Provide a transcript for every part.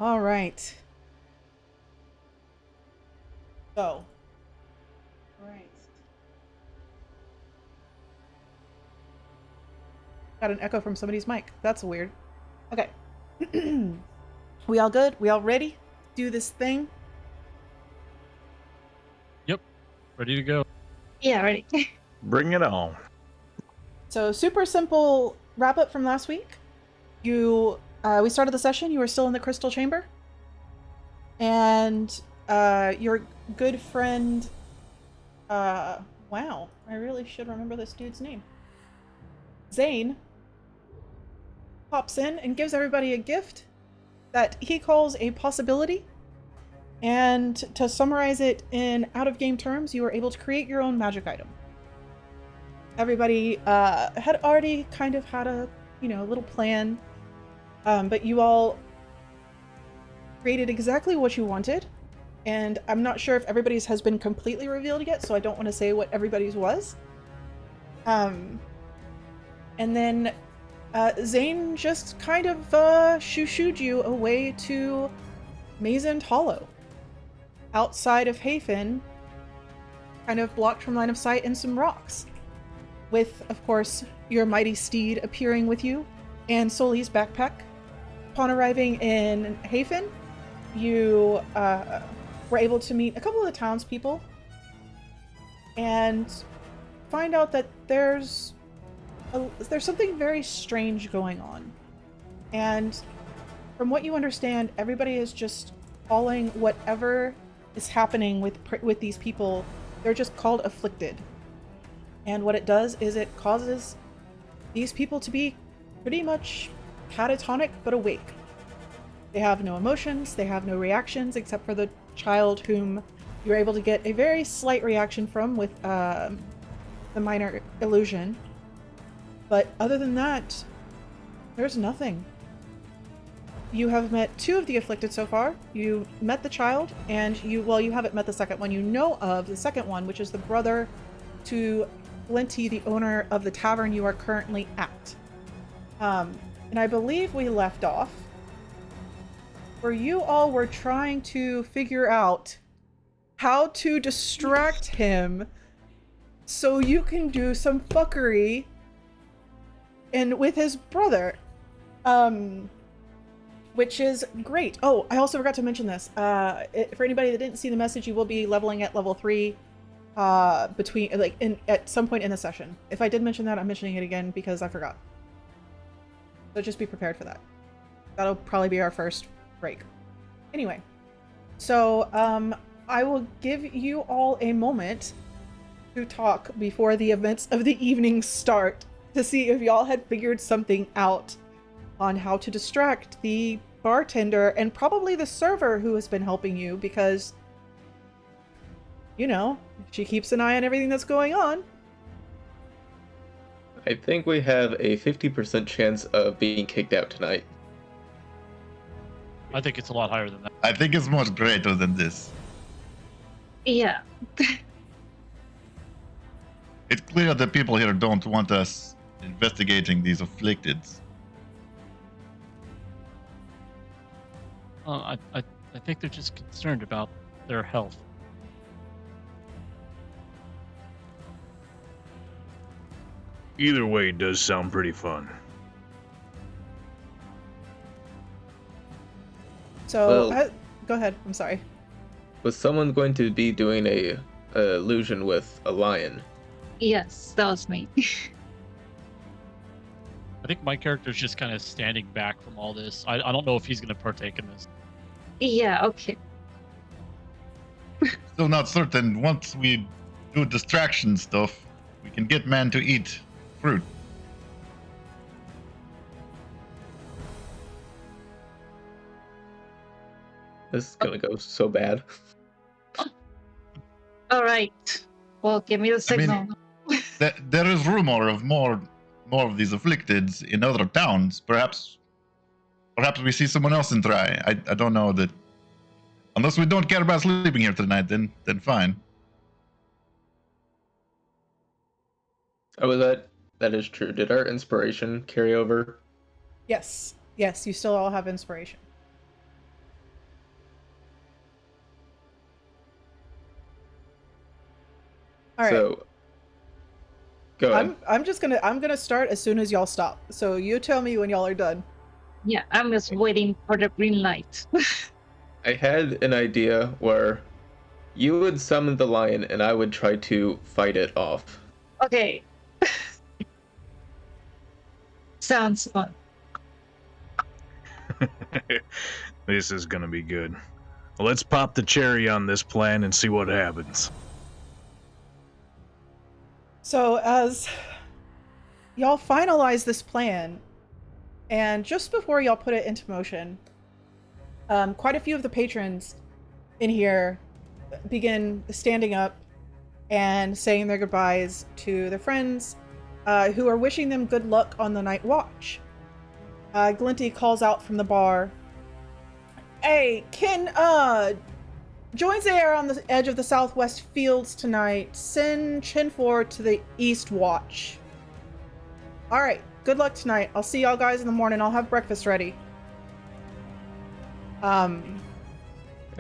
All right. So. All right. Got an echo from somebody's mic. That's weird. Okay. We all good? We all ready? Do this thing? Yep. Ready to go. Yeah, ready. Bring it on. So super simple wrap up from last week. We started the session. You were still in the crystal chamber, and your good friend. Wow, I really should remember this dude's name. Zane pops in and gives everybody a gift that he calls a possibility. And to summarize it in out-of-game terms, you were able to create your own magic item. Everybody had already kind of had a, little plan, but you all created exactly what you wanted. And I'm not sure if everybody's has been completely revealed yet, so I don't want to say what everybody's was. And then Zane just kind of shoo-shooed you away to Mazent Hollow, outside of Hafen, kind of blocked from line of sight in some rocks, with, of course, your mighty steed appearing with you, and Soli's backpack. Upon arriving in Hafen, you were able to meet a couple of the townspeople, and find out that there's something very strange going on. And from what you understand, everybody is just calling whatever is happening with these people, they're just called afflicted. And what it does is it causes these people to be pretty much catatonic but awake. They have no emotions, they have no reactions, except for the child whom you're able to get a very slight reaction from with the minor illusion. But other than that, there's nothing. You have met 2 of the afflicted so far. You met the child, and you haven't met the second one. You know of the second one, which is the brother to Flinty, the owner of the tavern you are currently at. And I believe we left off where you all were trying to figure out how to distract him so you can do some fuckery and with his brother. Which is great. Oh, I also forgot to mention this. For anybody that didn't see the message, you will be leveling at level 3 at some point in the session. If I did mention that, I'm mentioning it again because I forgot. So just be prepared for that. That'll probably be our first break. Anyway, so I will give you all a moment to talk before the events of the evening start to see if y'all had figured something out on how to distract the bartender and probably the server who has been helping you, because, she keeps an eye on everything that's going on. I think we have a 50% chance of being kicked out tonight. I think it's a lot higher than that. I think it's much greater than this. Yeah. It's clear that people here don't want us investigating these afflicted. I think they're just concerned about their health. Either way, it does sound pretty fun. So, go ahead. I'm sorry. Was someone going to be doing a illusion with a lion? Yes, that was me. I think my character's just kind of standing back from all this. I don't know if he's going to partake in this. Yeah, okay. Still not certain. Once we do distraction stuff, we can get man to eat fruit. This is gonna go so bad. All right. Well, give me the signal. There is rumor of more of these afflicted in other towns. Perhaps we see someone else and try. I don't know that. Unless we don't care about sleeping here tonight, then fine. Oh, that is true. Did our inspiration carry over? Yes, you still all have inspiration. All right. So, go ahead. I'm gonna start as soon as y'all stop. So you tell me when y'all are done. Yeah, I'm just waiting for the green light. I had an idea where you would summon the lion and I would try to fight it off. Okay. Sounds fun. This is gonna be good. Well, let's pop the cherry on this plan and see what happens. So as y'all finalize this plan, and just before y'all put it into motion, quite a few of the patrons in here begin standing up and saying their goodbyes to their friends who are wishing them good luck on the night watch. Glinty calls out from the bar, "Hey, Ken, joins there on the edge of the southwest fields tonight. Send Chinfor to the east watch. All right, good luck tonight. I'll see y'all guys in the morning. I'll have breakfast ready." I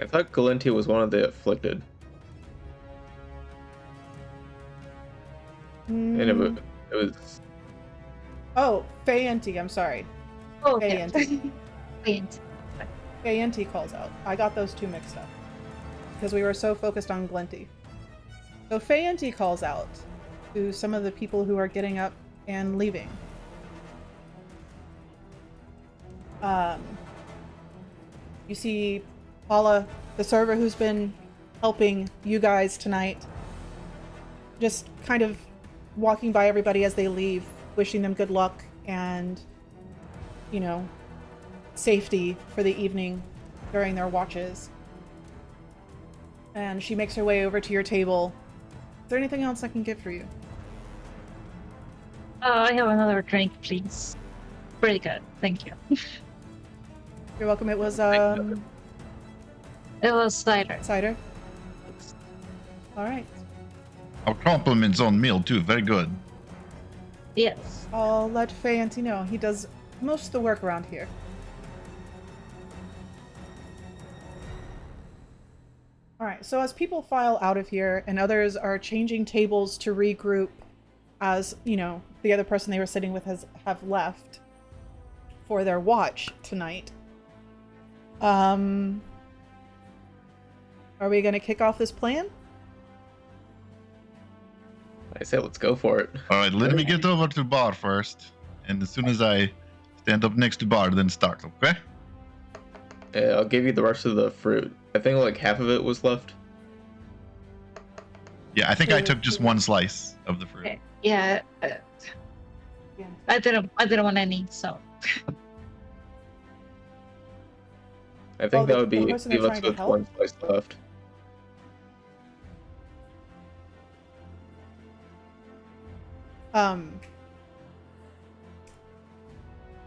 thought Galinti was one of the afflicted. And it was Oh, Fayanti, I'm sorry. Oh, okay. Fayanti. Fayanti calls out. I got those two mixed up because we were so focused on Glinty. So Fayanti calls out to some of the people who are getting up and leaving. You see Paula, the server who's been helping you guys tonight, just kind of walking by everybody as they leave, wishing them good luck and, you know, safety for the evening during their watches. And she makes her way over to your table. Is there anything else I can get for you? I have another drink, please. Pretty good, thank you. You're welcome. It was It was cider. cider. All right. Our compliments on meal too. Very good. Yes. I'll let Fayanti know. He does most of the work around here. Alright, so as people file out of here and others are changing tables to regroup as, you know, the other person they were sitting with have left for their watch tonight. Are we gonna kick off this plan? I say let's go for it. All right, let me get over to bar first, and as soon as I stand up next to bar, then start. Okay? I'll give you the rest of the fruit. I think like half of it was left. Yeah, I think I took just one slice of the fruit. Okay. Yeah. I didn't want any, so. I think the- that would the be person they're leave us trying to with help? one slice left.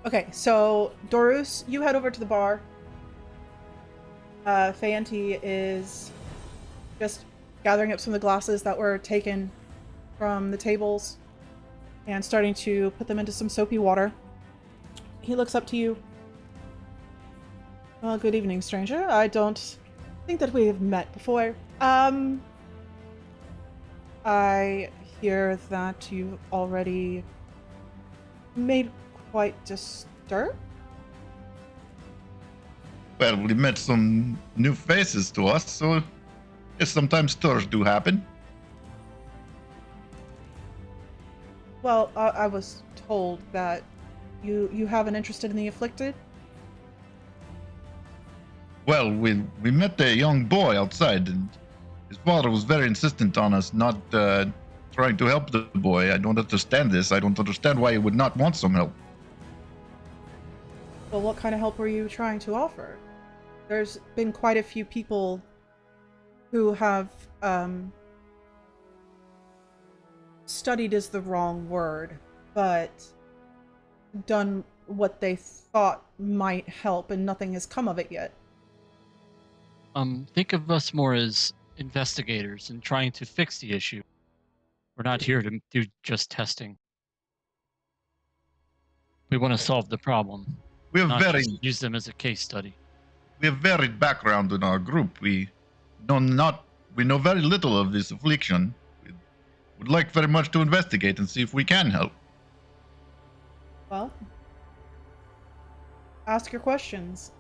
Okay, so Dorus, you head over to the bar. Fayanti is just gathering up some of the glasses that were taken from the tables and starting to put them into some soapy water. He looks up to you. Well, good evening, stranger. I don't think that we have met before. I hear that you already made quite a stir? Well, we met some new faces to us, so yes, sometimes stirs do happen. Well, I was told that you have an interest in the afflicted. Well, we met a young boy outside, and his father was very insistent on us not trying to help the boy. I don't understand this. I don't understand why he would not want some help. Well, what kind of help were you trying to offer? There's been quite a few people who have studied is the wrong word, but done what they thought might help, and nothing has come of it yet. Think of us more as investigators and trying to fix the issue. We're not here to do just testing. We want to solve the problem, We have not very just use them as a case study. we have varied background in our group. We know very little of this affliction. would like very much to investigate and see if we can help. Well, ask your questions.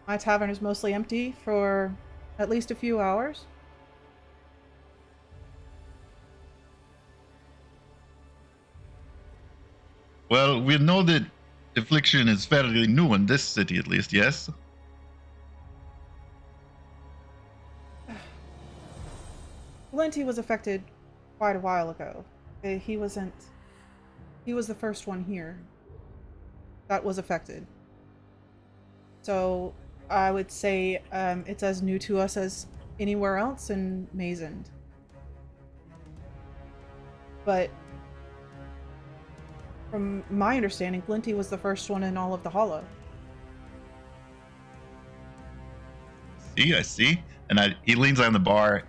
My tavern is mostly empty for at least a few hours. Well, we know that affliction is fairly new in this city, at least, yes? Valenti was affected quite a while ago. He was the first one here that was affected. So I would say it's as new to us as anywhere else in Mazend. But from my understanding, Glinty was the first one in all of the Hollow. I see. And he leans on the bar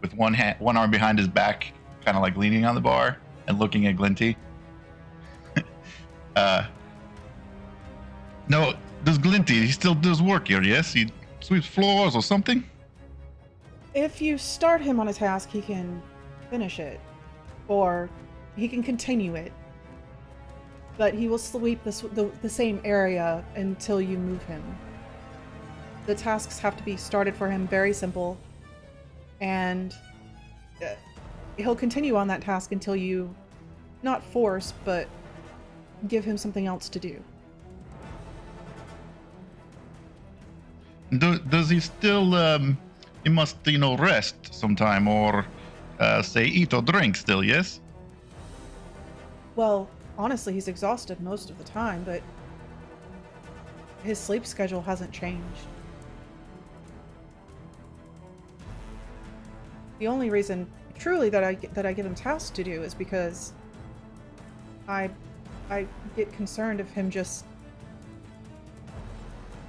with one arm behind his back, kind of like leaning on the bar and looking at Glinty. No, does Glinty, he still does work here, yes? He sweeps floors or something? If you start him on a task, he can finish it. Or he can continue it. But he will sweep the same area until you move him. The tasks have to be started for him very simple. And he'll continue on that task until you, not force, but give him something else to do. Does he still, he must, rest sometime or, say, eat or drink still, yes? Well, honestly, he's exhausted most of the time, but his sleep schedule hasn't changed. The only reason, truly, that I give him tasks to do is because I get concerned of him just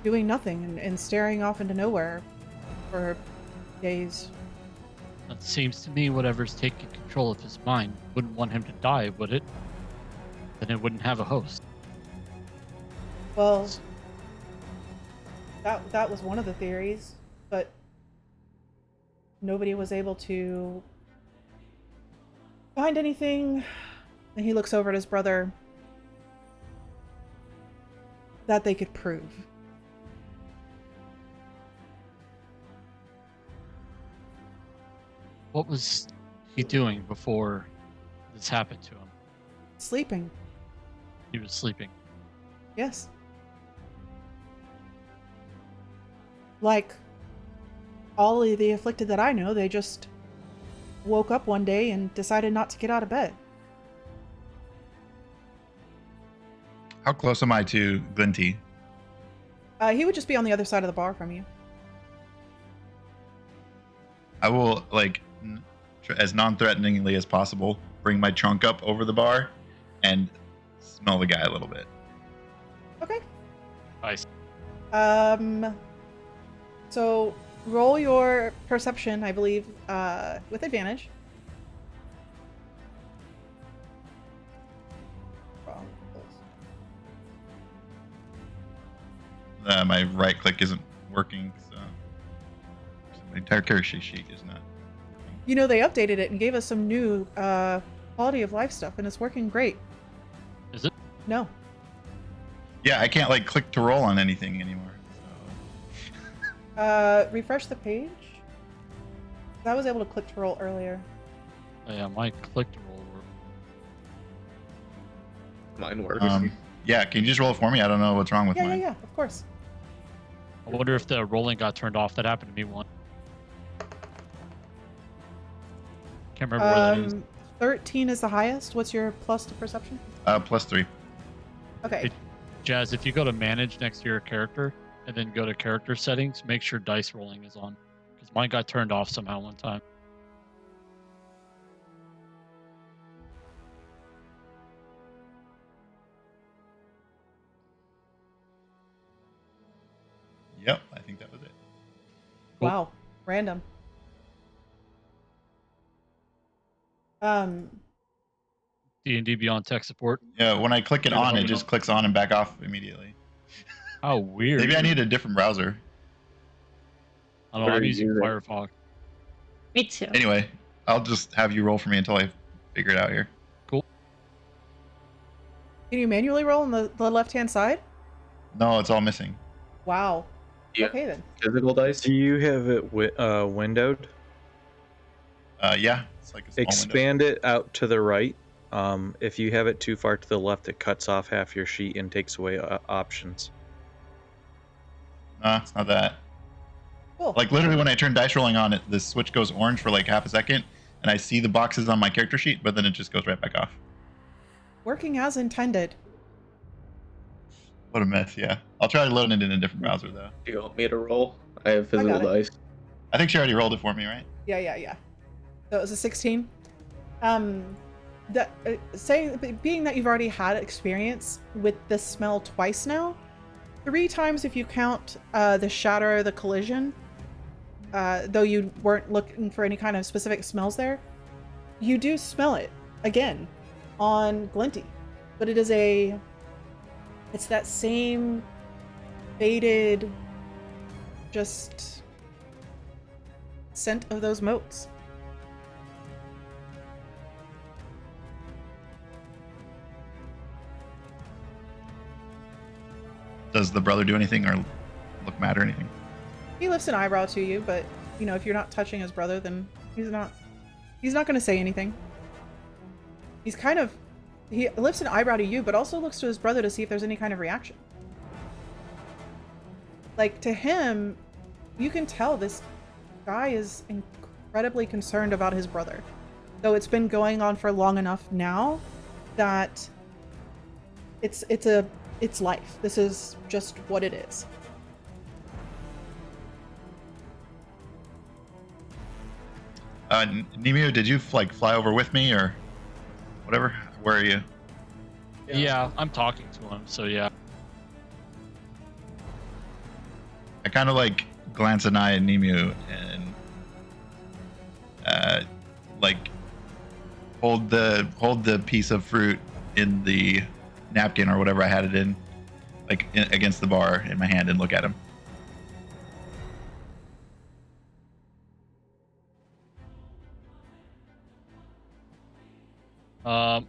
doing nothing and staring off into nowhere for days. It seems to me whatever's taking control of his mind wouldn't want him to die, would it? Then it wouldn't have a host. Well, that was one of the theories, but nobody was able to find anything. And he looks over at his brother that they could prove. What was he doing before this happened to him? Sleeping. He was sleeping. Yes. Like all of the afflicted that I know, they just woke up one day and decided not to get out of bed. How close am I to Glinty? He would just be on the other side of the bar from you. I will, as non-threateningly as possible, bring my trunk up over the bar and smell the guy a little bit. Okay. Nice. So roll your perception, I believe, with advantage. My right click isn't working, so the entire character sheet is not. You know, they updated it and gave us some new quality of life stuff, and it's working great. Is it? No. Yeah, I can't click to roll on anything anymore. So. Refresh the page. I was able to click to roll earlier. Oh, yeah, my click to roll work. Mine works. Yeah, can you just roll it for me? I don't know what's wrong with mine. Yeah, of course. I wonder if the rolling got turned off. That happened to me once. Can't remember where that is. 13 is the highest. What's your plus to perception? +3. Okay. Jazz, if you go to manage next to your character and then go to character settings, make sure dice rolling is on. Because mine got turned off somehow one time. Yep, I think that was it. Cool. Wow. Random. D&D Beyond tech support. Yeah, when I click it Yeah, on, let it me just know. clicks on and back off immediately. How weird. Maybe I need a different browser. I don't know, Where I'm are you using using? Firefox. Me too. Anyway, I'll just have you roll for me until I figure it out here. Cool. Can you manually roll on the left-hand side? No, it's all missing. Wow. Yeah. Okay then. Physical dice. Do you have it windowed? Yeah, it's like a small window. Expand it out to the right. If you have it too far to the left, it cuts off half your sheet and takes away options. No, it's not that. Cool. Like literally, when I turn dice rolling on, the switch goes orange for like half a second, and I see the boxes on my character sheet, but then it just goes right back off. Working as intended. What a mess! Yeah, I'll try to load it in a different browser though. Do you want me to roll? I have physical got it. dice. I think she already rolled it for me, right? Yeah. So it was a 16. Being that you've already had experience with this smell twice now, 3 times if you count the shatter, the collision, though you weren't looking for any kind of specific smells there, you do smell it again on Glinty. But it's that same faded, just scent of those moats. Does the brother do anything or look mad or anything? He lifts an eyebrow to you, but if you're not touching his brother, then he's not going to say anything. He lifts an eyebrow to you, but also looks to his brother to see if there's any kind of reaction. Like, to him, you can tell this guy is incredibly concerned about his brother. Though it's been going on for long enough now that it's life. This is just what it is. Nemio, did you fly over with me or whatever? Where are you? Yeah, I'm talking to him, so yeah. I kind of glance an eye at Nemu and hold the piece of fruit in the napkin or whatever I had it in, against the bar in my hand, and look at him. I'll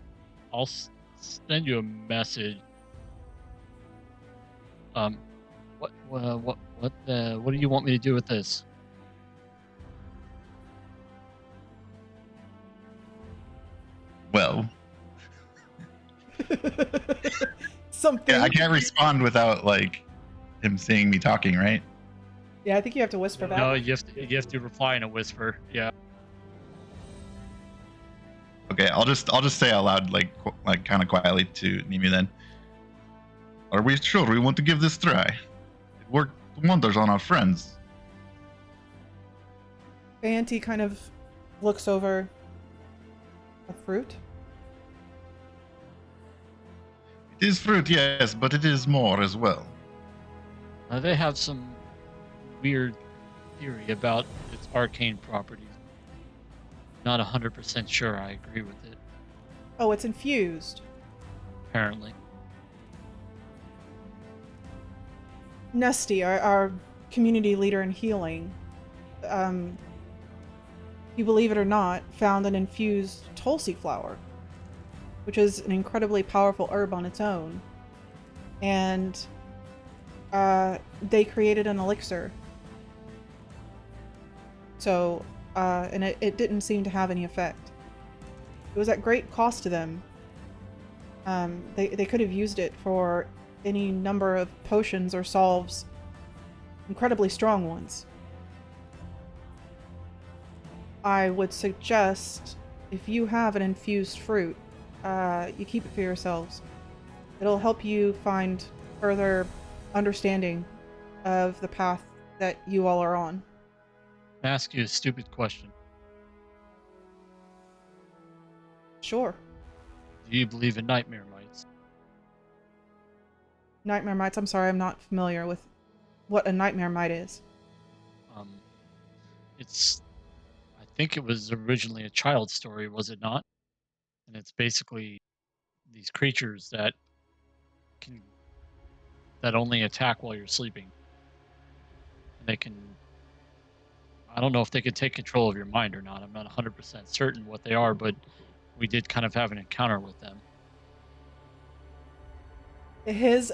send you a message. What do you want me to do with this? Well, Something. yeah, I can't respond without him seeing me talking, right? Yeah, I think you have to whisper back. No, you have to reply in a whisper. Yeah. Okay, I'll just say out loud, kind of quietly to Nemu then. Are we sure we want to give this a try? It worked wonders on our friends. Banty kind of looks over a fruit. It is fruit, yes, but it is more as well. They have some weird theory about its arcane properties. Not 100% sure I agree with it, Oh, it's infused. apparently. Nesty, our community leader in healing, you believe it or not, found an infused Tulsi flower, which is an incredibly powerful herb on its own. And they created an elixir. So, and it didn't seem to have any effect. It was at great cost to them. They could have used it for any number of potions or salves, incredibly strong ones. I would suggest, if you have an infused fruit, you keep it for yourselves. It'll help you find further understanding of the path that you all are on. I'll ask you a stupid question. Sure. Do you believe in nightmare mites? Nightmare mites, I'm sorry, I'm not familiar with what a nightmare mite is. I think it was originally a child's story, was it not? And it's basically these creatures that only attack while you're sleeping. And I don't know if they could take control of your mind or not. I'm not 100% certain what they are, but we did kind of have an encounter with them. His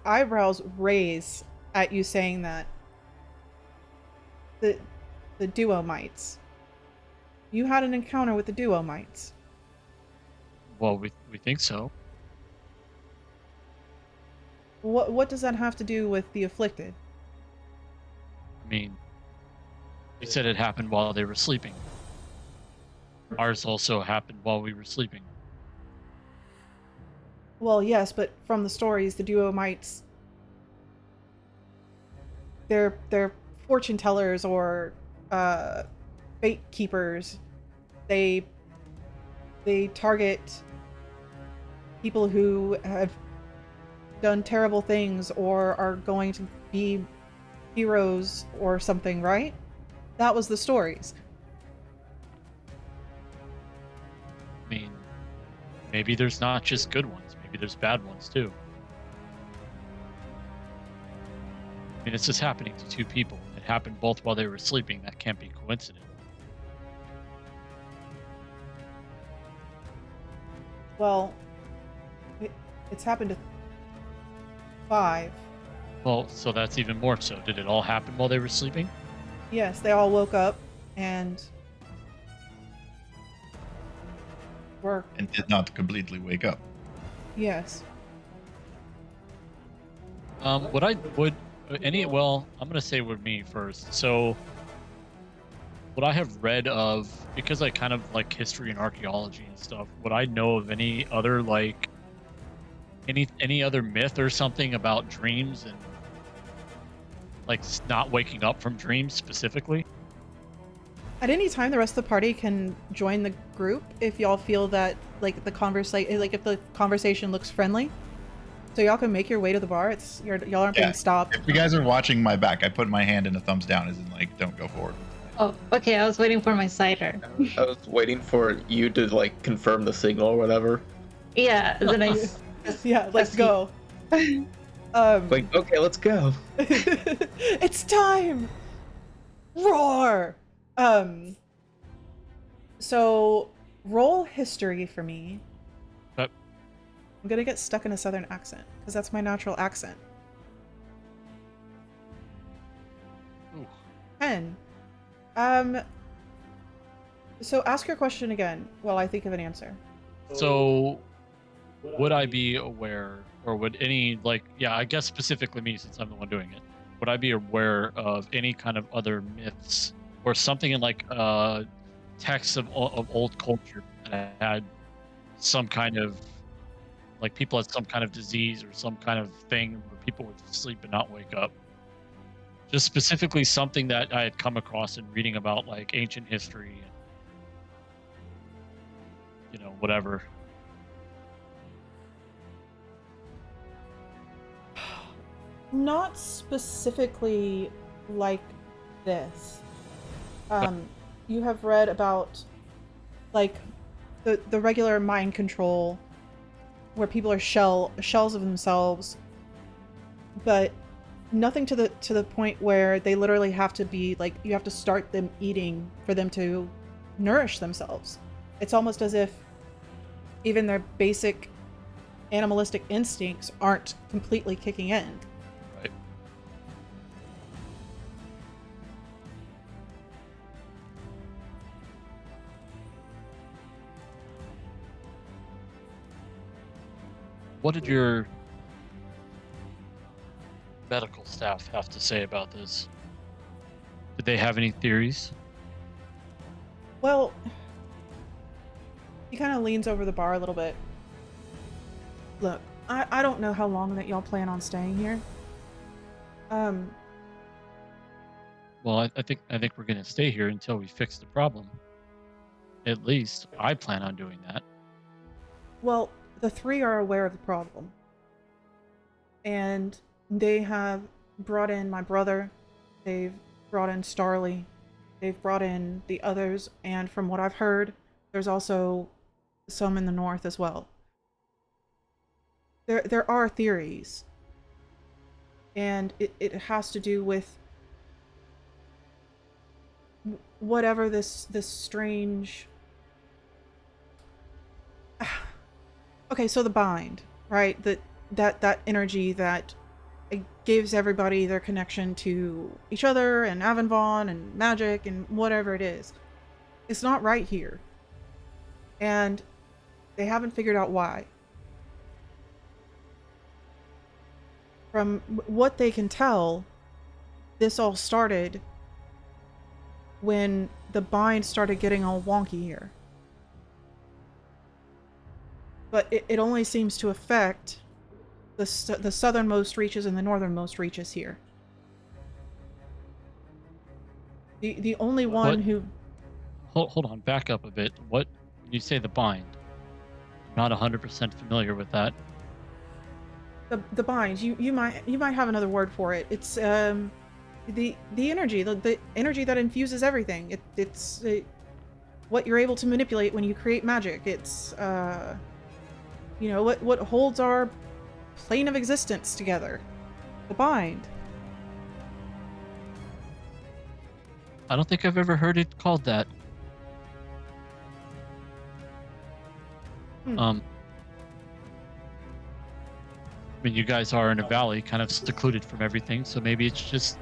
eyebrows raise at you saying that. The duomites. You had an encounter with the duomites. Well, we think so. What does that have to do with the afflicted? I mean, they said it happened while they were sleeping. Ours also happened while we were sleeping. Well, yes, but from the stories, the duomites, they're fortune tellers or fate keepers. They target people who have done terrible things or are going to be heroes or something, right? That was the stories. I mean, maybe there's not just good ones. Maybe there's bad ones too. I mean, it's just happening to two people. It happened both while they were sleeping. That can't be coincidence. Well, it's happened to 5. Well, so that's even more so. Did it all happen while they were sleeping? Yes, they all woke up and were, And did not completely wake up. yes. What I would well, I'm gonna say with me first. So, what I have read of, because I kind of like history and archaeology and stuff, would I know of any other like any other myth or something about dreams and like not waking up from dreams specifically? At any time, the rest of the party can join the group if y'all feel that like if the conversation looks friendly. So y'all can make your way to the bar. Y'all aren't being stopped. If you guys are watching my back, I put my hand in a thumbs down, as in like, don't go forward. Oh, okay. I was waiting for my cider. I was waiting for you to like confirm the signal or whatever. Yeah, then I. Yeah, let's go. Like, okay, let's go. It's time. Roar. So roll history for me. But I'm gonna get stuck in a southern accent because that's my natural accent. ooh, 10. So ask your question again while I think of an answer. so would I be aware, or would any like, yeah, I guess specifically me since I'm the one doing it, would I be aware of any kind of other myths or something in like texts of old culture that had some kind of like people had some kind of disease or some kind of thing where people would sleep and not wake up? Just specifically something that I had come across in reading about like ancient history and whatever. Not specifically like this. You have read about like the regular mind control where people are shells of themselves, but nothing to the point where they literally have to be like you have to start them eating for them to nourish themselves. It's almost as if even their basic animalistic instincts aren't completely kicking in. Right. What did your medical staff have to say about this? Did they have any theories? Well, he kind of leans over the bar a little bit. Look, I don't know how long that y'all plan on staying here. Well, I think we're gonna stay here until we fix the problem. At least I plan on doing that. Well, the 3 are aware of the problem. And they have brought in my brother, they've brought in Starly, they've brought in the others, and from what I've heard, there's also some in the north as well. There are theories. And it has to do with whatever this strange. Okay, so the bind, right? That energy that it gives everybody their connection to each other and Avonvon and magic and whatever it is. It's not right here. And they haven't figured out why. From what they can tell, this all started when the bind started getting all wonky here. But it only seems to affect the southernmost reaches and the northernmost reaches here. The only one What? who... Hold on, back up a bit. What, when you say the bind? I'm not 100% familiar with that. The bind, you might have another word for it. It's the energy, the energy that infuses everything. It's what you're able to manipulate when you create magic. It's you know, what holds our plane of existence together. The bind. I don't think I've ever heard it called that. I mean, you guys are in a valley, kind of secluded from everything, so maybe it's just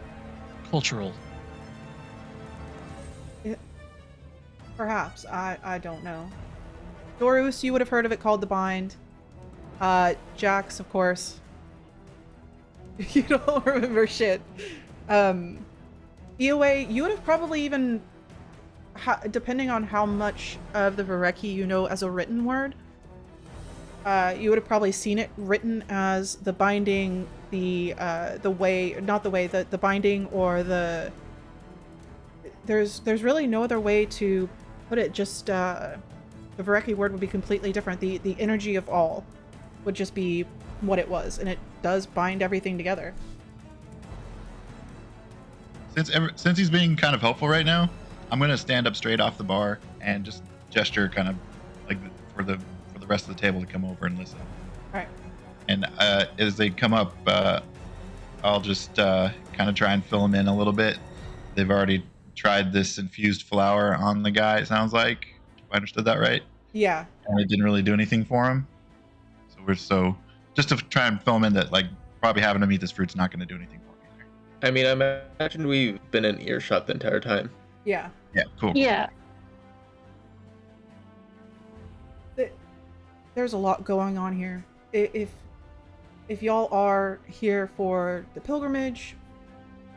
cultural. Perhaps. I don't know. Dorus, you would have heard of it called the bind. Jax, of course. You don't remember shit. EOA, you would have probably even, depending on how much of the Vareki you know as a written word, you would have probably seen it written as the binding, the way, not the way, the binding, or the... There's really no other way to put it, just, the Vareki word would be completely different. The energy of all would just be what it was, and it does bind everything together. Since he's being kind of helpful right now, I'm gonna stand up straight off the bar and just gesture kind of like for the rest of the table to come over and listen. All right. And as they come up, I'll just kind of try and fill them in a little bit. They've already tried this infused flour on the guy, it sounds like. If I understood that right? Yeah. And it didn't really do anything for him. So just to try and fill him in that, like, probably having him eat this fruit's not going to do anything for me. I mean, I imagine we've been in earshot the entire time. Yeah. Yeah, cool. Yeah. There's a lot going on here. If y'all are here for the pilgrimage,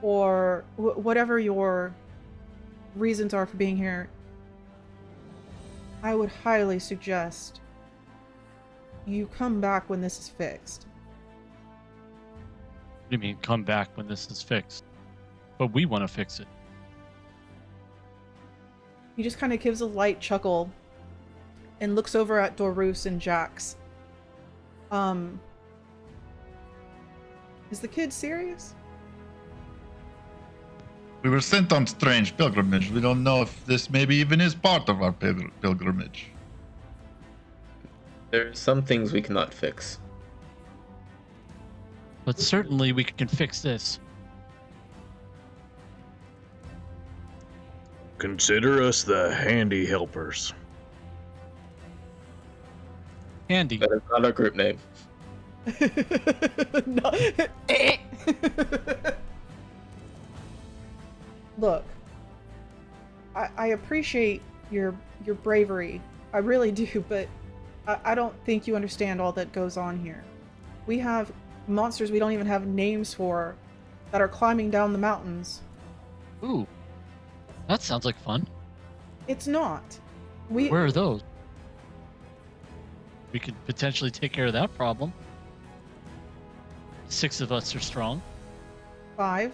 or whatever your reasons are for being here, I would highly suggest you come back when this is fixed. What do you mean, come back when this is fixed? But we want to fix it. He just kind of gives a light chuckle and looks over at Dorus and Jax. Is the kid serious? We were sent on strange pilgrimage. We don't know if this maybe even is part of our pilgrimage. There's some things we cannot fix. But certainly we can fix this. Consider us the handy helpers. Handy. That is not our group name. No. Look, I appreciate your bravery. I really do, but I don't think you understand all that goes on here. We have monsters we don't even have names for that are climbing down the mountains. Ooh. That sounds like fun. It's not. Where are those? We could potentially take care of that problem. 6 of us are strong. 5.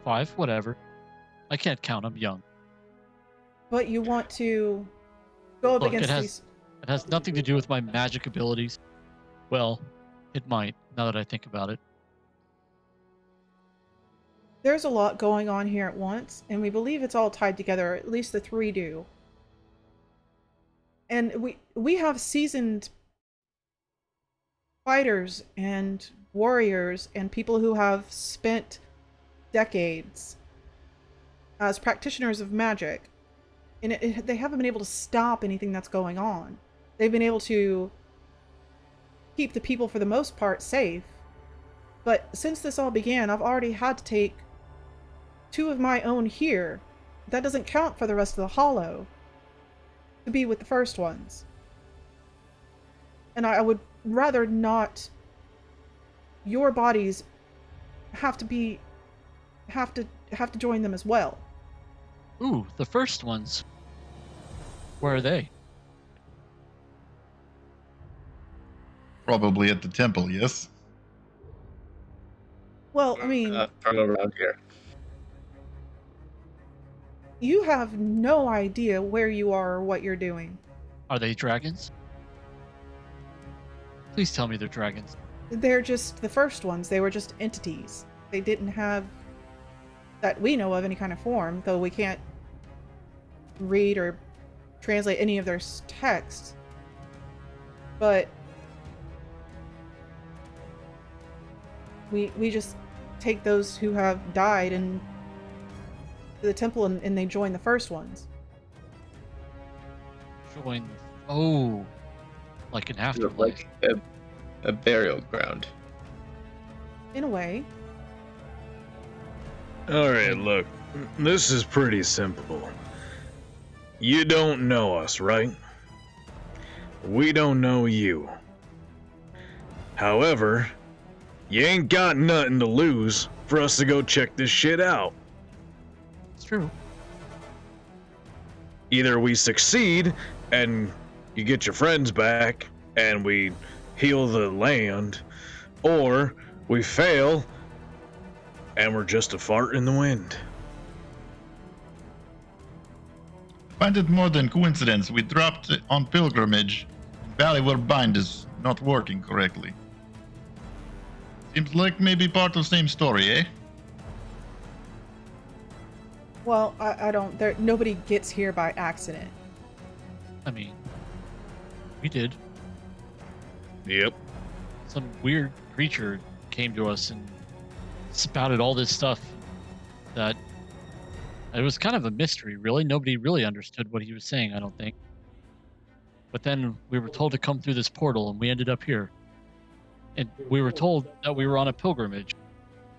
5, whatever. I can't count, I'm young. But you want to go up Look, against it these... has nothing to do with my magic abilities. Well, it might, now that I think about it. There's a lot going on here at once, and we believe it's all tied together, at least the 3 do. And we have seasoned fighters and warriors and people who have spent decades as practitioners of magic and they haven't been able to stop anything that's going on. They've been able to keep the people, for the most part, safe. But since this all began, I've already had to take 2 of my own here. That doesn't count for the rest of the Hollow to be with the first ones. And I would rather not your bodies have to join them as well. Ooh, the first ones. Where are they? Probably at the temple, yes? Well, I mean, From around here. you have no idea where you are or what you're doing. Are they dragons? Please tell me they're dragons. They're just the first ones. They were just entities. They didn't have, that we know of, any kind of form, though we can't read or translate any of their texts. But we just take those who have died and to the temple, and they join the first ones. Join. Oh, like an afterlife. Like a burial ground. In a way. Alright, look. This is pretty simple. You don't know us, right? We don't know you. However, you ain't got nothing to lose for us to go check this shit out. It's true. Either we succeed and you get your friends back and we heal the land, or we fail and we're just a fart in the wind. Find it more than coincidence. We dropped on pilgrimage. Valley where bind is not working correctly. Seems like maybe part of same story, eh? Well, I don't. Nobody gets here by accident. I mean, we did. Yep. Some weird creature came to us and spouted all this stuff that it was kind of a mystery, really. Nobody really understood what he was saying, I don't think. But then we were told to come through this portal, and we ended up here. And we were told that we were on a pilgrimage.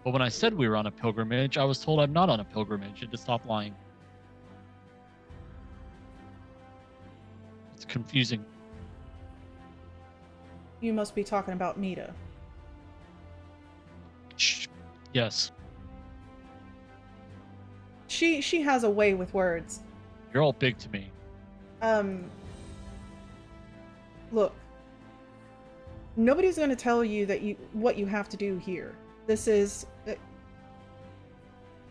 But when I said we were on a pilgrimage, I was told I'm not on a pilgrimage and to stop lying. It's confusing. You must be talking about Mita. Shh. Yes. She has a way with words. You're all big to me. Look. Nobody's going to tell you what you have to do here. This is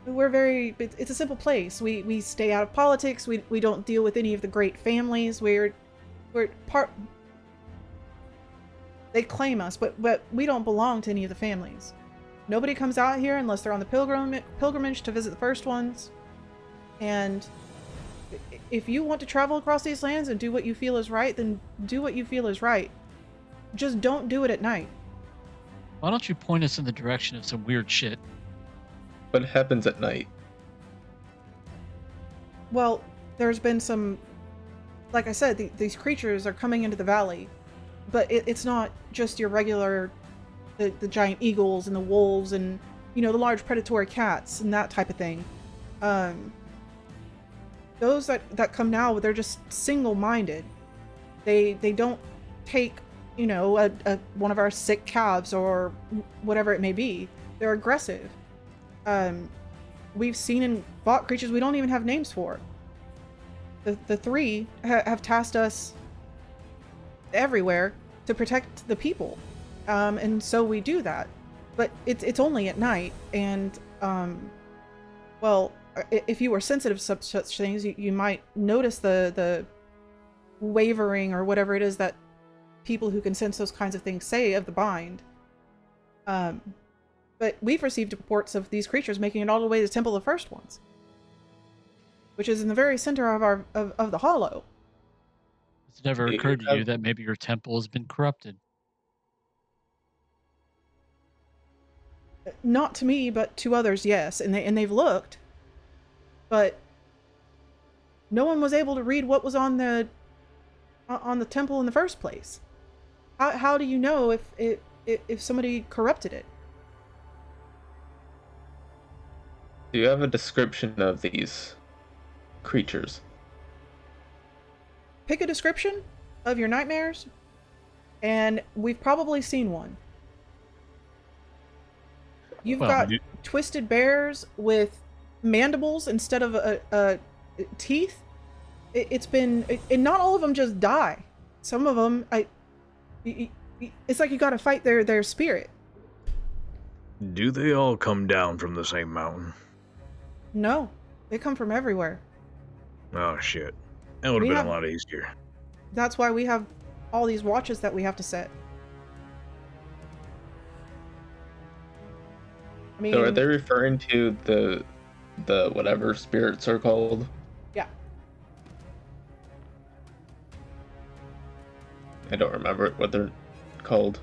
it's a simple place. We stay out of politics. We don't deal with any of the great families. We're part. They claim us, but we don't belong to any of the families. Nobody comes out here unless they're on the pilgrimage to visit the first ones. And if you want to travel across these lands and do what you feel is right, then do what you feel is right. Just don't do it at night. Why don't you point us in the direction of some weird shit? What happens at night? Well, there's been some, like I said, these creatures are coming into the valley, but it's not just your regular, the giant eagles and the wolves and, the large predatory cats and that type of thing. Those that come now, they're just single-minded. They don't take, one of our sick calves or whatever it may be. They're aggressive. We've seen and fought creatures we don't even have names for. The three have tasked us everywhere to protect the people, and so we do that. But it's only at night, and well, if you were sensitive to such things, you might notice the wavering or whatever it is that people who can sense those kinds of things say of the bind. But we've received reports of these creatures making it all the way to the Temple of the First Ones, which is in the very center of the Hollow. Has it never occurred to you that maybe your temple has been corrupted? Not to me, but to others, yes, and they've looked. But No one was able to read what was on the temple in the first place. How do you know if somebody corrupted it? Do you have a description of these creatures? Pick a description of your nightmares, and we've probably seen one. You've got twisted bears with mandibles instead of teeth. It's been, and not all of them just die. Some of them, it's like you got to fight their spirit. Do they all come down from the same mountain? No, they come from everywhere. Oh shit. That would have been a lot easier. That's why we have all these watches that we have to set. I mean, So are they referring to the whatever spirits are called? Yeah. I don't remember what they're called.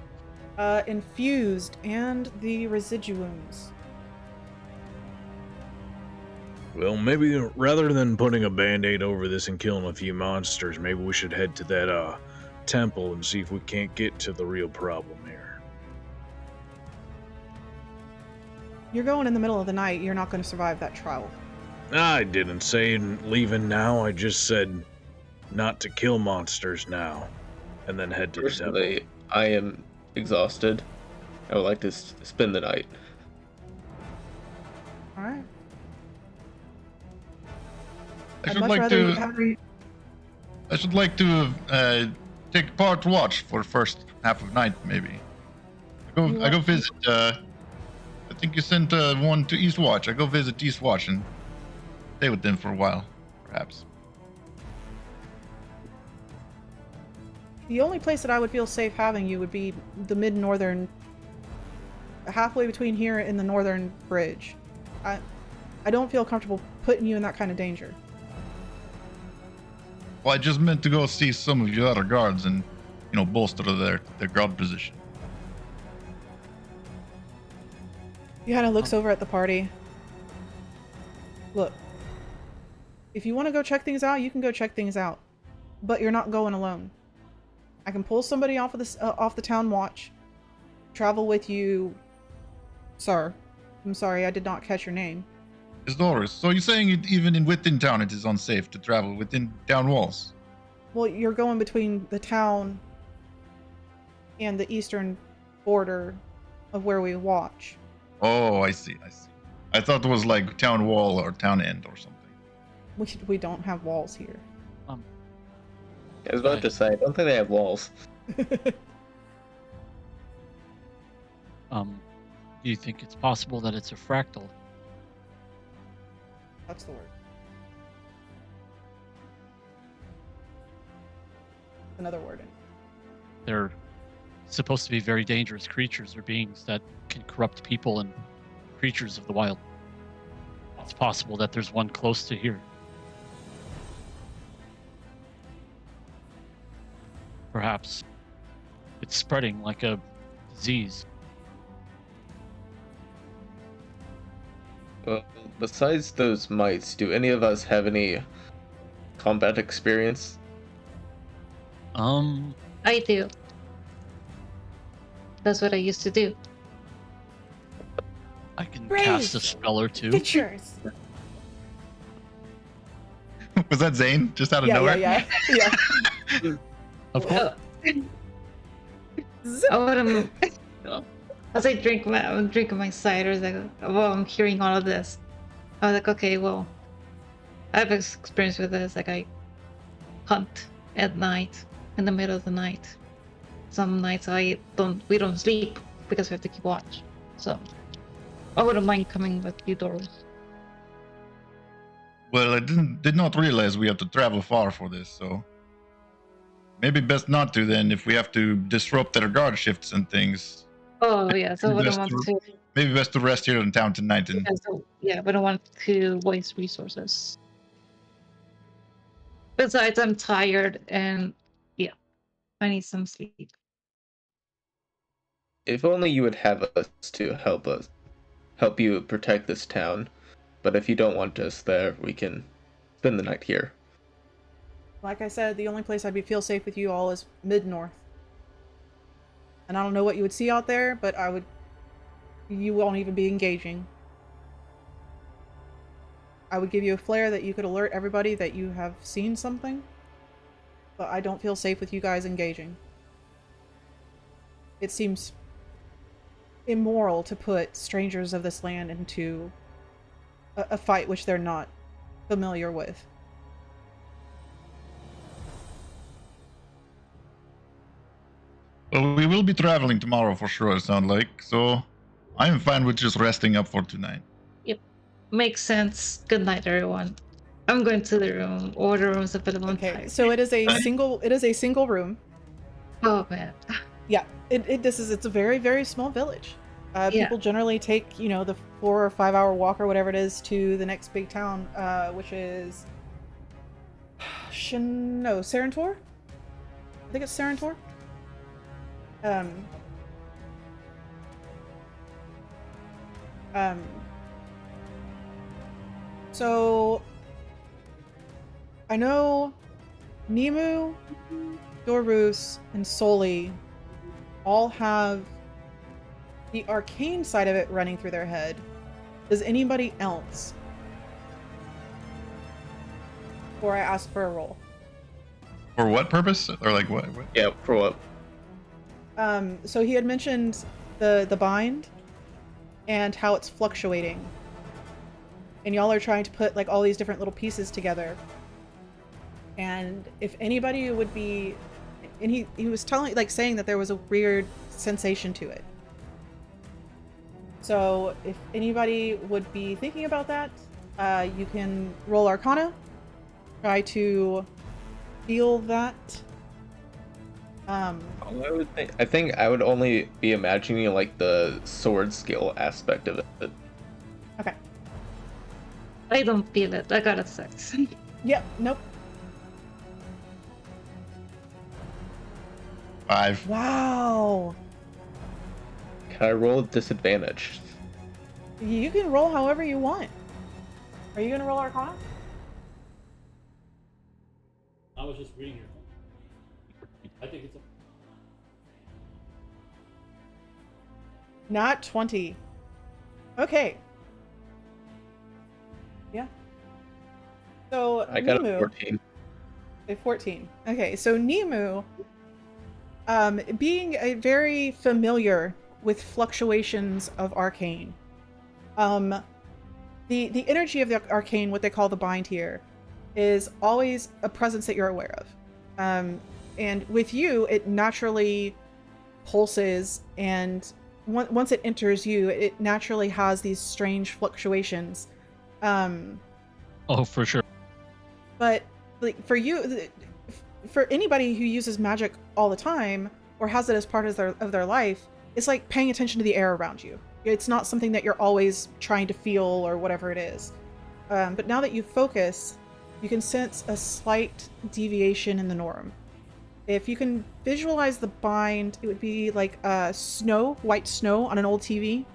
Infused and the residuums. Well, maybe rather than putting a band-aid over this and killing a few monsters, maybe we should head to that temple and see if we can't get to the real problem here. You're going in the middle of the night. You're not going to survive that trial. I didn't say leaving now. I just said not to kill monsters now, and then head to the temple. Personally, I am exhausted. I would like to spend the night. All right. I should like to take part watch for first half of night, maybe. I go visit. I think you sent one to East Watch. I go visit East Watch and stay with them for a while, perhaps. The only place that I would feel safe having you would be the mid-northern, halfway between here and the northern bridge. I don't feel comfortable putting you in that kind of danger. Well, I just meant to go see some of your other guards and, bolster their guard position. He kind of looks over at the party. Look, if you want to go check things out, you can go check things out, but you're not going alone. I can pull somebody off of off the town watch, travel with you, sir. I'm sorry, I did not catch your name. Doris, so you're saying even within town it is unsafe to travel within town walls? Well, you're going between the town and the eastern border of where we watch. Oh, I see. I thought it was like town wall or town end or something. We don't have walls here. I was about to say, I don't think they have walls. Do you think it's possible that it's a fractal? That's the word. Another word. They're supposed to be very dangerous creatures or beings that can corrupt people and creatures of the wild. It's possible that there's one close to here. Perhaps it's spreading like a disease. Well, besides those mites, do any of us have any combat experience? I do. That's what I used to do. I can Brave. cast a spell or two. Pictures. Was that Zane? Just out of nowhere? Yeah. Of course. Zip. I would as I'm drinking my cider, like, well, I'm hearing all of this. I was like, okay, well, I have experience with this. Like, I hunt at night, in the middle of the night. Some nights we don't sleep because we have to keep watch. So, I wouldn't mind coming with you, Doris. Well, I did not realize we have to travel far for this, so maybe best not to then if we have to disrupt their guard shifts and things. Oh, yeah, so I wouldn't want to... Maybe best to rest here in town tonight. And Yeah, we don't want to waste resources. Besides, I'm tired and, yeah, I need some sleep. If only you would have us to help you protect this town. But if you don't want us there, we can spend the night here. Like I said, the only place I'd feel safe with you all is mid-north. And I don't know what you would see out there, but you won't even be engaging. I would give you a flare that you could alert everybody that you have seen something, but I don't feel safe with you guys engaging. It seems immoral to put strangers of this land into a fight which they're not familiar with. Well, we will be traveling tomorrow for sure, it sounds like. So I'm fine with just resting up for tonight. Makes sense. Good night, everyone. I'm going to the room. Order rooms available. Okay, so it is a single room. Oh man. Yeah, it's a very, very small village. Yeah. People generally take, the 4 or 5 hour walk or whatever it is to the next big town, which is Sarentor? I think it's Sarentor. So I know Nemu, Dorus, and Soli all have the arcane side of it running through their head. Does anybody else? Or I ask for a roll. For what purpose? Or like what? Yeah, for what? So he had mentioned the bind and how it's fluctuating. And y'all are trying to put like all these different little pieces together. And if anybody would be, and he was saying that there was a weird sensation to it. So if anybody would be thinking about that, you can roll Arcana, try to feel that. I think I would only be imagining like the sword skill aspect of it. Okay. I don't feel it. I got a 6. Yep. Nope. 5. Wow. Can I roll with disadvantage? You can roll however you want. Are you gonna roll Arcana? I was just reading it. I think it's a Not 20. Okay. Yeah. So I got Nemu, a 14. a 14. Okay, so Nemu, being a very familiar with fluctuations of arcane, the energy of the arcane, what they call the bind here, is always a presence that you're aware of. And with you, it naturally pulses, and once it enters you, it naturally has these strange fluctuations. Oh, for sure. But like for you, for anybody who uses magic all the time or has it as part of their life, it's like paying attention to the air around you. It's not something that you're always trying to feel or whatever it is. But now that you focus, you can sense a slight deviation in the norm. If you can visualize the bind, it would be like white snow on an old TV.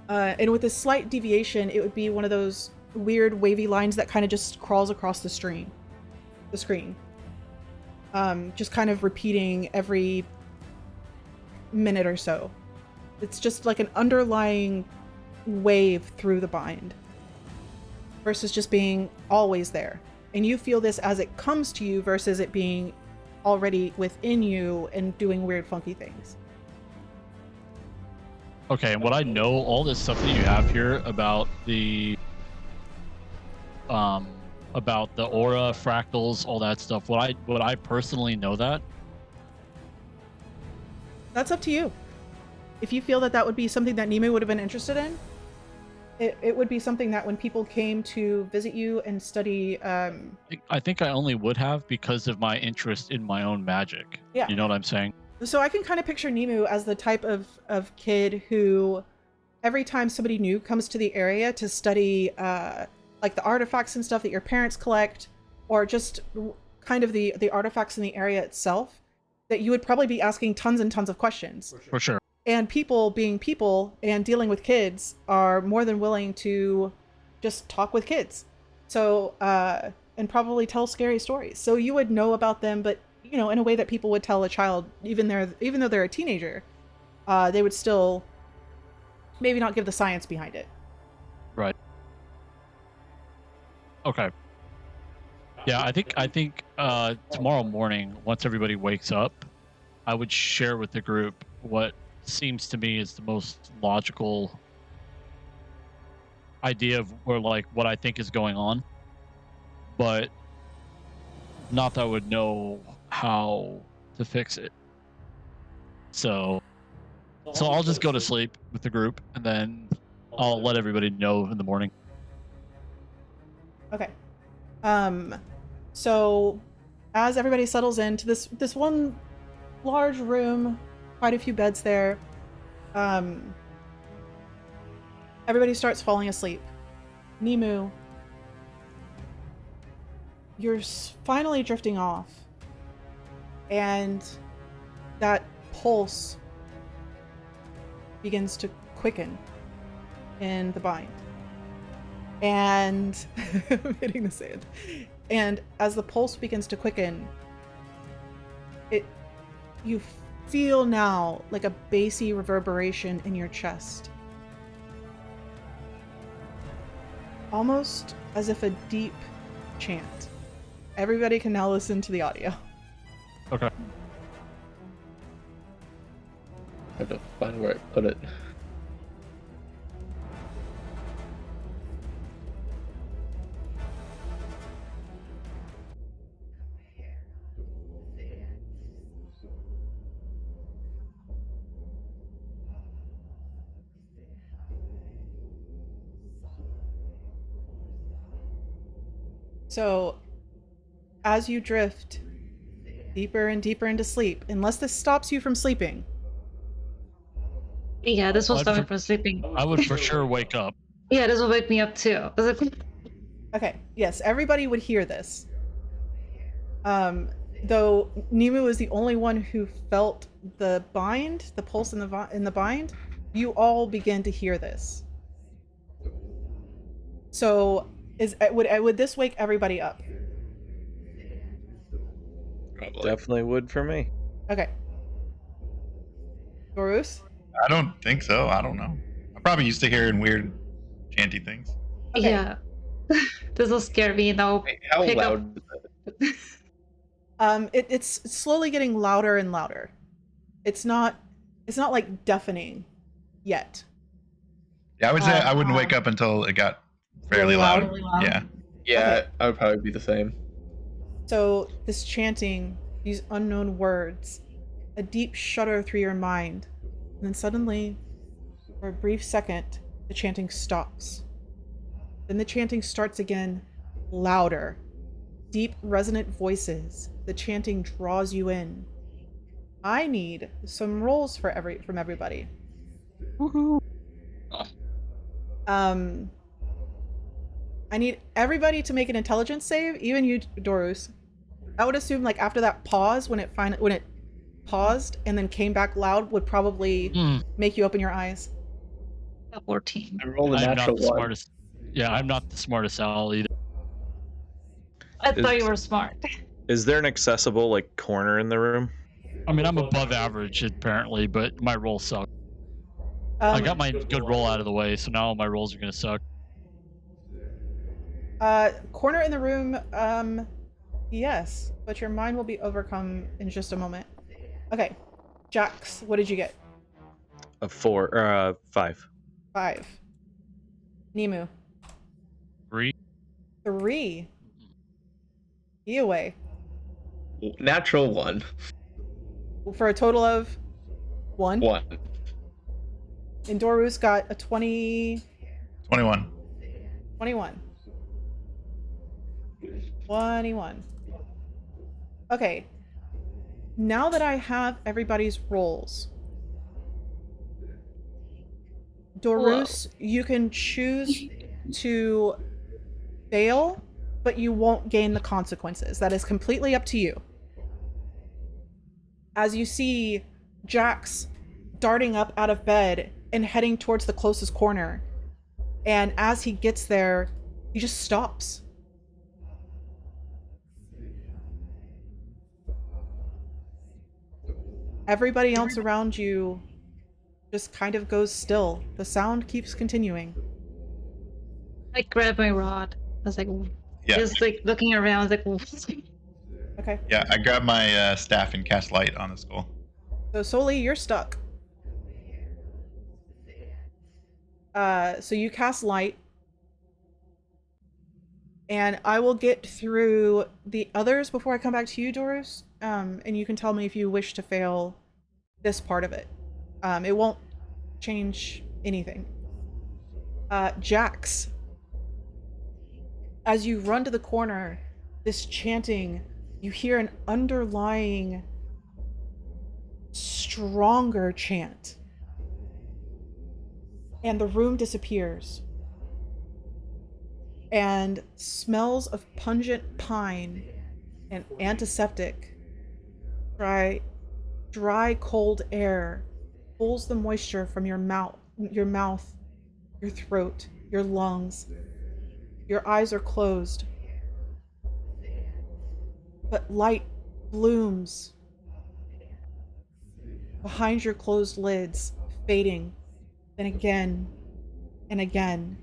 And with a slight deviation, it would be one of those weird wavy lines that kind of just crawls across the screen. Just kind of repeating every minute or so. It's just like an underlying wave through the bind versus just being always there. And you feel this as it comes to you versus it being already within you and doing weird funky things. Okay, and what I know, all this stuff that you have here about the aura, fractals, all that stuff, would I personally know that? That's up to you. If you feel that would be something that Nime would have been interested in, it would be something that when people came to visit you and study... I think I only would have because of my interest in my own magic. Yeah. You know what I'm saying? So I can kind of picture Nemu as the type of kid who, every time somebody new comes to the area to study like the artifacts and stuff that your parents collect, or just kind of the artifacts in the area itself, that you would probably be asking tons and tons of questions. For sure. And people being people and dealing with kids are more than willing to just talk with kids. So, and and probably tell scary stories. So you would know about them, but you know, in a way that people would tell a child, even though they're a teenager, they would still maybe not give the science behind it. Right. Okay. Yeah, I think tomorrow morning, once everybody wakes up, I would share with the group what seems to me is the most logical idea of, or like what I think is going on, but not that I would know how to fix it. So I'll just go to sleep with the group, and then I'll let everybody know in the morning. Okay. So as everybody settles into this one large room, quite a few beds there, everybody starts falling asleep. Nemu, you're finally drifting off, and that pulse begins to quicken in the bind. And I'm hitting the sand. And as the pulse begins to quicken, you feel now like a bassy reverberation in your chest. Almost as if a deep chant. Everybody can now listen to the audio. Okay. I have to find where I put it. So, as you drift deeper and deeper into sleep, unless this stops you from sleeping. Yeah, this will I'd stop me for- from sleeping. I would for sure wake up. Yeah, this will wake me up too. I was like, Okay, yes, everybody would hear this. Though Nemu is the only one who felt the bind, the pulse in the bind, you all begin to hear this. So, would this wake everybody up? Probably. Definitely would for me. Okay. Gorus? I don't think so. I don't know. I'm probably used to hearing weird chanty things. Okay. yeah. This will scare me, and I'll Wait, how pick up. loud is it? It's slowly getting louder and louder. It's not like deafening yet. Yeah, I would say I wouldn't wake up until it got fairly Really loud? loud. Really loud? Yeah. Yeah, Okay. I would probably be the same. So this chanting, these unknown words, a deep shudder through your mind, and then suddenly, for a brief second, the chanting stops. Then the chanting starts again, louder. Deep, resonant voices. The chanting draws you in. I need some rolls from everybody. Woohoo! I need everybody to make an intelligence save, even you, Dorus. I would assume, like, after that pause, when it paused and then came back loud, would probably make you open your eyes. 14. I rolled a I'm not natural the one. smartest. Yeah, I'm not the smartest owl either. I thought you were smart. Is there an accessible like corner in the room? I mean, I'm above average apparently, but my rolls suck. I got my good roll out of the way, so now my rolls are gonna suck. Corner in the room, yes, but your mind will be overcome in just a moment. Okay, Jax, what did you get? A 4 or a 5. 5. Nemu. 3. 3. Be away. Natural one. For a total of 1. 1. And Dorus got a 21. 21. Okay. Now that I have everybody's rolls, Dorus, you can choose to fail, but you won't gain the consequences. That is completely up to you. As you see Jax darting up out of bed and heading towards the closest corner, and as he gets there, he just stops. Everybody else around you just kind of goes still. The sound keeps continuing. I grab my rod. I was like, Yeah. just like looking around, I was like, Okay. Yeah, I grab my staff and cast light on the skull. So Soli, you're stuck. So you cast light. And I will get through the others before I come back to you, Doris. And you can tell me if you wish to fail this part of it. It won't change anything. Jax, as you run to the corner, this chanting, you hear an underlying, stronger chant. And the room disappears. And smells of pungent pine and antiseptic, dry, cold air pulls the moisture from your mouth, your throat, your lungs. Your eyes are closed, but light blooms behind your closed lids, fading, then again and again.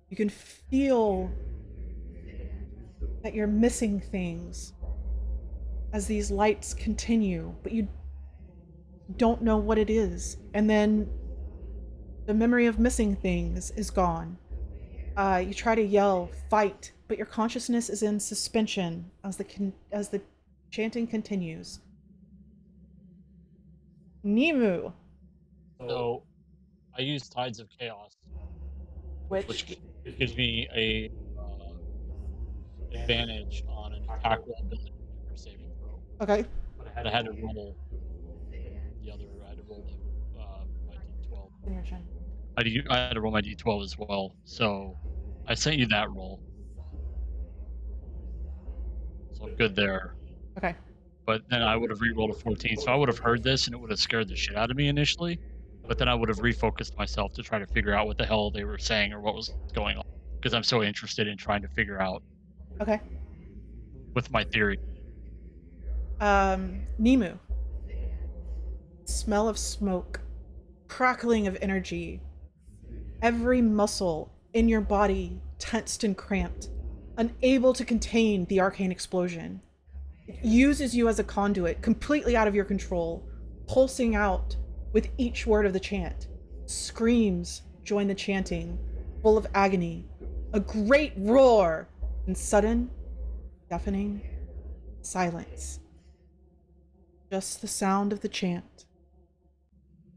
You can feel that you're missing things as these lights continue, but you don't know what it is. And then the memory of missing things is gone. You try to yell, fight, but your consciousness is in suspension as the chanting continues. Nimu. So, I use Tides of Chaos, Which gives me a advantage on an attack roll, ability, or saving throw. Okay. But I had to roll the other. I had to roll my d12. In your turn. I had to roll my d12 as well. So I sent you that roll. So I'm good there. Okay. But then I would have re-rolled a 14, so I would have heard this and it would have scared the shit out of me initially. But then I would have refocused myself to try to figure out what the hell they were saying or what was going on, because I'm so interested in trying to figure out. Okay. With my theory. Nimu. Smell of smoke, crackling of energy. Every muscle in your body tensed and cramped, unable to contain the arcane explosion. It uses you as a conduit, completely out of your control, pulsing out with each word of the chant. Screams join the chanting, full of agony. A great roar, and sudden, deafening silence. Just the sound of the chant.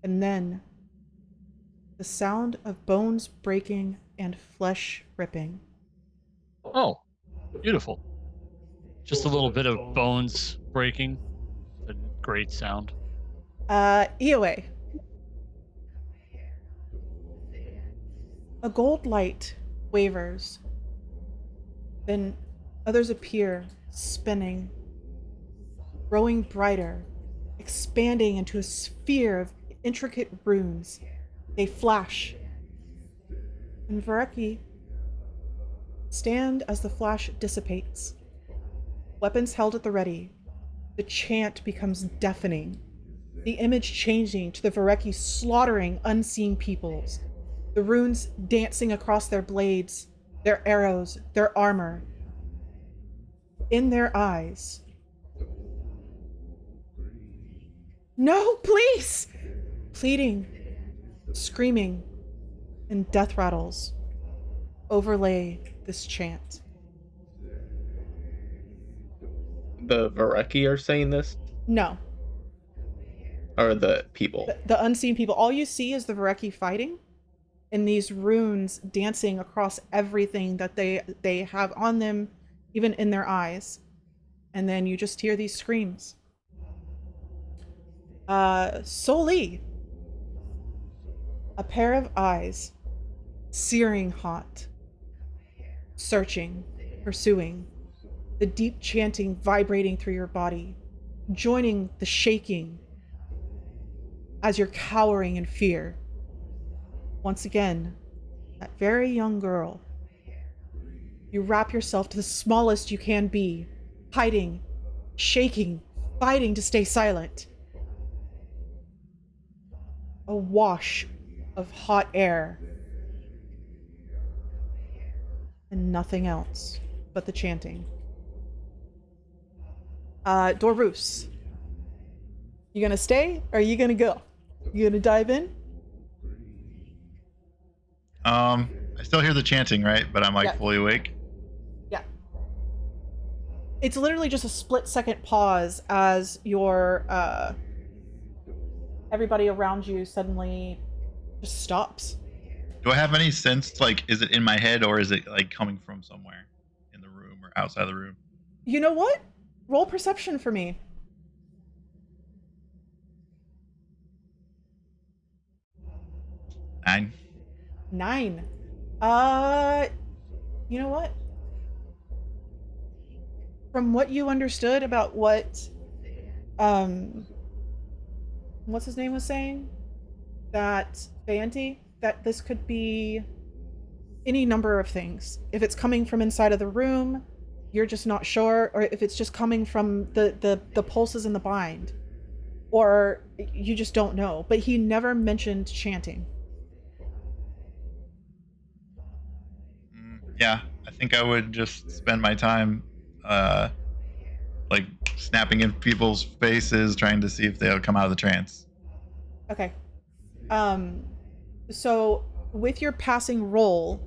And then the sound of bones breaking and flesh ripping. Oh, beautiful. Just a little bit of bones breaking. A great sound. Ioe. A gold light wavers. Then others appear, spinning, growing brighter, expanding into a sphere of intricate runes. They flash. And Vareki stand as the flash dissipates. Weapons held at the ready. The chant becomes deafening. The image changing to the Vareki slaughtering unseen peoples. The runes dancing across their blades, their arrows, their armor. In their eyes. No, please! Pleading, screaming, and death rattles overlay this chant. The Vareki are saying this? No. Or the people? The unseen people. All you see is the Vareki fighting, and these runes dancing across everything that they have on them, even in their eyes. And then you just hear these screams. Soli. A pair of eyes, searing hot, searching, pursuing, the deep chanting vibrating through your body, joining the shaking as you're cowering in fear. Once again, that very young girl. You wrap yourself to the smallest you can be, hiding, shaking, fighting to stay silent. a wash of hot air and nothing else but the chanting. Dorus, you gonna stay or are you gonna go? You gonna dive in? I still hear the chanting, right? But I'm like Yeah. fully awake. Yeah. It's literally just a split-second pause as your everybody around you suddenly just stops. Do I have any sense, like, is it in my head or is it like coming from somewhere in the room or outside the room? You know what? Roll perception for me. 9. 9. You know what? From what you understood about what, what's his name was saying? That Banty, that this could be any number of things. If it's coming from inside of the room, you're just not sure, or if it's just coming from the pulses in the bind, or you just don't know. But he never mentioned chanting. Yeah, I think I would just spend my time, like snapping in people's faces, trying to see if they'll come out of the trance. Okay. So with your passing roll,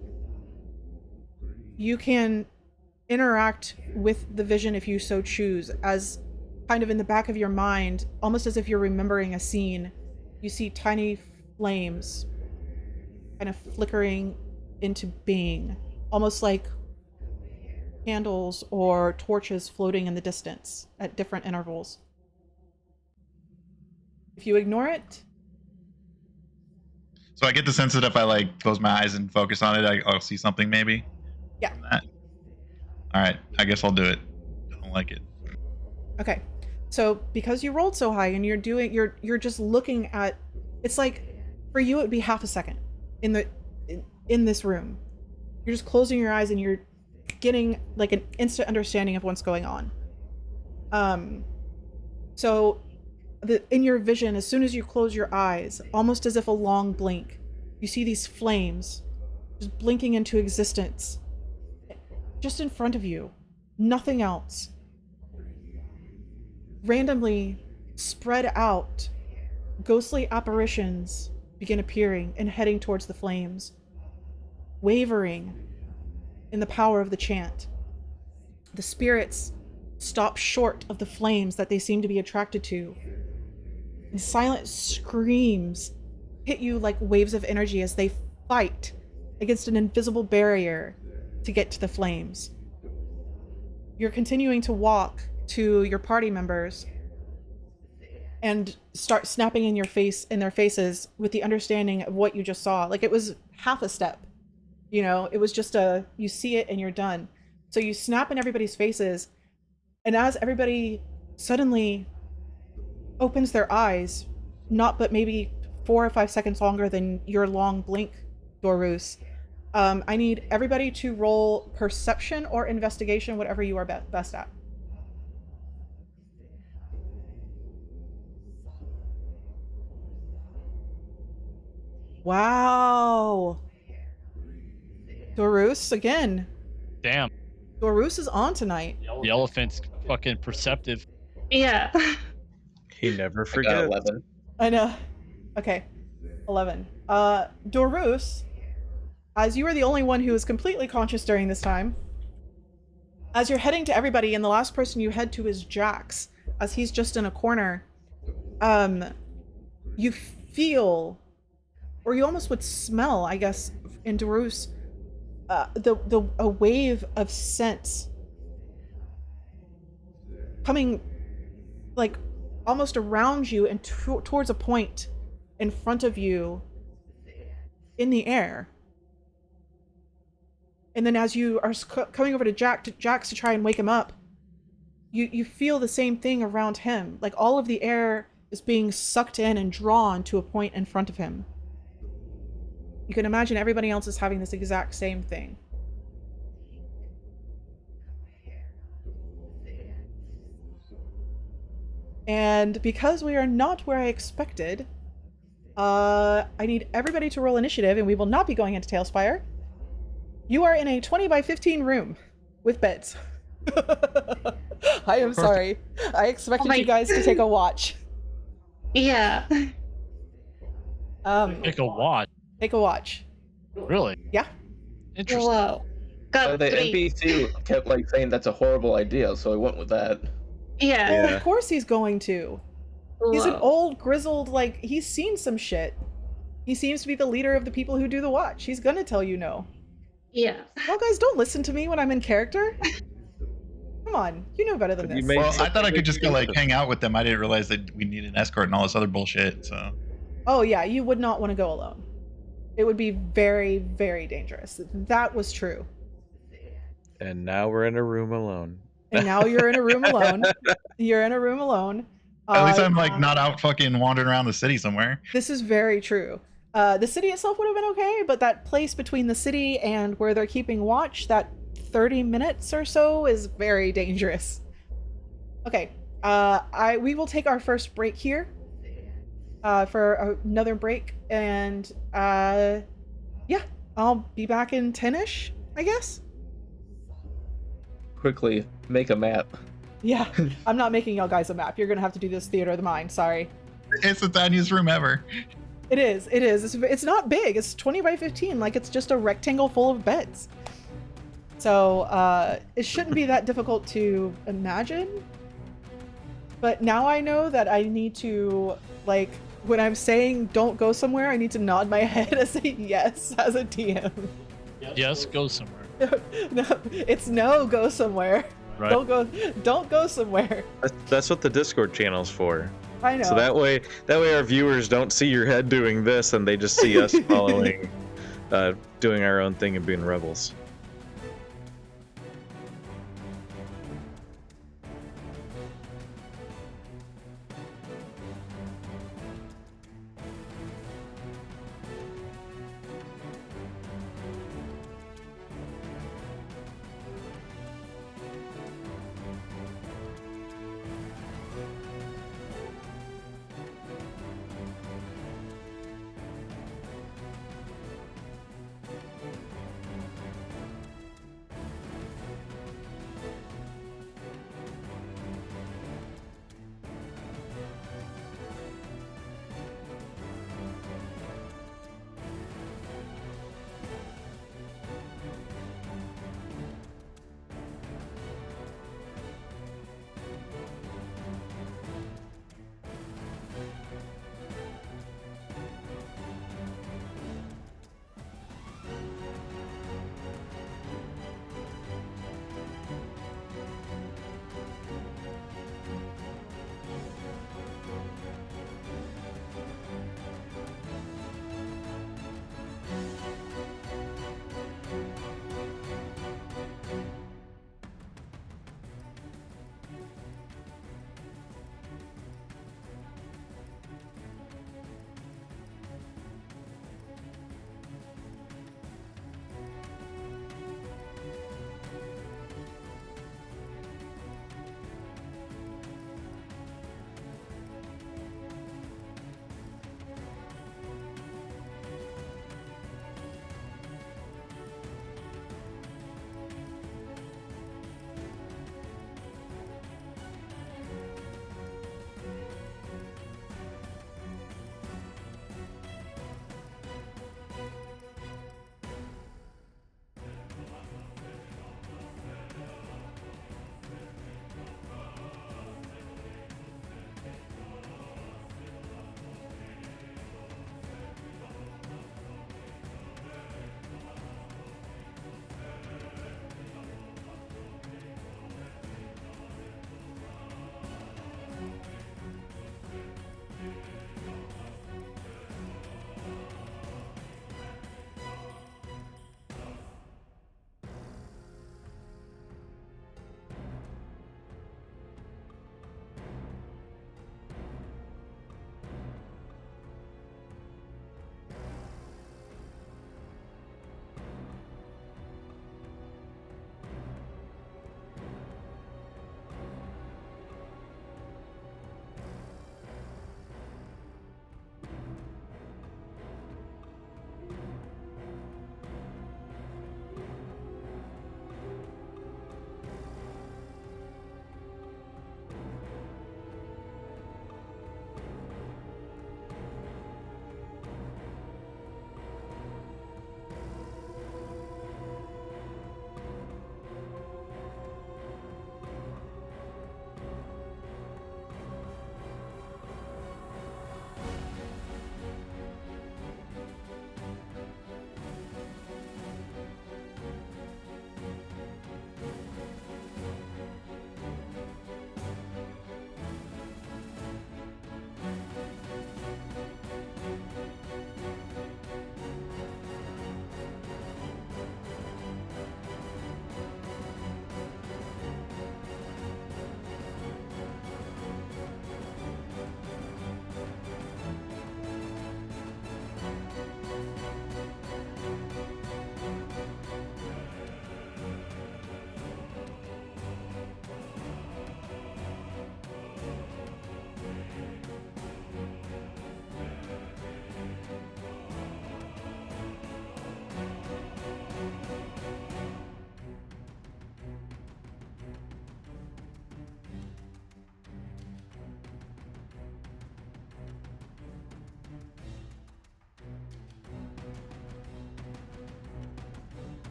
you can interact with the vision if you so choose, as kind of in the back of your mind, almost as if you're remembering a scene. You see tiny flames kind of flickering into being, almost like candles or torches floating in the distance at different intervals. If you ignore it, So I get the sense that if I like close my eyes and focus on it, I'll see something maybe. yeah. From that. All right, I guess I'll do it. I don't like it. Okay. So because you rolled so high and you're just looking at, it's like for you it would be half a second in this room. You're just closing your eyes and you're getting like an instant understanding of what's going on. So in your vision, as soon as you close your eyes, almost as if a long blink, you see these flames just blinking into existence just in front of you. Nothing else. Randomly spread out, ghostly apparitions begin appearing and heading towards the flames, wavering in the power of the chant. The spirits stop short of the flames that they seem to be attracted to, and silent screams hit you like waves of energy as they fight against an invisible barrier to get to the flames. You're continuing to walk to your party members and start snapping in their faces with the understanding of what you just saw. Like it was half a step, you know, it was just you see it and you're done. So you snap in everybody's faces, and as everybody suddenly opens their eyes, not but maybe 4 or 5 seconds longer than your long blink, Dorus, I need everybody to roll perception or investigation, whatever you are best at. Wow. Dorus again. Damn. Dorus is on tonight. The elephant's fucking perceptive. Yeah. He never I got forgets. 11. I know. Okay. 11. Dorus, as you are the only one who is completely conscious during this time, as you're heading to everybody, and the last person you head to is Jax, as he's just in a corner, you feel, or you almost would smell, I guess, in Dorus, a wave of scents coming like almost around you and towards a point in front of you in the air. And then as you are coming over to Jax to try and wake him up, you feel the same thing around him. Like all of the air is being sucked in and drawn to a point in front of him. You can imagine everybody else is having this exact same thing. And because we are not where I expected, I need everybody to roll initiative, and we will not be going into Tailspire. You are in a 20 by 15 room with beds. I am sorry. I expected you guys to take a watch. Yeah. Take a watch. Take a watch. Really? Yeah. Interesting. Whoa. Got The 3. NPC kept like saying that's a horrible idea, so I went with that. Yeah. Well, of course he's going to. He's an Whoa. old, grizzled, like, he's seen some shit. He seems to be the leader of the people who do the watch. He's gonna tell you no. Yeah. No, guys, don't listen to me when I'm in character. Come on, you know better than You this. made- Well, I thought I could just go like hang out with them. I didn't realize that we needed an escort and all this other bullshit. So Oh yeah, you would not want to go alone. It would be very, very dangerous. That was true. And now we're in a room alone. And now you're in a room alone. You're in a room alone. at least I'm like not out fucking wandering around the city somewhere. This is very true. The city itself would have been okay, but that place between the city and where they're keeping watch, that 30 minutes or so, is very dangerous. Okay, we will take our first break here for another break, and yeah, I'll be back in 10-ish, I guess. Quickly, make a map. Yeah, I'm not making y'all guys a map. You're gonna have to do this theater of the mind. Sorry. It's the tiniest room ever. It is. It is. It's not big. It's 20 by 15. Like, it's just a rectangle full of beds. So it shouldn't be that difficult to imagine. But now I know that I need to, like, when I'm saying don't go somewhere, I need to nod my head and say yes as a DM. Yes, go somewhere. No, it's no, go somewhere. Right. Don't go somewhere. That's what the Discord channel's for. I know. So that way our viewers don't see your head doing this, and they just see us following, doing our own thing and being rebels.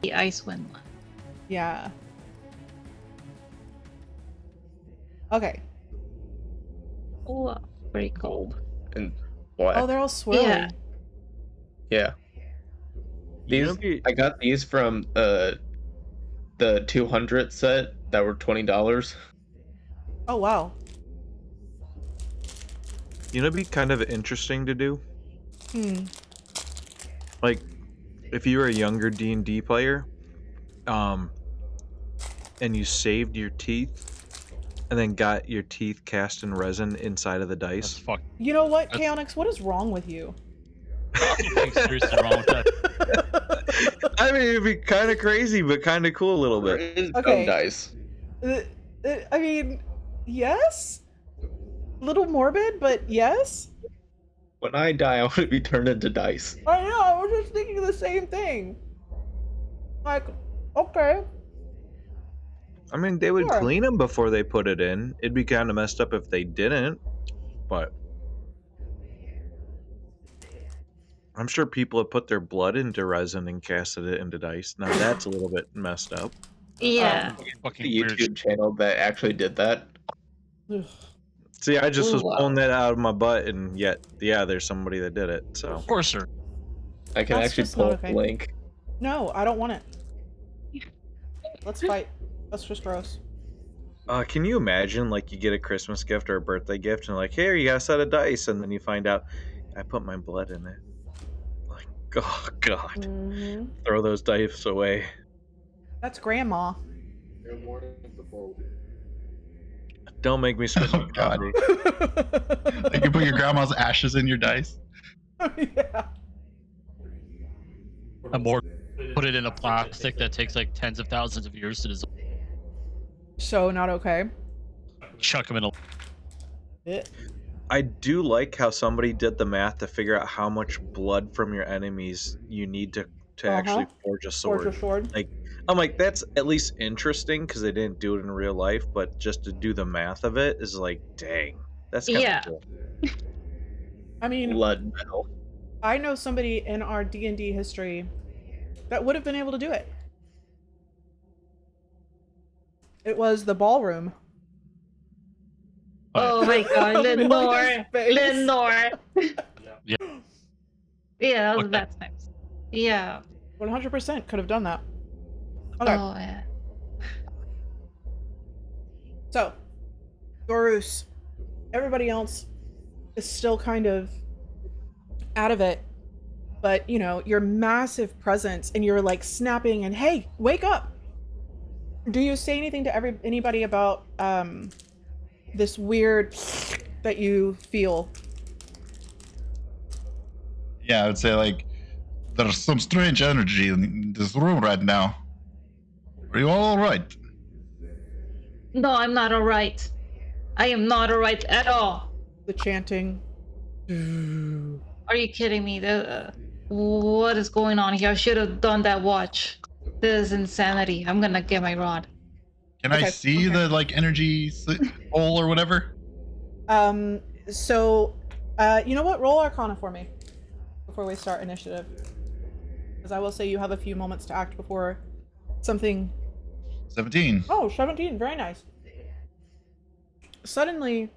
the Icewind one. Yeah. Okay. Oh, very cold. And black. Oh, they're all swirly. Yeah. Yeah. You know, These I got these from the 200 set that were $20. Oh, wow. it'd be kind of interesting to do. Hmm. Like, if you were a younger D&D player, and you saved your teeth, and then got your teeth cast in resin inside of the That's dice. fucking You know what, That's- Chaonix? What is wrong with you? seriously wrong with that. I mean, it'd be kind of crazy, but kind of cool a little bit. It is Okay. dumb dice. I mean, yes? Little morbid, but yes? When I die, I want to be turned into dice. I know, I was just thinking the same thing. Like, okay. I mean, they would Sure. clean them before they put it in. It'd be kind of messed up if they didn't, but I'm sure people have put their blood into resin and casted it into dice. Now that's a little bit messed up. Yeah. Fucking The weird. YouTube channel that actually did that. Ugh. See, I just Ooh, was wow. pulling that out of my butt, and yet, yeah, there's somebody that did it. So Of course, sir. I can That's actually just not pull okay. a link. No, I don't want it. Let's fight. That's just gross. Can you imagine, like, you get a Christmas gift or a birthday gift, and like, here, you got a set of dice, and then you find out, I put my blood in it. Like, oh god, Mm-hmm. throw those dice away. That's grandma. Don't make me spit Oh, my God. coffee. Like you put your grandma's ashes in your dice. Yeah. And more, put it in a plastic that takes like tens of thousands of years to dissolve. So not okay. Chuck them in a. Eh. I do like how somebody did the math to figure out how much blood from your enemies you need to actually forge a sword. Forge a sword. Like, I'm like, that's at least interesting because they didn't do it in real life, but just to do the math of it is like, dang, that's kind of Yeah. cool. I mean, Blood metal. I know somebody in our D&D history that would have been able to do it. It was the ballroom. Oh my god, Really Lenore! space. Lenore! Yeah. Yeah, that was Okay. bad times. Yeah. 100% could have done that. Okay, Oh, yeah. so Gorus, everybody else is still kind of out of it, but you know, your massive presence and you're like snapping and hey, wake up. Do you say anything to anybody about this weird that you feel? Yeah, I would say like there's some strange energy in this room right now. Are you all right? No, I'm not alright. I am not alright at all. The chanting. Are you kidding me? What is going on here? I should have done that watch. This is insanity. I'm gonna get my rod. Can I Okay, see okay. the like energy hole or whatever? So, you know what? Roll Arcana for me before we start initiative. Because I will say you have a few moments to act before something. 17. Oh, 17. Very nice. Suddenly,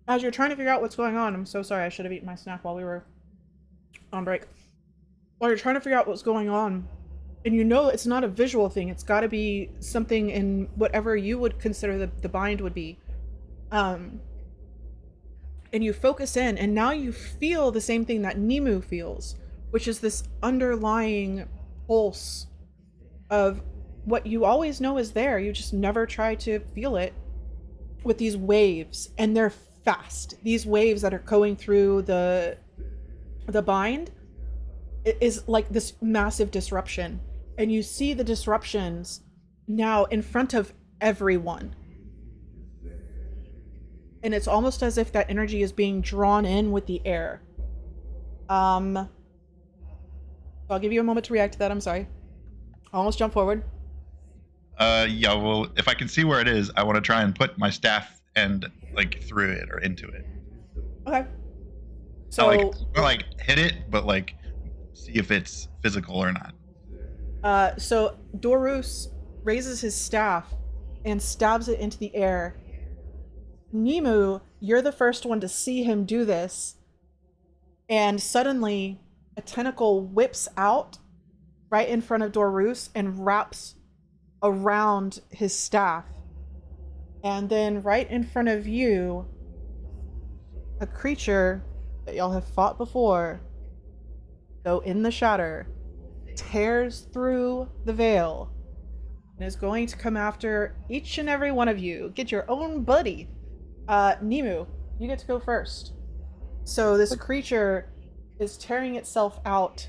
as you're trying to figure out what's going on, I'm so sorry. I should have eaten my snack while we were on break. While you're trying to figure out what's going on, and you know it's not a visual thing, it's got to be something in whatever you would consider the bind would be. And you focus in, and now you feel the same thing that Nemu feels, which is this underlying pulse of what you always know is there. You just never try to feel it, with these waves, and they're fast. These waves that are going through the bind is like this massive disruption, and you see the disruptions now in front of everyone. And it's almost as if that energy is being drawn in with the air. I'll give you a moment to react to that. I'm sorry. I almost jumped forward. Yeah, well, if I can see where it is, I want to try and put my staff and like through it or into it. Okay. So Not like hit it, but like see if it's physical or not. So Dorus raises his staff and stabs it into the air. Nimu, you're the first one to see him do this. And suddenly, a tentacle whips out right in front of Dorus and wraps around his staff. And then right in front of you, a creature that y'all have fought before, though in the shatter, tears through the veil and is going to come after each and every one of you. Get your own buddy. Nimu, you get to go first. So this creature is tearing itself out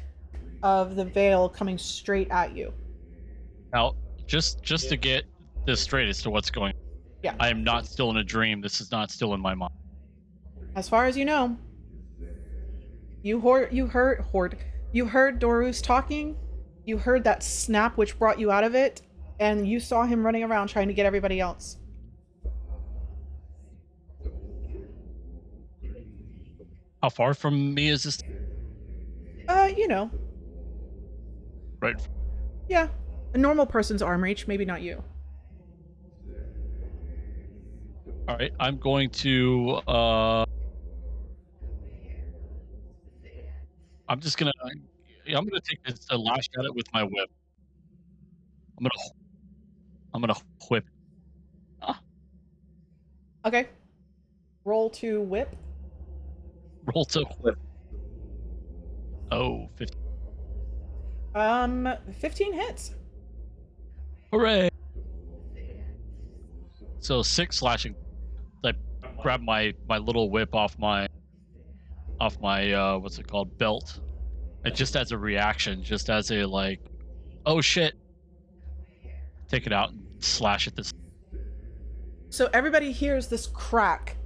of the veil, coming straight at you. Now, just to get this straight as to what's going on. Yeah. I am not still in a dream. This is not still in my mind. As far as you know, you heard Dorus talking. You heard that snap which brought you out of it, and you saw him running around trying to get everybody else. How far from me is this? You know. Right. Yeah. A normal person's arm reach, maybe not you. All right. I'm going to. I'm just gonna. I'm gonna take this to lash at it with my whip. I'm gonna whip. Okay. Roll to whip. Roll to whip. Oh, 15. 15 hits. Hooray! So 6 slashing. I grab my little whip off my what's it called, belt. And just as a reaction, just as a like, oh shit. Take it out and slash at this. So everybody hears this crack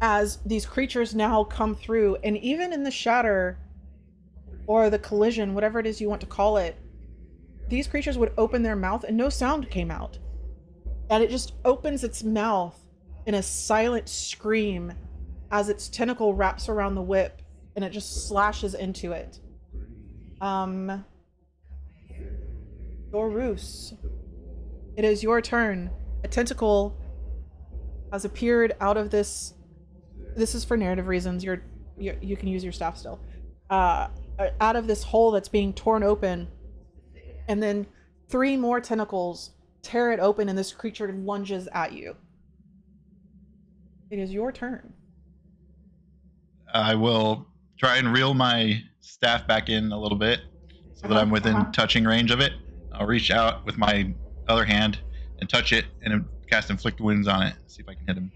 as these creatures now come through, and even in the shatter or the collision, whatever it is you want to call it, these creatures would open their mouth and no sound came out. And it just opens its mouth in a silent scream as its tentacle wraps around the whip and it just slashes into it. Dorus, it is your turn. A tentacle has appeared out of this. This is for narrative reasons. You can use your staff still. Out of this hole that's being torn open, and then 3 more tentacles tear it open, and this creature lunges at you. It is your turn. I will try and reel my staff back in a little bit so that I'm within touching range of it. I'll reach out with my other hand and touch it and cast Inflict Wounds on it. See if I can hit him.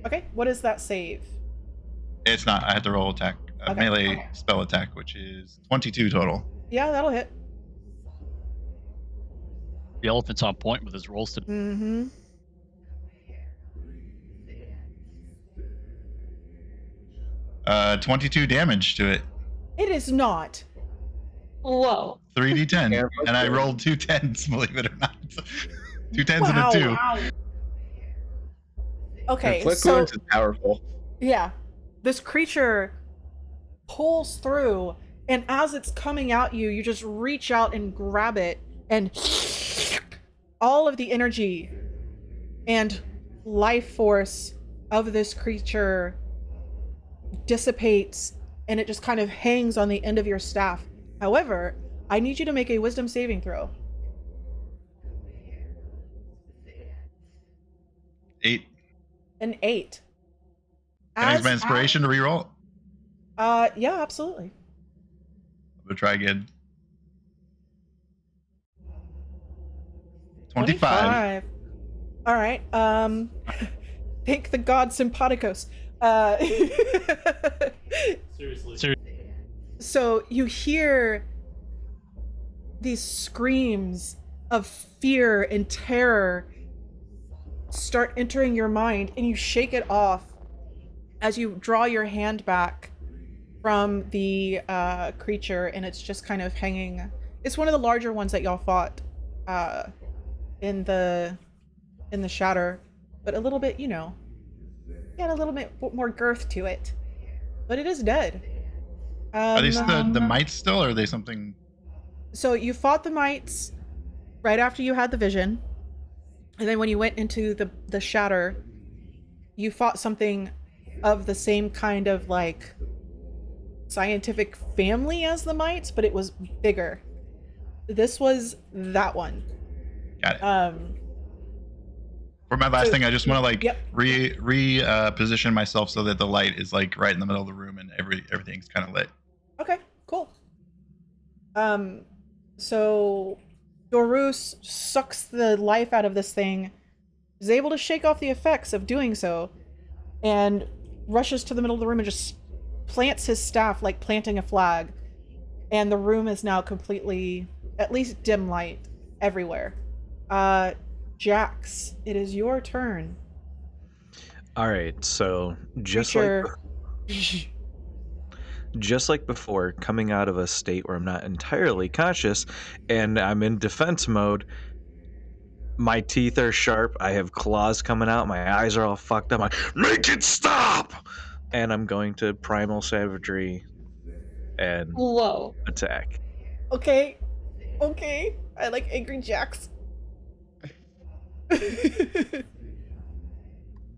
Okay, what is that save? It's not. I had to roll attack. Melee spell attack, which is 22 total. Yeah, that'll hit. The elephant's on point with his rolls to. Mm-hmm. Uh, 22 damage to it. It is not. Whoa. 3d10. And I rolled 2 10s, believe it or not. 2 10s and a 2. Wow. Okay, Inflict so Wounds is powerful. yeah, this creature pulls through, and as it's coming at you, you just reach out and grab it, and all of the energy and life force of this creature dissipates, and it just kind of hangs on the end of your staff. However, I need you to make a wisdom saving throw. 8. An 8. Can I use my inspiration to reroll? Yeah, absolutely. I'm gonna try again. 25. All right. Thank the god Sympathicos. Seriously. So you hear these screams of fear and terror start entering your mind, and you shake it off as you draw your hand back from the creature, and it's just kind of hanging. It's one of the larger ones that y'all fought in the shatter, but a little bit, got a little bit more girth to it. But it is dead. Are these the Um, mites still, or are they something? so you fought the mites right after you had the vision, and then when you went into the shatter, you fought something of the same kind of like scientific family as the mites, but it was bigger. This was that one. Got it. For my last so- thing, I just want to like Yep. position myself so that the light is like right in the middle of the room and everything's kind of lit. Okay, cool. So Dorus sucks the life out of this thing, is able to shake off the effects of doing so, and rushes to the middle of the room and just plants his staff like planting a flag. And the room is now completely, at least dim light everywhere. Jax, it is your turn. All right, so Creature. just like before, coming out of a state where I'm not entirely conscious and I'm in defense mode, my teeth are sharp, I have claws coming out, my eyes are all fucked up. Make it stop! And I'm going to primal savagery and Whoa. attack. Okay. I like angry Jax.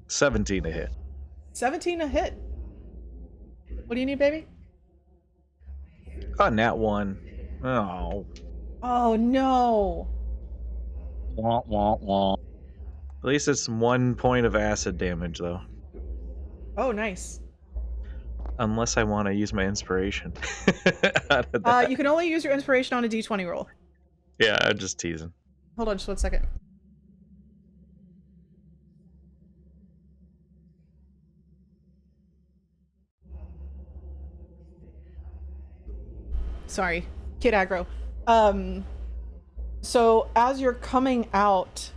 17 to hit. 17 to hit. What do you need, baby? Oh, nat 1. Oh. Oh no. Wah, wah, wah. At least it's 1 point of acid damage, though. Oh, nice. Unless I want to use my inspiration. You can only use your inspiration on a d20 roll. Yeah, I'm just teasing. Hold on just 1 second. Sorry, kid aggro. So as you're coming out,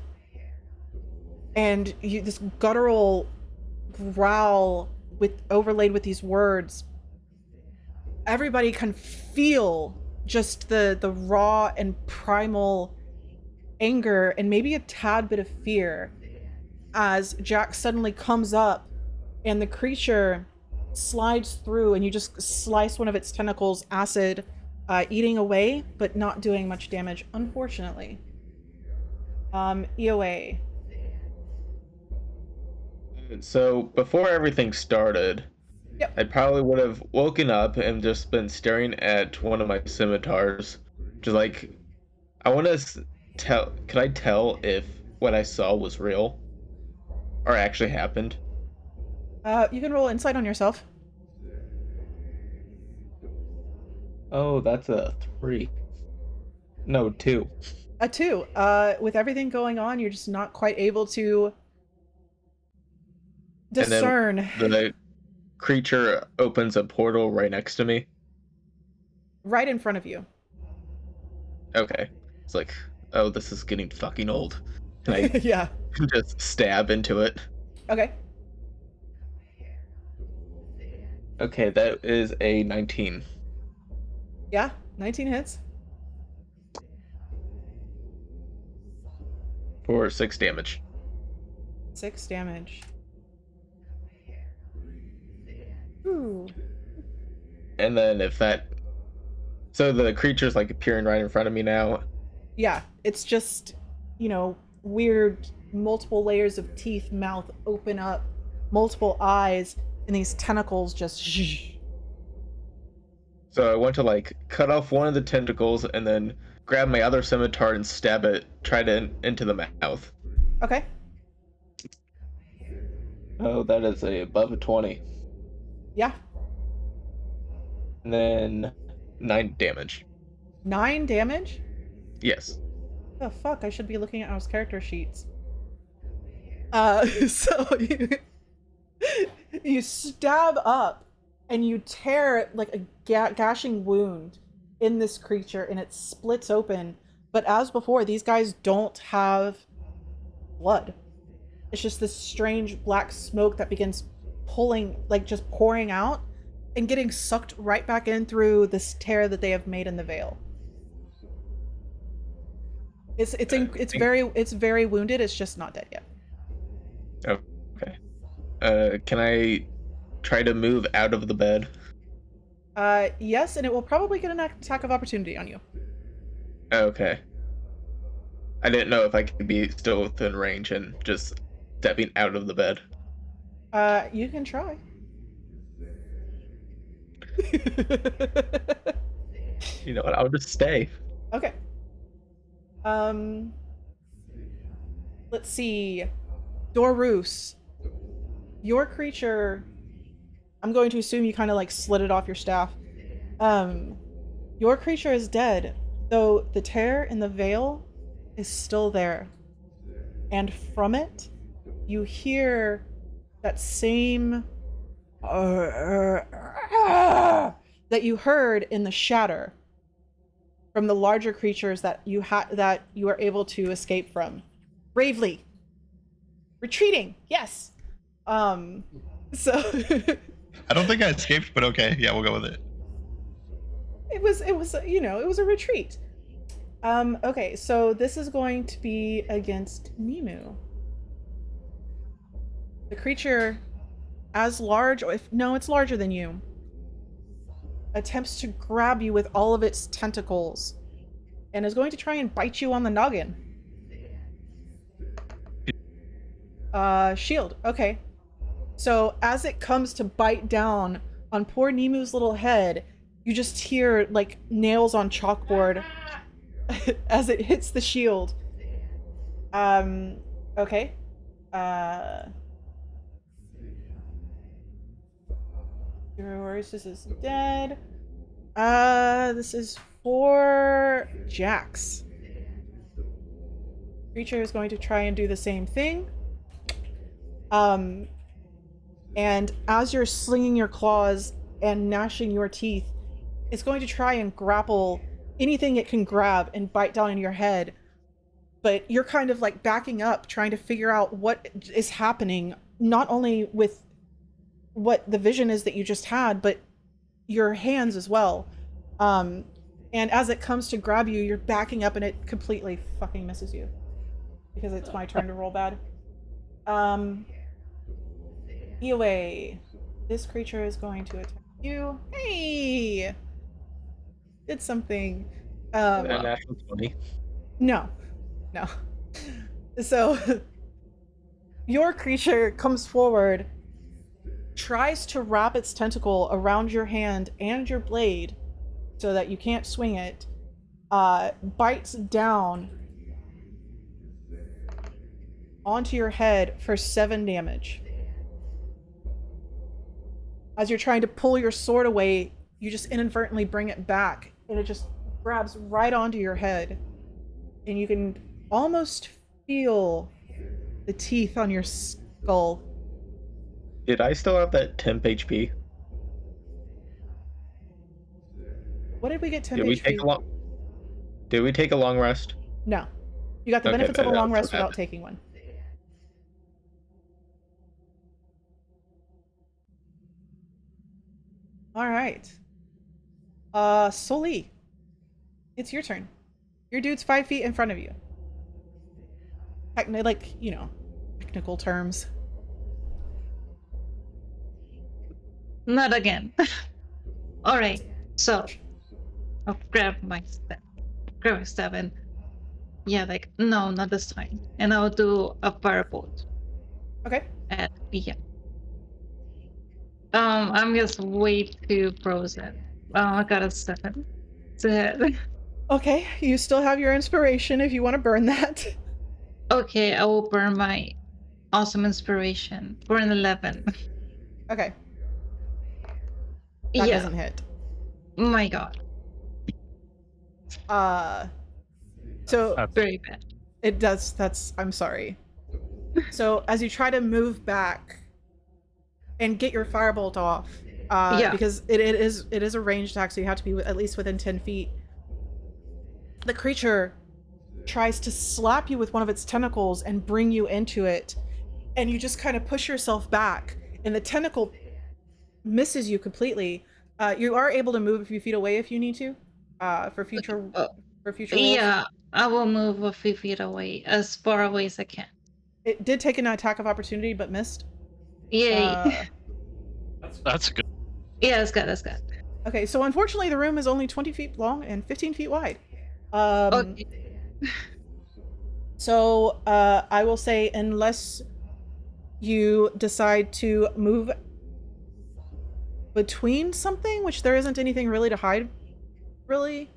and this guttural growl overlaid with these words, everybody can feel just the raw and primal anger and maybe a tad bit of fear as Jack suddenly comes up and the creature slides through and you just slice one of its tentacles, acid eating away, but not doing much damage, unfortunately. EOA. So before everything started, Yep. I probably would have woken up and just been staring at one of my scimitars. Just like, I want to tell. Could I tell if what I saw was real or actually happened? You can roll insight on yourself. Oh, that's a 3. No, 2. A 2. With everything going on, you're just not quite able to discern. And then the creature opens a portal right next to me. Right in front of you. Okay. It's like, oh, this is getting fucking old. And I Yeah. just stab into it. Okay. Okay, that is a 19. Yeah, 19 hits. For 6 damage. 6 damage. Ooh. And then if that... So the creature's like appearing right in front of me now. Yeah, it's just, weird multiple layers of teeth, mouth open up, multiple eyes, and these tentacles just So I want to like cut off one of the tentacles and then grab my other scimitar and stab it, into the mouth. Okay. Oh, that is above a 20. Yeah. And then 9 damage. 9 damage? Yes. The fuck, I should be looking at our character sheets. So you stab up and you tear like a gashing wound in this creature and it splits open. But as before, these guys don't have blood. It's just this strange black smoke that begins just pouring out and getting sucked right back in through this tear that they have made in the veil. It's very wounded. It's just not dead yet. Okay. Can I try to move out of the bed? Yes, and it will probably get an attack of opportunity on you. Okay. I didn't know if I could be still within range and just stepping out of the bed. You can try. You know what? I'll just stay. Okay. Let's see. Dorus. Your creature, I'm going to assume you kind of like slid it off your staff. Your creature is dead, though the tear in the veil is still there. And from it, you hear that same that you heard in the shatter from the larger creatures that you were able to escape from. Bravely. Retreating. Yes. So I don't think I escaped, but okay. Yeah, we'll go with it. it was it was a retreat. Okay, so this is going to be against Nimu. The creature, as large, or it's larger than you, attempts to grab you with all of its tentacles and is going to try and bite you on the noggin. Shield. Okay. So as it comes to bite down on poor Nimu's little head, you just hear like nails on chalkboard as it hits the shield. Okay. This is dead. This is for Jax. Creature is going to try and do the same thing. And as you're slinging your claws and gnashing your teeth, it's going to try and grapple anything it can grab and bite down in your head. But you're kind of like backing up, trying to figure out what is happening, not only with what the vision is that you just had, but your hands as well. And as it comes to grab you, you're backing up and it completely fucking misses you. Because it's my turn to roll bad. Anyway, this creature is going to attack you. Hey! Did something. A natural 20. No. So, your creature comes forward, tries to wrap its tentacle around your hand and your blade so that you can't swing it, bites down onto your head for 7 damage. As you're trying to pull your sword away, you just inadvertently bring it back, and it just grabs right onto your head. And you can almost feel the teeth on your skull. Did I still have that temp HP? What did we get 10 Did we take a long rest? No. You got the Okay, benefits of a that's long rest bad. without taking one. All right. Soli, it's your turn. Your dude's 5 feet in front of you. Technical terms. Not again. All right. So I'll grab my staff and no, not this time. And I'll do a firebolt. Okay. Yeah. I'm just way too frozen. I got a 7. It's a hit. Okay, you still have your inspiration if you want to burn that. Okay, I will burn my awesome inspiration for an 11. Okay. That doesn't hit. My god. So Very bad. it does. I'm sorry. So as you try to move back and get your firebolt off, because it is a ranged attack, so you have to be at least within 10 feet. The creature tries to slap you with one of its tentacles and bring you into it, and you just kind of push yourself back, and the tentacle misses you completely. You are able to move a few feet away if you need to, for future rolls. Yeah, I will move a few feet away, as far away as I can. It did take an attack of opportunity, but missed. Yay. That's good. Yeah, that's good. Okay, so unfortunately the room is only 20 feet long and 15 feet wide. Okay. So I will say, unless you decide to move between something, which there isn't anything really to hide, really.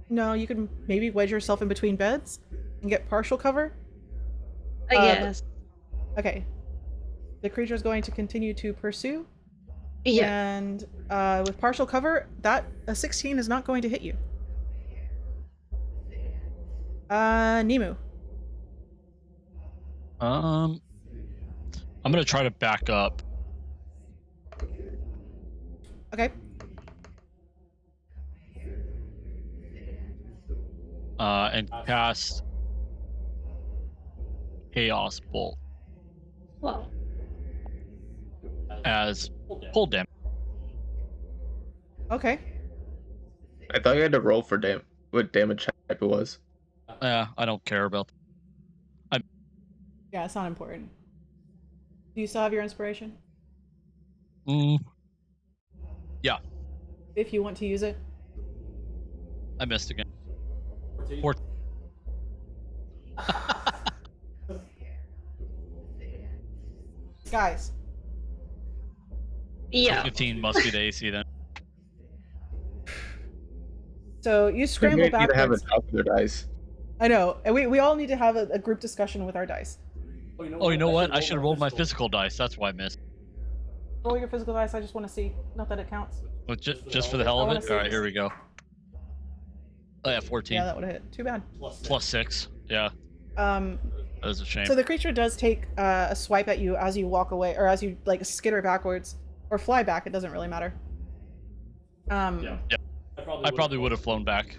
No, you can maybe wedge yourself in between beds and get partial cover. I guess. Okay. The creature is going to continue to pursue. Yeah. And with partial cover, a 16 is not going to hit you. Nemu. I'm gonna try to back up. Okay. And cast Chaos Bolt Wow. as pull damage. Okay. I thought you had to roll for what damage type it was. Yeah, I don't care about. Yeah, it's not important. Do you still have your inspiration? Yeah, If you want to use it. I missed again. 14. Guys. Yeah. 15 must be the AC then. So you We scramble need to have a backwards. talk with their dice. I know. And we all need to have a group discussion with our dice. Oh, you know what? I should have rolled my physical dice. That's why I missed. Roll your physical dice. I just want to see. Not that it counts. Oh, just for the hell I of wanna it? see Alright, this. here we go. Oh yeah, 14. Yeah, that would have hit. Too bad. Plus 6. Yeah, Um, that is a shame. so the creature does take a swipe at you as you walk away, or as you like skitter backwards, or fly back. It doesn't really matter. Yeah. I probably would have flown back.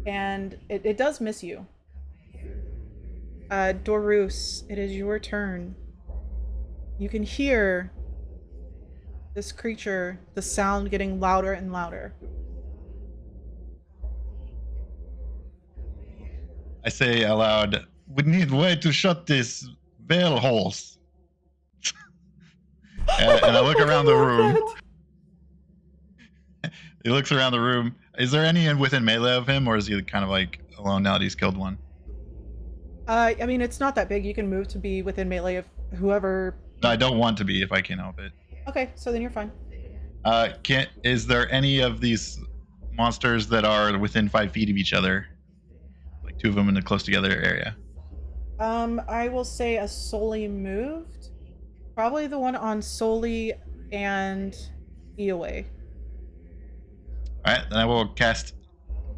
And it does miss you. Dorus, it is your turn. You can hear this creature, the sound getting louder and louder. I say aloud, we need way to shut this veil holes. And I look around the room. He looks around the room. Is there any within melee of him, or is he kind of like alone now that he's killed one? I mean, it's not that big. You can move to be within melee of whoever. I don't want to be if I can help it. Okay, so then you're fine. Is there any of these monsters that are within 5 feet of each other? Like 2 of them in a close together area. I will say a Soli moved. Probably the one on Soli and Eoway. Alright, then I will cast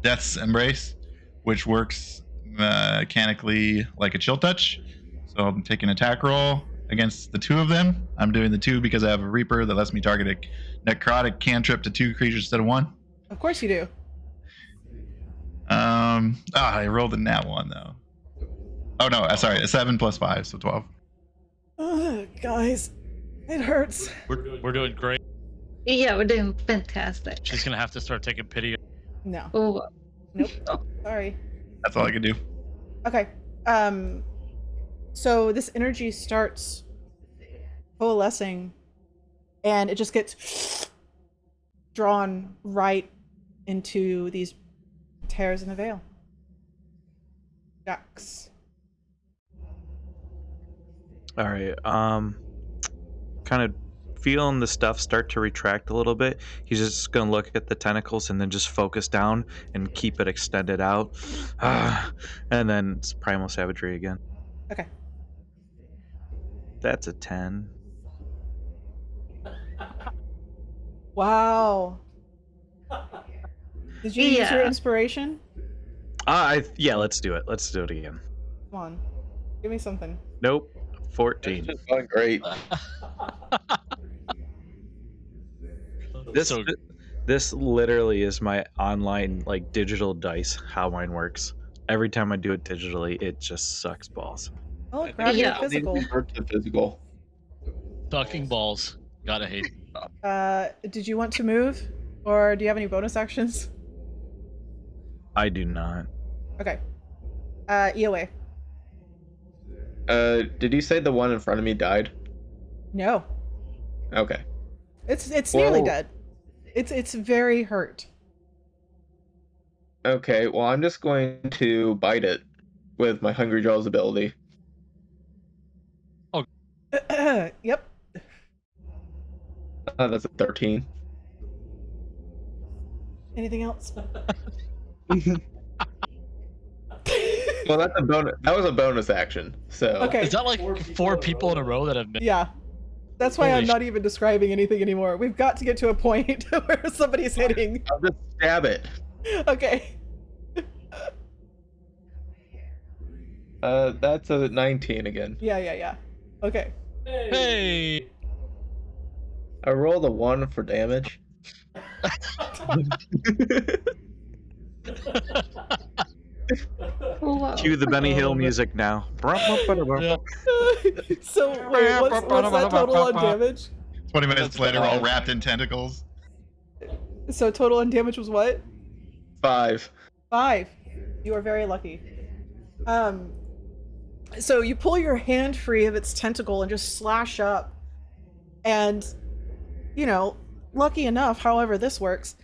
Death's Embrace, which works mechanically like a chill touch. So I'm taking an attack roll against the 2 of them. I'm doing the 2 because I have a Reaper that lets me target a necrotic cantrip to 2 creatures instead of 1. Of course you do. I rolled a nat 1 though. Oh no, sorry, a 7 plus 5, so 12. Ugh, guys, it hurts. We're doing great. Yeah, we're doing fantastic. She's gonna have to start taking pity. No. Oh, Nope. Sorry. That's all I can do. Okay. So this energy starts coalescing, and it just gets drawn right into these tears in the veil. Jax. All right. Kind of feeling the stuff start to retract a little bit. He's just gonna look at the tentacles and then just focus down and keep it extended out. And then it's primal savagery again. Okay. That's a 10. Wow. Did you use your Yeah. inspiration? Yeah, let's do it. Let's do it again. Come on. Give me something. Nope. It's 14. just going great. This literally is my online like digital dice, how mine works. Every time I do it digitally, it just sucks balls. Oh, grab your Yeah. physical. Convert to physical. Sucking balls. Gotta hate. Did you want to move? Or do you have any bonus actions? I do not. Okay. Eoway. Did you say the one in front of me died? No. Okay. It's nearly Well- dead. It's very hurt. Okay, well, I'm just going to bite it with my Hungry Jaws ability. Yep. That's a 13. Anything else? Well, that's a bonus. That was a bonus action. So Okay. Is that like 4 people in a row that have missed? Yeah. That's why Holy I'm not even describing anything anymore. We've got to get to a point where somebody's hitting. I'll just stab it. Okay. That's a 19 again. Yeah. Okay. Hey! I rolled a 1 for damage. Oh, wow. Cue the Benny Hill music now. Yeah. So wait, what's that total on damage? 20 minutes later, all wrapped in tentacles. So total on damage was what? 5. 5. You are very lucky. So you pull your hand free of its tentacle and just slash up. And, you know, lucky enough, however this works,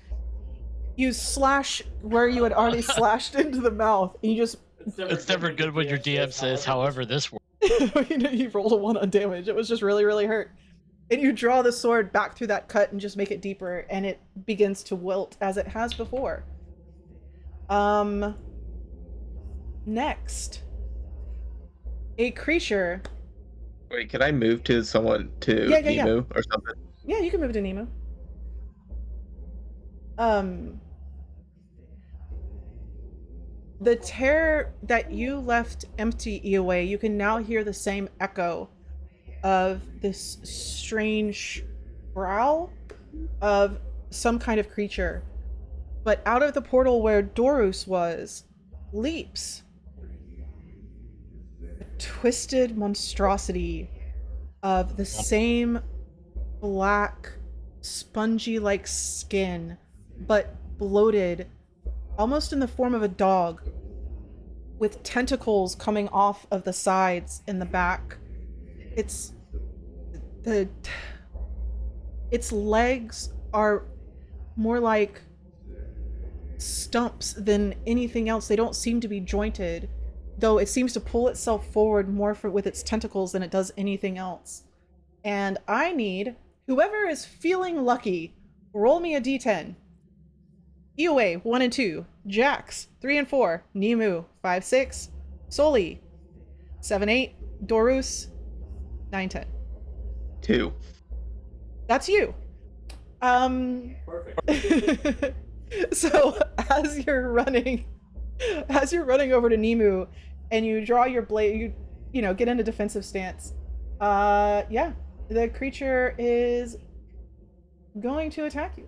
you slash where you had already slashed into the mouth. And you just... It's never good when your DM says, however this works. you rolled a 1 on damage. It was just really, really hurt. And you draw the sword back through that cut and just make it deeper, and it begins to wilt as it has before. Next. A creature. Wait, can I move to someone to Yeah. Nemu or something? Yeah, you can move to Nemu. The tear that you left empty away, you can now hear the same echo of this strange growl of some kind of creature. But out of the portal where Dorus was, leaps a twisted monstrosity of the same black, spongy-like skin, but bloated, almost in the form of a dog, with tentacles coming off of the sides and the back. Its legs are more like stumps than anything else. They don't seem to be jointed, though it seems to pull itself forward more with its tentacles than it does anything else. And I need whoever is feeling lucky, roll me a d10. Eoway, 1 and 2. Jax, 3 and 4. Nemu, 5, 6. Soli, 7, 8. Dorus, 9, 10. 2. That's you. Perfect. So as you're running over to Nemu and you draw your blade, you know, get into defensive stance. Yeah, the creature is going to attack you.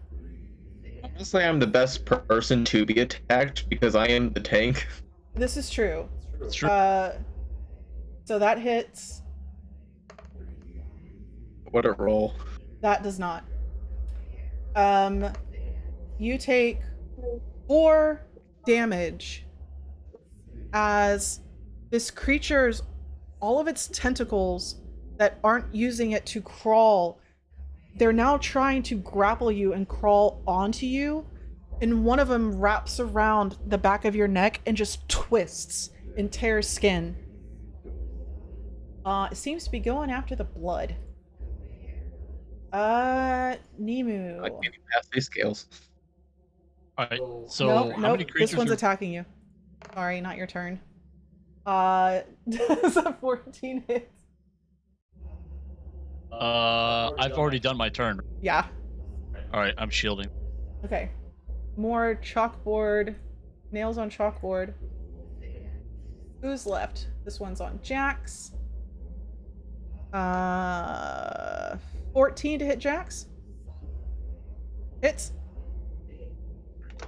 Honestly, I'm the best person to be attacked because I am the tank. This is true. It's true. So that hits. What a roll. That does not. You take 4 damage as this creature's, all of its tentacles that aren't using it to crawl, they're now trying to grapple you and crawl onto you, and one of them wraps around the back of your neck and just twists and tears skin. It seems to be going after the blood. Nemu. I can't even pass these scales. Alright, so Nope, how many creatures this one's are... attacking you. Sorry, not your turn. Does a 14 hit? I've already done my turn. Yeah. Alright, I'm shielding. Okay. More chalkboard. Nails on chalkboard. Who's left? This one's on Jax. 14 to hit Jax. Hits.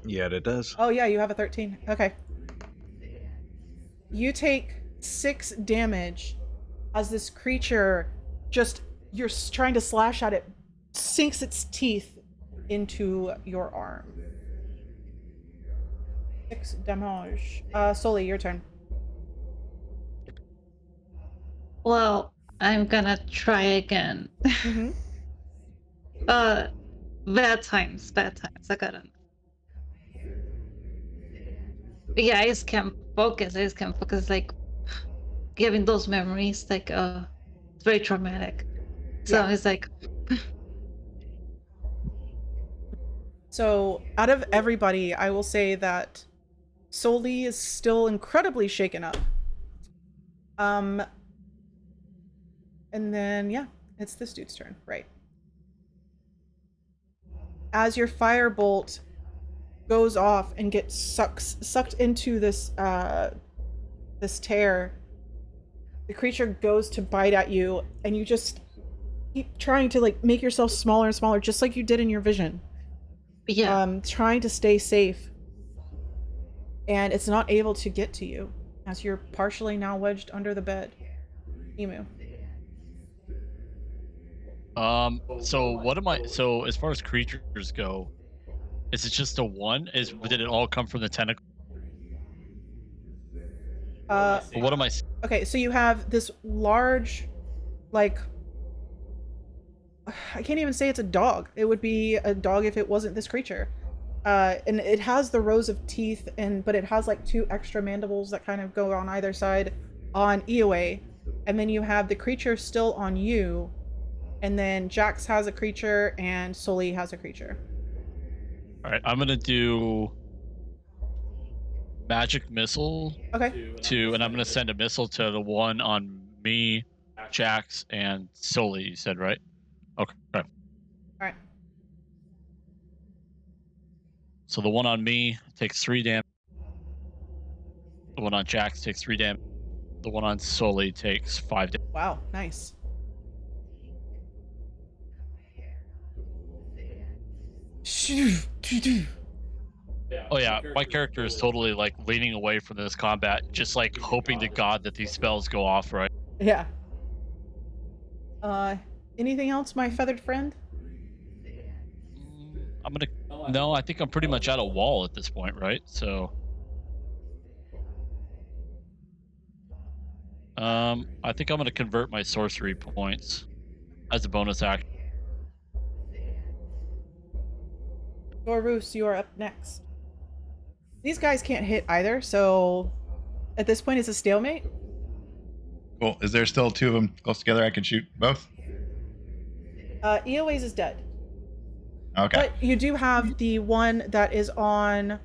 Yeah, it does. Oh yeah, you have a 13. Okay. You take 6 damage as this creature just, you're trying to slash at it, sinks its teeth into your arm. 6 damage. Soli, your turn. Well, I'm gonna try again. Mm-hmm. Bad times, bad times. I got it. Yeah, I just can't focus. I just can't focus. Like giving those memories, like it's very traumatic. So Yeah. it's like, So, out of everybody, I will say that Soli is still incredibly shaken up. And then yeah, it's this dude's turn, right? As your firebolt goes off and gets sucked into this this tear, the creature goes to bite at you, and you just keep trying to like make yourself smaller and smaller, just like you did in your vision. yeah. Trying to stay safe, and it's not able to get to you as you're partially now wedged under the bed. Emu. So what am I? So as far as creatures go, is it just a one? Did it all come from the tentacle? Or what am I? Okay, so you have this large, like, I can't even say it's a dog. It would be a dog if it wasn't this creature. And it has the rows of teeth, but it has like 2 extra mandibles that kind of go on either side on Eoway. And then you have the creature still on you, and then Jax has a creature and Sully has a creature. All right, I'm gonna do magic missile. Okay. And I'm gonna send a missile to the one on me, Jax, and Soli. You said right? Okay. All right. So the one on me takes 3 damage. The one on Jax takes 3 damage. The one on Soli takes 5 damage. Wow, nice. Oh yeah, my character is totally like leaning away from this combat, just like hoping to God that these spells go off right. Yeah. Anything else, my feathered friend? I'm gonna. No, I think I'm pretty much at a wall at this point, right? So. I think I'm gonna convert my sorcery points as a bonus action. Dorus, you are up next. These guys can't hit either, so at this point it's a stalemate. Cool. Is there still 2 of them close together? I can shoot both. Eoway's is dead. Okay. But you do have the one that is on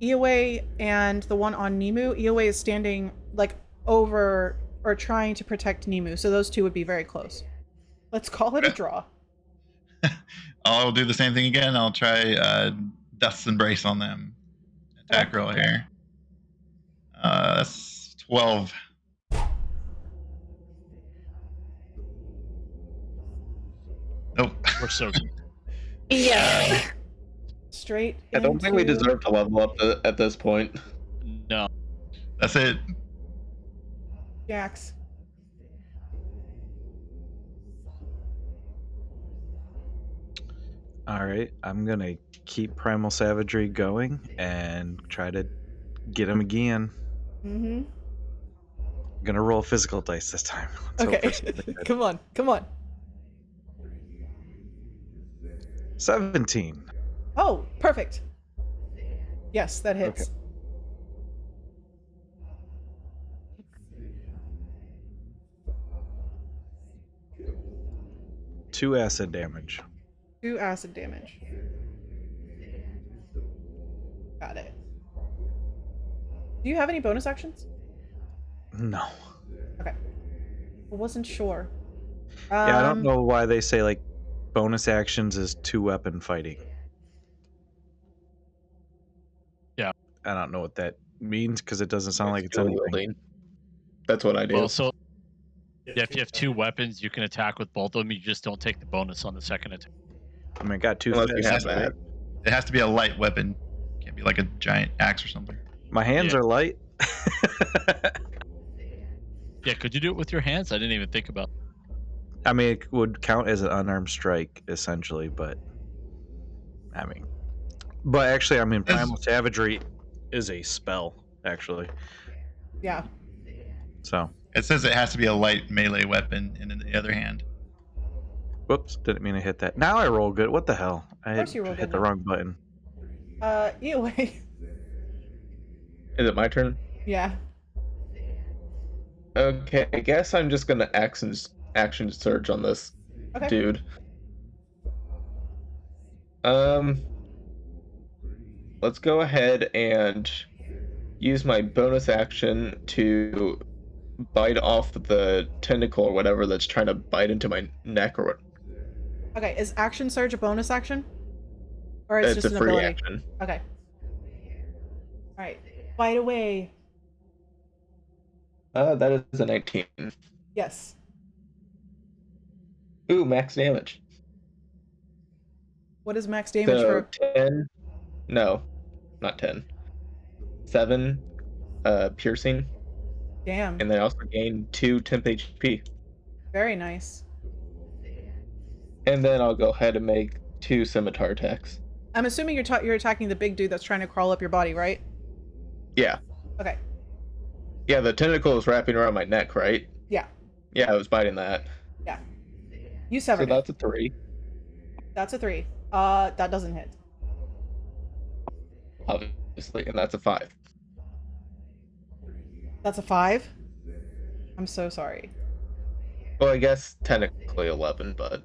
Eoway and the one on Nemu. Eoway is standing like over or trying to protect Nemu, so those 2 would be very close. Let's call it a draw. I'll do the same thing again. I'll try Death's Embrace on them. Attack roll here. That's 12. Nope. We're so good. Yeah. Straight. I don't think we into- deserve to level up at this point. No. That's it. Jax. All right, I'm gonna keep Primal Savagery going and try to get him again. Mm-hmm. I'm gonna roll physical dice this time. Let's hope Okay. for something good. Come on. Come on. 17. Oh, perfect. Yes, that hits. Okay. Two acid damage. 2 acid damage. Got it. Do you have any bonus actions? No. Okay. I wasn't sure. Yeah, I don't know why they say like bonus actions is 2-weapon fighting. Yeah. I don't know what that means because it doesn't sound like it's dual anything. wielding. That's what I do. Well, so yeah, if you have 2 weapons, you can attack with both of them. You just don't take the bonus on the second attack. I mean, I got 2 Unless you fists. have that. It has to be a light weapon. Can't be like a giant axe or something. My hands Yeah. are light. Yeah, could you do it with your hands? I didn't even think about. I mean, it would count as an unarmed strike, essentially, but I mean, but actually, I mean, Primal Savagery is a spell, actually. Yeah. So, It says it has to be a light melee weapon, and in the other hand, Whoops, didn't mean to hit that. Now I roll good. What the hell? I course you roll hit good the now. wrong button. Either way. Is it my turn? Yeah. Okay, I guess I'm just gonna action surge on this Okay. dude. Let's go ahead and use my bonus action to bite off the tentacle or whatever that's trying to bite into my neck or what. Okay, is action surge a bonus action? Or is it It's just a an free ability? action. Okay. Alright. Bite away. That is a 19. Yes. Ooh, max damage. What is max damage So for? 10. No, not 10. 7 piercing, Damn. and then I also gain 2 temp HP. Very nice. And then I'll go ahead and make 2 scimitar attacks. I'm assuming you're attacking the big dude that's trying to crawl up your body, right? Yeah. Okay. Yeah, the tentacle is wrapping around my neck, right? Yeah. Yeah, I was biting that. Yeah. You So severed it. that's a 3, That's a 3. That doesn't hit. obviously, and that's a 5. That's a 5? I'm so sorry. Well, I guess technically 11, but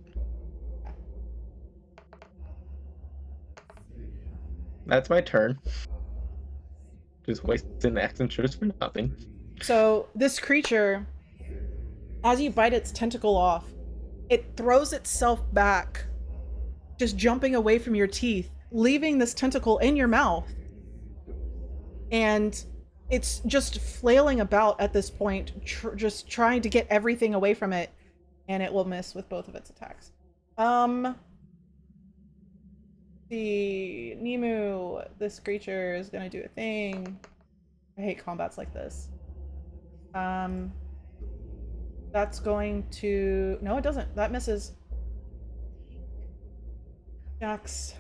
that's my turn. Just wasting action surge for nothing. So, this creature, as you bite its tentacle off, it throws itself back, just jumping away from your teeth, leaving this tentacle in your mouth. And it's just flailing about at this point, just trying to get everything away from it, and it will miss with both of its attacks. The Nemu, this creature is gonna do a thing. I hate combats like this. That's going to... No, it doesn't. That misses. Jax.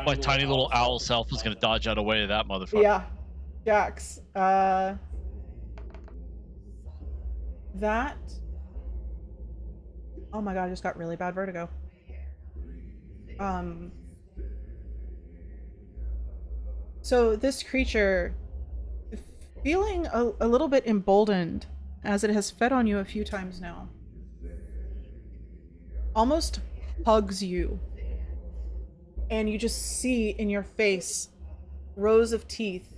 My tiny little owl self is gonna dodge out of the way of that motherfucker. Yeah. Jax. That... Oh my god, I just got really bad vertigo. So this creature, feeling a little bit emboldened, as it has fed on you a few times now, almost hugs you. And you just see in your face rows of teeth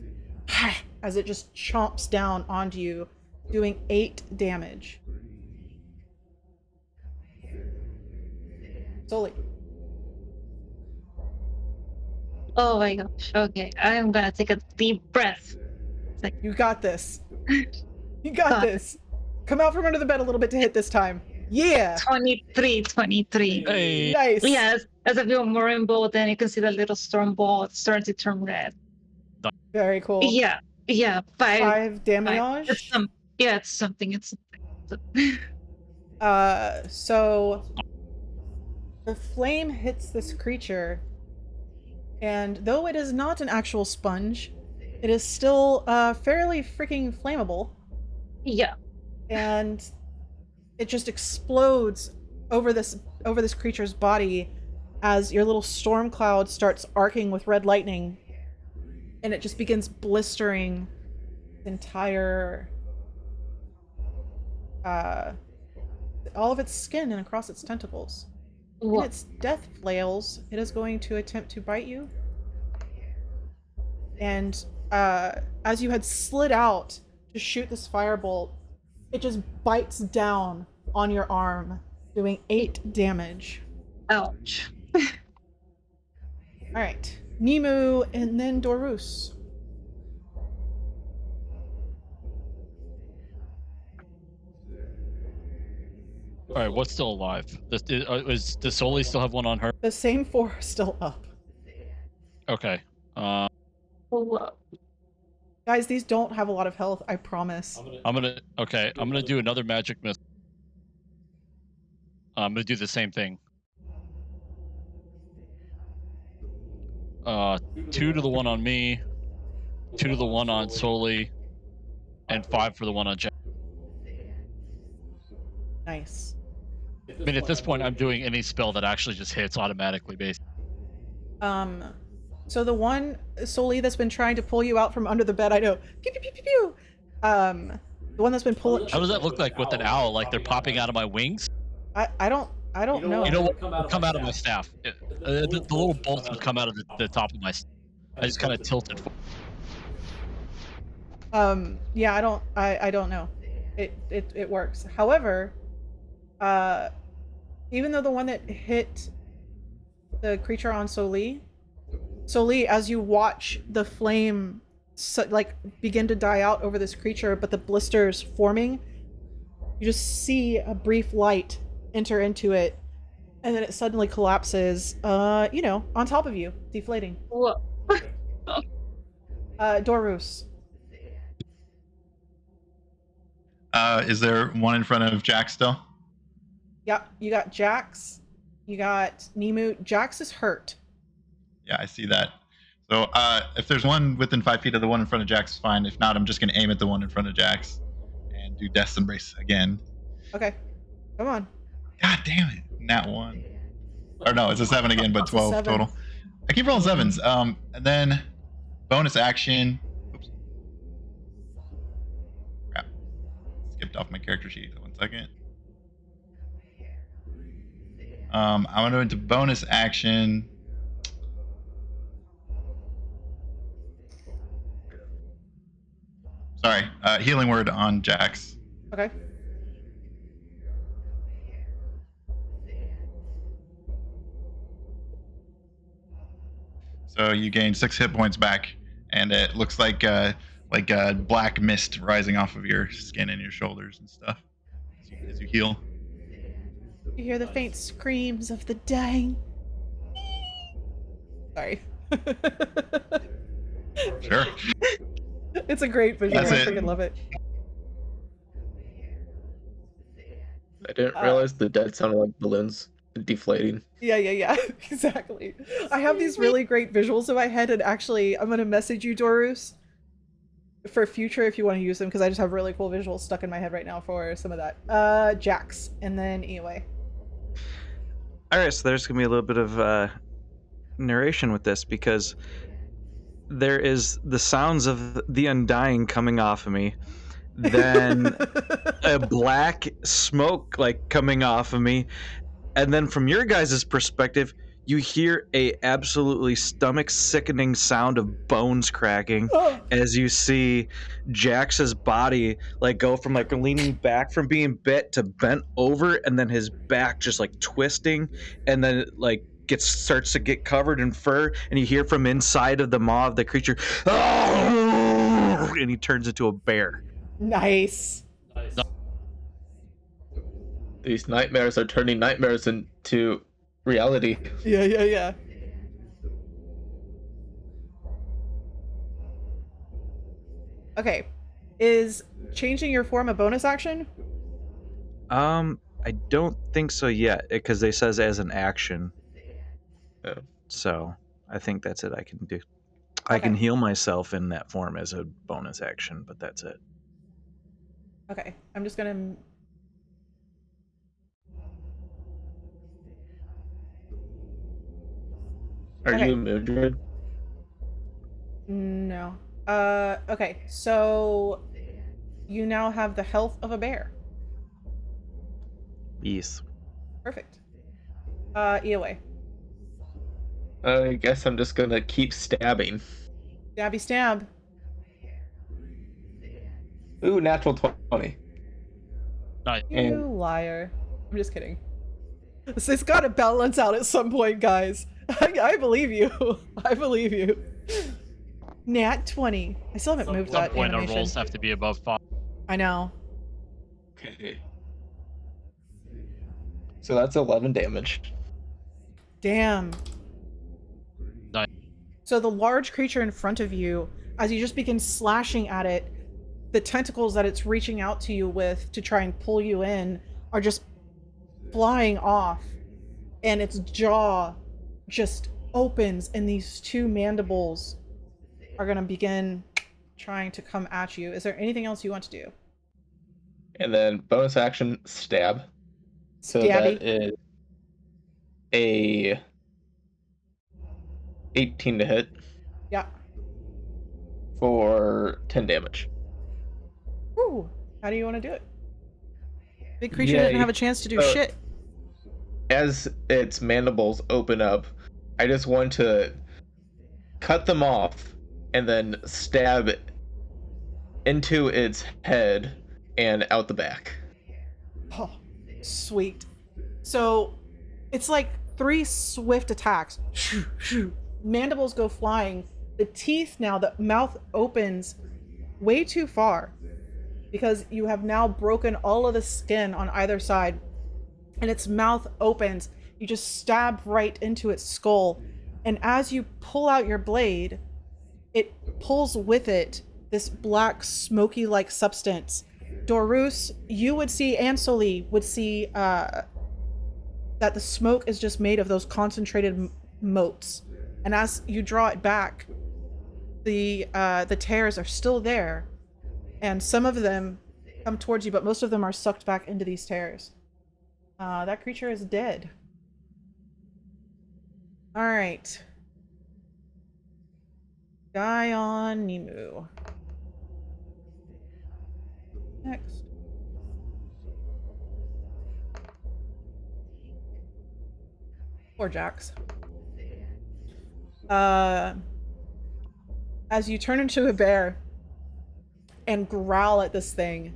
as it just chomps down onto you, doing 8 damage. Solely. Oh my gosh. Okay, I'm gonna take a deep breath. It's like, You got this. You got God. this. Come out from under the bed a little bit to hit this time. Yeah. 23. Hey. Nice. Yes, as I feel more emboldened, you can see the little storm ball starting to turn red. Very cool. Yeah, 5. 5 damage. It's it's something. It's So the flame hits this creature, and though it is not an actual sponge, it is still fairly freaking flammable, yeah. and it just explodes over this creature's body as your little storm cloud starts arcing with red lightning, and it just begins blistering the entire all of its skin and across its tentacles. In What? its death flails, it is going to attempt to bite you. And as you had slid out to shoot this firebolt, it just bites down on your arm, doing 8 damage. Ouch. Alright. Nemu and then Dorus. All right, what's still alive? Does Soli still have one on her? The same 4 are still up. Okay. Whoa. Guys, these don't have a lot of health, I promise. I'm gonna do another magic missile. I'm gonna do the same thing. 2 to the one on me, 2 to the one on Soli, and 5 for the one on Jack. Nice. I mean, at this point, I'm doing any spell that actually just hits automatically, basically. So the one Soli that's been trying to pull you out from under the bed, I know. Pew pew pew pew pew. The one that's been pulling. How does that look like with an owl? Like they're popping out of my wings? I don't know. You know what? Would come out of my staff. The little bolts would come out of the top of my staff. I just kind of tilted. Yeah, I don't know. It works. However, even though the one that hit the creature on Soli, as you watch the flame like begin to die out over this creature, but the blisters forming, you just see a brief light enter into it, and then it suddenly collapses, you know, on top of you, deflating. Whoa. Dorus. Is there one in front of Jack still? Yeah, you got Jax, you got Nemu. Jax is hurt. Yeah, I see that. So if there's one within 5 feet of the one in front of Jax, fine. If not, I'm just going to aim at the one in front of Jax and do Death's Embrace again. Okay, come on. God damn it. Nat 1. Or no, it's a 7 again, but 12 7. total. I keep rolling 7s. And then bonus action. Oops. Crap. Skipped off my character sheet. 1 second. I'm going to go into bonus action. Sorry, healing word on Jax. Okay. So you gain 6 hit points back, and it looks like black mist rising off of your skin and your shoulders and stuff as you heal. You hear the faint screams of the dying. Sorry. Sure. It's a great visual. That's I it. freaking love it. I didn't realize the dead sounded like balloons deflating. Yeah, exactly. I have these really great visuals in my head, and actually, I'm gonna message you, Dorus, for future if you want to use them, because I just have really cool visuals stuck in my head right now for some of that. Jax, and then Eoway. All right, so there's gonna be a little bit of narration with this because there is the sounds of the undying coming off of me, then a black smoke like coming off of me, and then from your guys' perspective, you hear a absolutely stomach sickening sound of bones cracking as you see Jax's body like go from like leaning back from being bit to bent over, and then his back just like twisting, and then it, like starts to get covered in fur, and you hear from inside of the maw of the creature, and he turns into a bear. Nice. These nightmares are turning nightmares into reality. Yeah. Okay. Is changing your form a bonus action? I don't think so yet, because they says as an action. Oh. So I think that's it. I can do. I can heal myself in that form as a bonus action, but that's it. Okay, I'm just gonna. Are Okay. you Mildred? No. Okay, so you now have the health of a bear. Yes. Perfect. Eoway. I guess I'm just gonna keep stabbing. Stabby stab. Ooh, natural 20. Nice. You liar. I'm just kidding. It's gotta balance out at some point, guys. I believe you. I believe you. Nat 20. I still haven't moved At some that point, our animation. rolls have to be above 5. I know. Okay. So that's 11 damage. Damn. Nice. So the large creature in front of you, as you just begin slashing at it, the tentacles that it's reaching out to you with to try and pull you in are just flying off, and its jaw just opens, and these two mandibles are going to begin trying to come at you. Is there anything else you want to do? And then bonus action, stab. So Stabby. that is a 18 to hit Yeah. for 10 damage. Ooh. How do you want to do it? Big creature Yay. didn't have a chance to do shit. As its mandibles open up, I just want to cut them off and then stab into its head and out the back. Oh, sweet. So it's like 3 swift attacks. Mandibles go flying. The teeth now, the mouth opens way too far because you have now broken all of the skin on either side, and its mouth opens. You just stab right into its skull, and as you pull out your blade, it pulls with it this black smoky like substance. Dorus, you would see, and Soli would see that the smoke is just made of those concentrated motes, and as you draw it back, the tears are still there, and some of them come towards you, but most of them are sucked back into these tears. That creature is dead. All right. Guy on Nemu. Next. Poor Jax. As you turn into a bear and growl at this thing,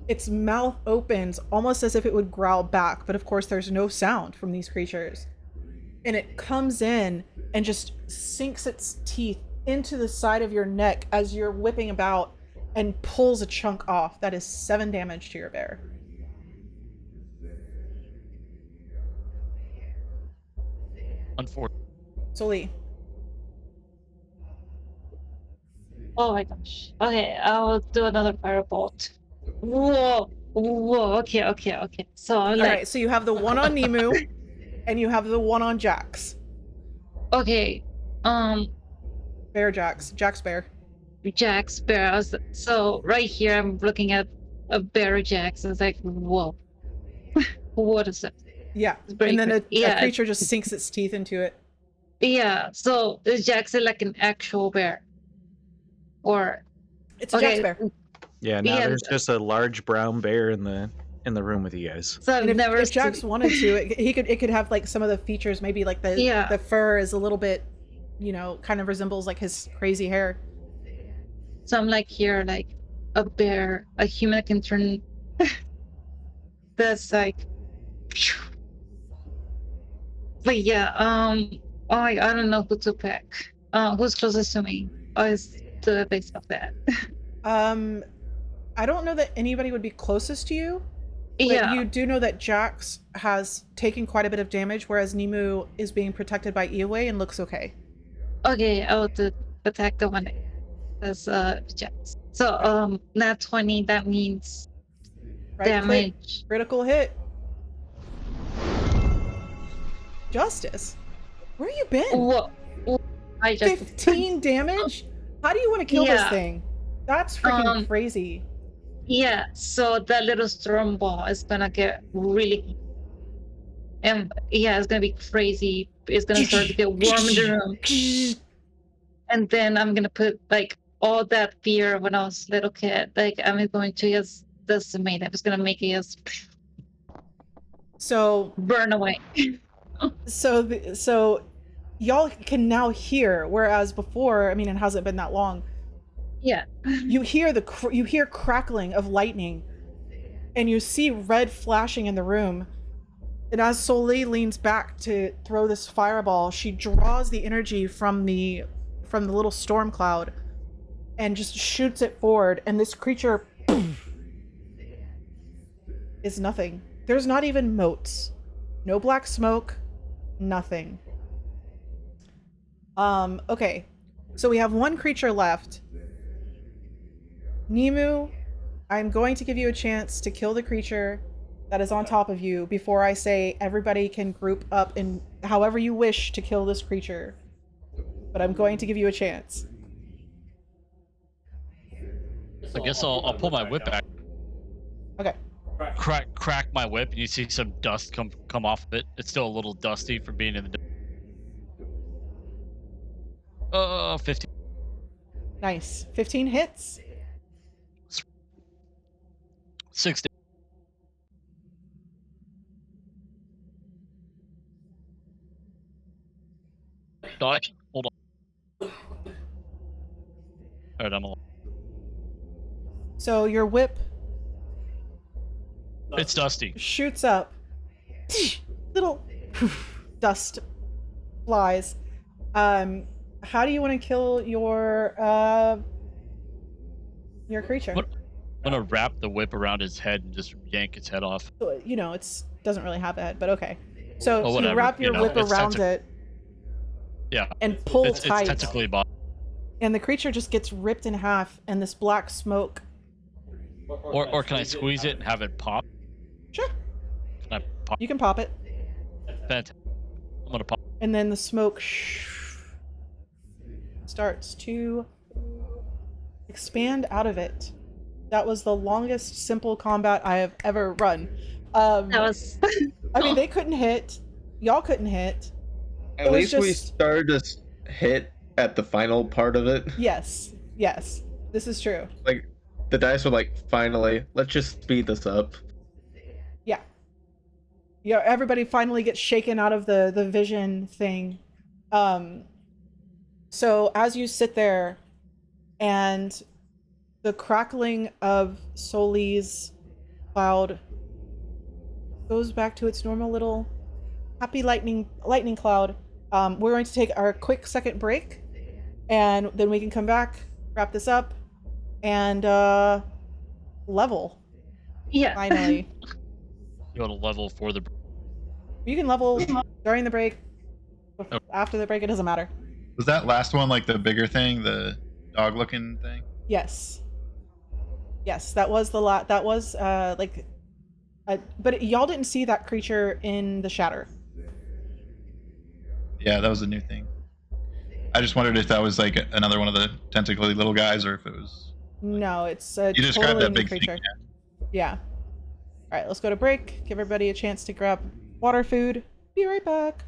its mouth opens almost as if it would growl back, but of course there's no sound from these creatures. And it comes in and just sinks its teeth into the side of your neck as you're whipping about and pulls a chunk off. That is 7 damage to your bear. Unfortunately. Soli. Oh my gosh. Okay, I'll do another firebolt. Whoa. Whoa. Okay. So I'm All like, right, so you have the one on Nemu and you have the one on Jax. okay. Bear Jax. Jax bear. Jack Sparrows. So right here, I'm looking at a bear Jax. And it's like, whoa. What is it? Yeah. It's very And then quick. a creature just sinks its teeth into it. Yeah. So is Jackson like an actual bear? Or It's a Jax bear. Yeah, now Yeah. there's just a large brown bear in the room with you guys. So I've And never if Jax seen. wanted to, it could have like some of the features, maybe like the fur is a little bit, kind of resembles like his crazy hair. So I'm like here, like a bear, a human can turn. That's like. But yeah, I don't know who to pick. Who's closest to me? Is the base of that. I don't know that anybody would be closest to you. But Yeah. you do know that Jax has taken quite a bit of damage, whereas Nemu is being protected by Iwe and looks okay. Okay, I will attack the one that's Jax. So nat 20, that means Right click, damage. critical hit. Justice, where you been? Whoa. I just 15 damage? How do you want to kill this thing? That's freaking crazy. Yeah, so that little storm ball is gonna get really, and yeah, it's gonna be crazy. It's gonna start to get warm in the room, and then I'm gonna put like all that fear when I was a little kid. Like I'm going to just decimate. I'm just gonna make it just So burn away. So y'all can now hear, whereas before, I mean, it hasn't been that long. Yeah. You hear crackling of lightning, and you see red flashing in the room. And as Soleil leans back to throw this fireball, she draws the energy from the little storm cloud and just shoots it forward, and this creature is nothing. There's not even motes. No black smoke, nothing. Okay. So we have one creature left. Nemu, I'm going to give you a chance to kill the creature that is on top of you before I say everybody can group up in however you wish to kill this creature. But I'm going to give you a chance. I guess I'll pull my whip back. Okay. crack my whip, and you see some dust come off of it. It's still a little dusty from being in the 15. Nice. 15 hits. 60. Dodge. Hold on. Alright, I'm alive. So your whip It's dusty. shoots up. Little dust flies. How do you want to kill your creature? What? I'm gonna wrap the whip around his head and just yank its head off. You know, it's doesn't really have a head, but okay. So Oh, you whatever, wrap your you know, whip it's around it Yeah. and pull It's tight, technically body. and the creature just gets ripped in half, and this black smoke. Or can I squeeze it and have it pop? Sure, Can I pop? you can pop it, Fantastic. I'm gonna pop. and then the smoke starts to expand out of it. That was the longest simple combat I have ever run. That was. I mean, they couldn't hit. Y'all couldn't hit. At It was least we just- started to hit at the final part of it. Yes. This is true. Like, the dice were like, finally, let's just speed this up. Yeah, everybody finally gets shaken out of the vision thing. So as you sit there and the crackling of Soli's cloud goes back to its normal little happy lightning cloud, we're going to take our quick second break, and then we can come back, wrap this up, and level Yeah. finally. You want to level for the. You can level during the break, Okay. after the break, it doesn't matter. Was that last one like the bigger thing, the dog-looking thing? Yes, that was the lot. That was but y'all didn't see that creature in the shatter. Yeah, that was a new thing. I just wondered if that was like another one of the tentacly little guys, or if it was. No, it's a You described totally that new big creature. thing. Yeah. All right, let's go to break. Give everybody a chance to grab water, food. Be right back.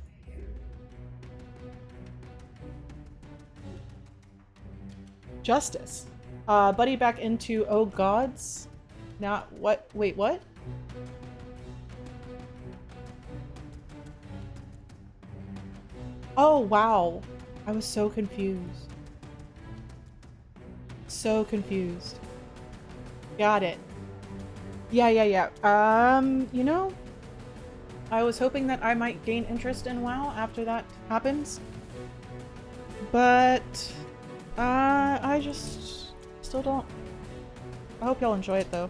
Justice. Buddy back into Oh Gods. Not what? Wait, what? Oh, wow. I was so confused. So confused. Got it. Yeah. You know, I was hoping that I might gain interest in WoW after that happens. But, I just still don't. I hope y'all enjoy it, though.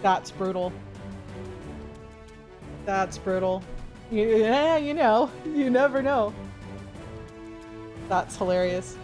That's brutal. That's brutal. Yeah, you know. You never know. That's hilarious.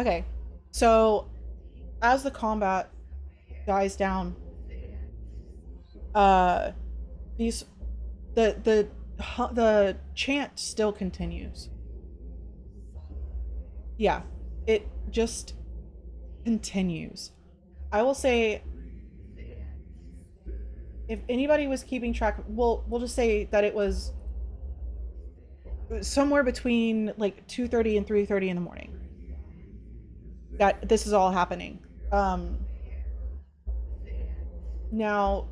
Okay, so as the combat dies down, these the chant still continues. Yeah, it just continues. I will say, if anybody was keeping track, we'll just say that it was somewhere between like 2:30 and 3:30 in the morning that this is all happening. Now,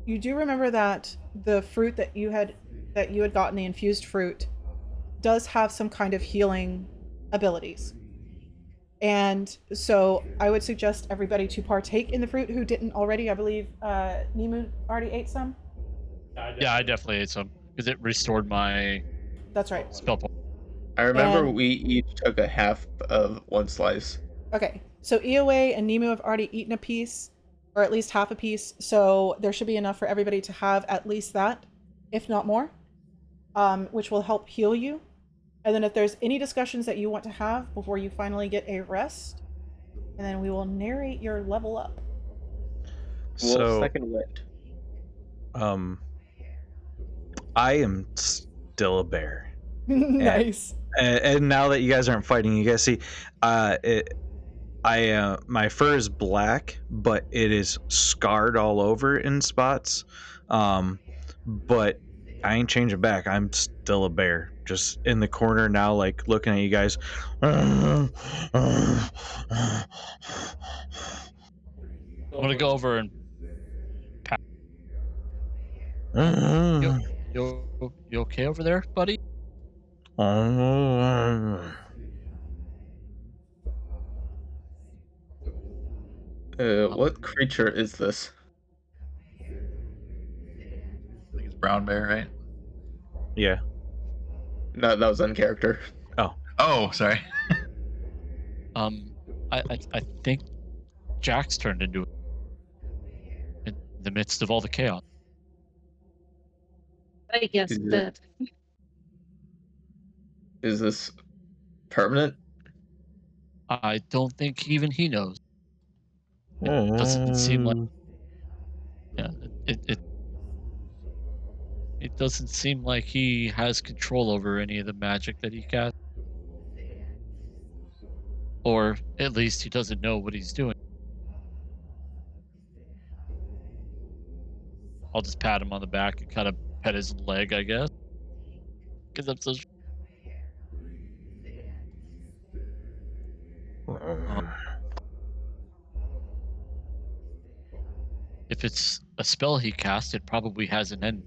you do remember that the fruit that you had gotten, the infused fruit, does have some kind of healing abilities. And so I would suggest everybody to partake in the fruit who didn't already. I believe Nimu already ate some. Yeah, I definitely ate some because it restored my That's right. spell point. I remember And- we each took a half of one slice. Okay, so Eoway and Nimu have already eaten a piece, or at least half a piece, so there should be enough for everybody to have at least that, if not more, which will help heal you. And then if there's any discussions that you want to have before you finally get a rest, and then we will narrate your level up. Well, So, second wind. I am still a bear. Nice. And now that you guys aren't fighting, you guys see, my fur is black, but it is scarred all over in spots. But I ain't changing back. I'm still a bear, just in the corner now, like looking at you guys. I'm gonna go over and you okay over there, buddy? What creature is this? I think it's brown bear, right? Yeah. No, that was in character. Oh, sorry. I think Jack's turned into it in the midst of all the chaos. I guess Is that. Is this permanent? I don't think even he knows. It doesn't seem like. Yeah, it doesn't seem like he has control over any of the magic that he casts. Or at least he doesn't know what he's doing. I'll just pat him on the back and kind of pet his leg, I guess. Because I'm so. If it's a spell he cast, it probably has an end.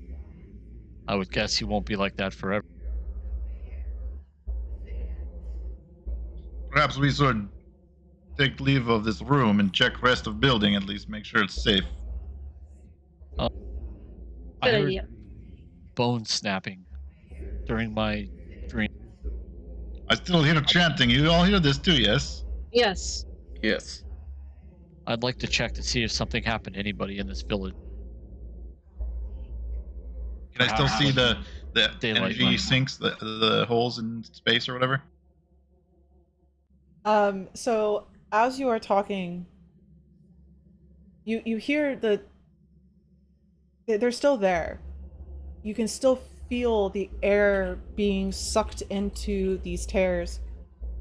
I would guess he won't be like that forever. Perhaps we should take leave of this room and check rest of building, at least make sure it's safe. I Good heard idea. bone snapping during my dream. I still hear chanting. You all hear this too, yes? Yes. Yes. I'd like to check to see if something happened to anybody in this village. Can I still see the Daylight energy light. sinks, the holes in space or whatever? So as you are talking, you hear they're still there. You can still feel the air being sucked into these tears.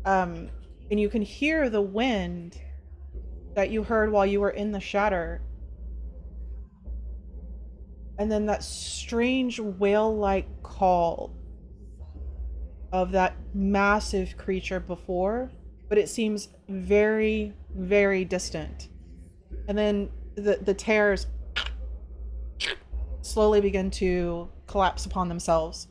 And you can hear the wind that you heard while you were in the shatter. And then that strange whale-like call of that massive creature before, but it seems very, very distant. And then the tears slowly begin to collapse upon themselves.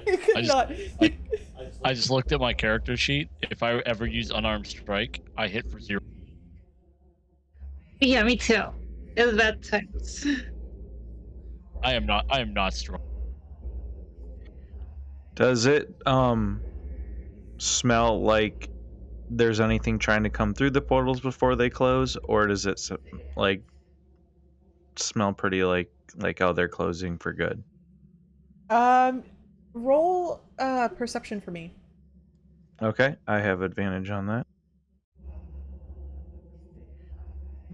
You could I not. I just looked at my character sheet. If I ever use unarmed strike, I hit for 0. Yeah, me too. It was bad times. I am not strong. Does it smell like there's anything trying to come through the portals before they close, or does it like smell pretty like how they're closing for good. Roll perception for me. Okay, I have advantage on that.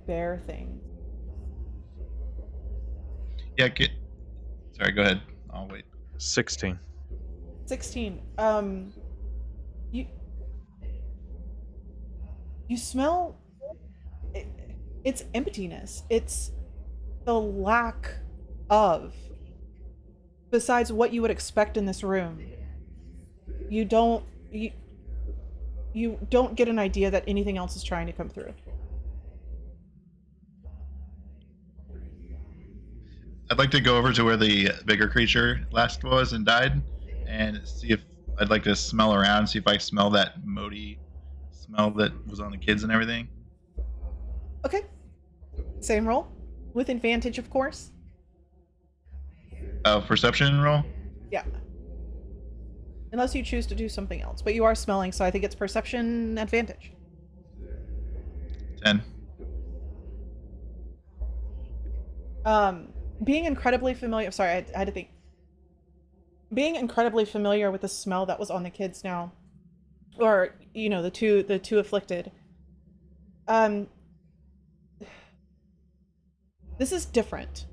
Bear things. Yeah, sorry, go ahead. I'll wait. 16. 16. You smell. It's emptiness. It's the lack of. Besides what you would expect in this room, you don't get an idea that anything else is trying to come through. I'd like to go over to where the bigger creature last was and died, and see if I'd like to smell around, see if I smell that moody smell that was on the kids and everything. Okay. Same roll, with advantage, of course. Perception roll. Yeah. Unless you choose to do something else, but you are smelling, so I think it's perception advantage. 10. Being incredibly familiar. Sorry, I had to think. Being incredibly familiar with the smell that was on the kids now, or the two afflicted. This is different.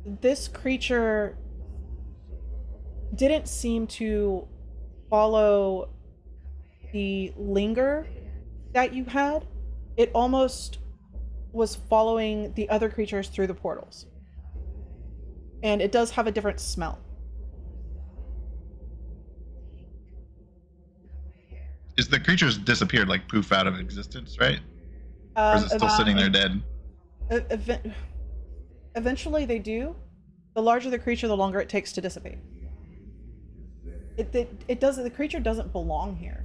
This creature didn't seem to follow the linger that you had. It almost was following the other creatures through the portals. And it does have a different smell. Is the creature's disappeared, like poof out of existence, right? Or is it still sitting there dead? Eventually they do. The larger the creature, the longer it takes to dissipate. The creature doesn't belong here.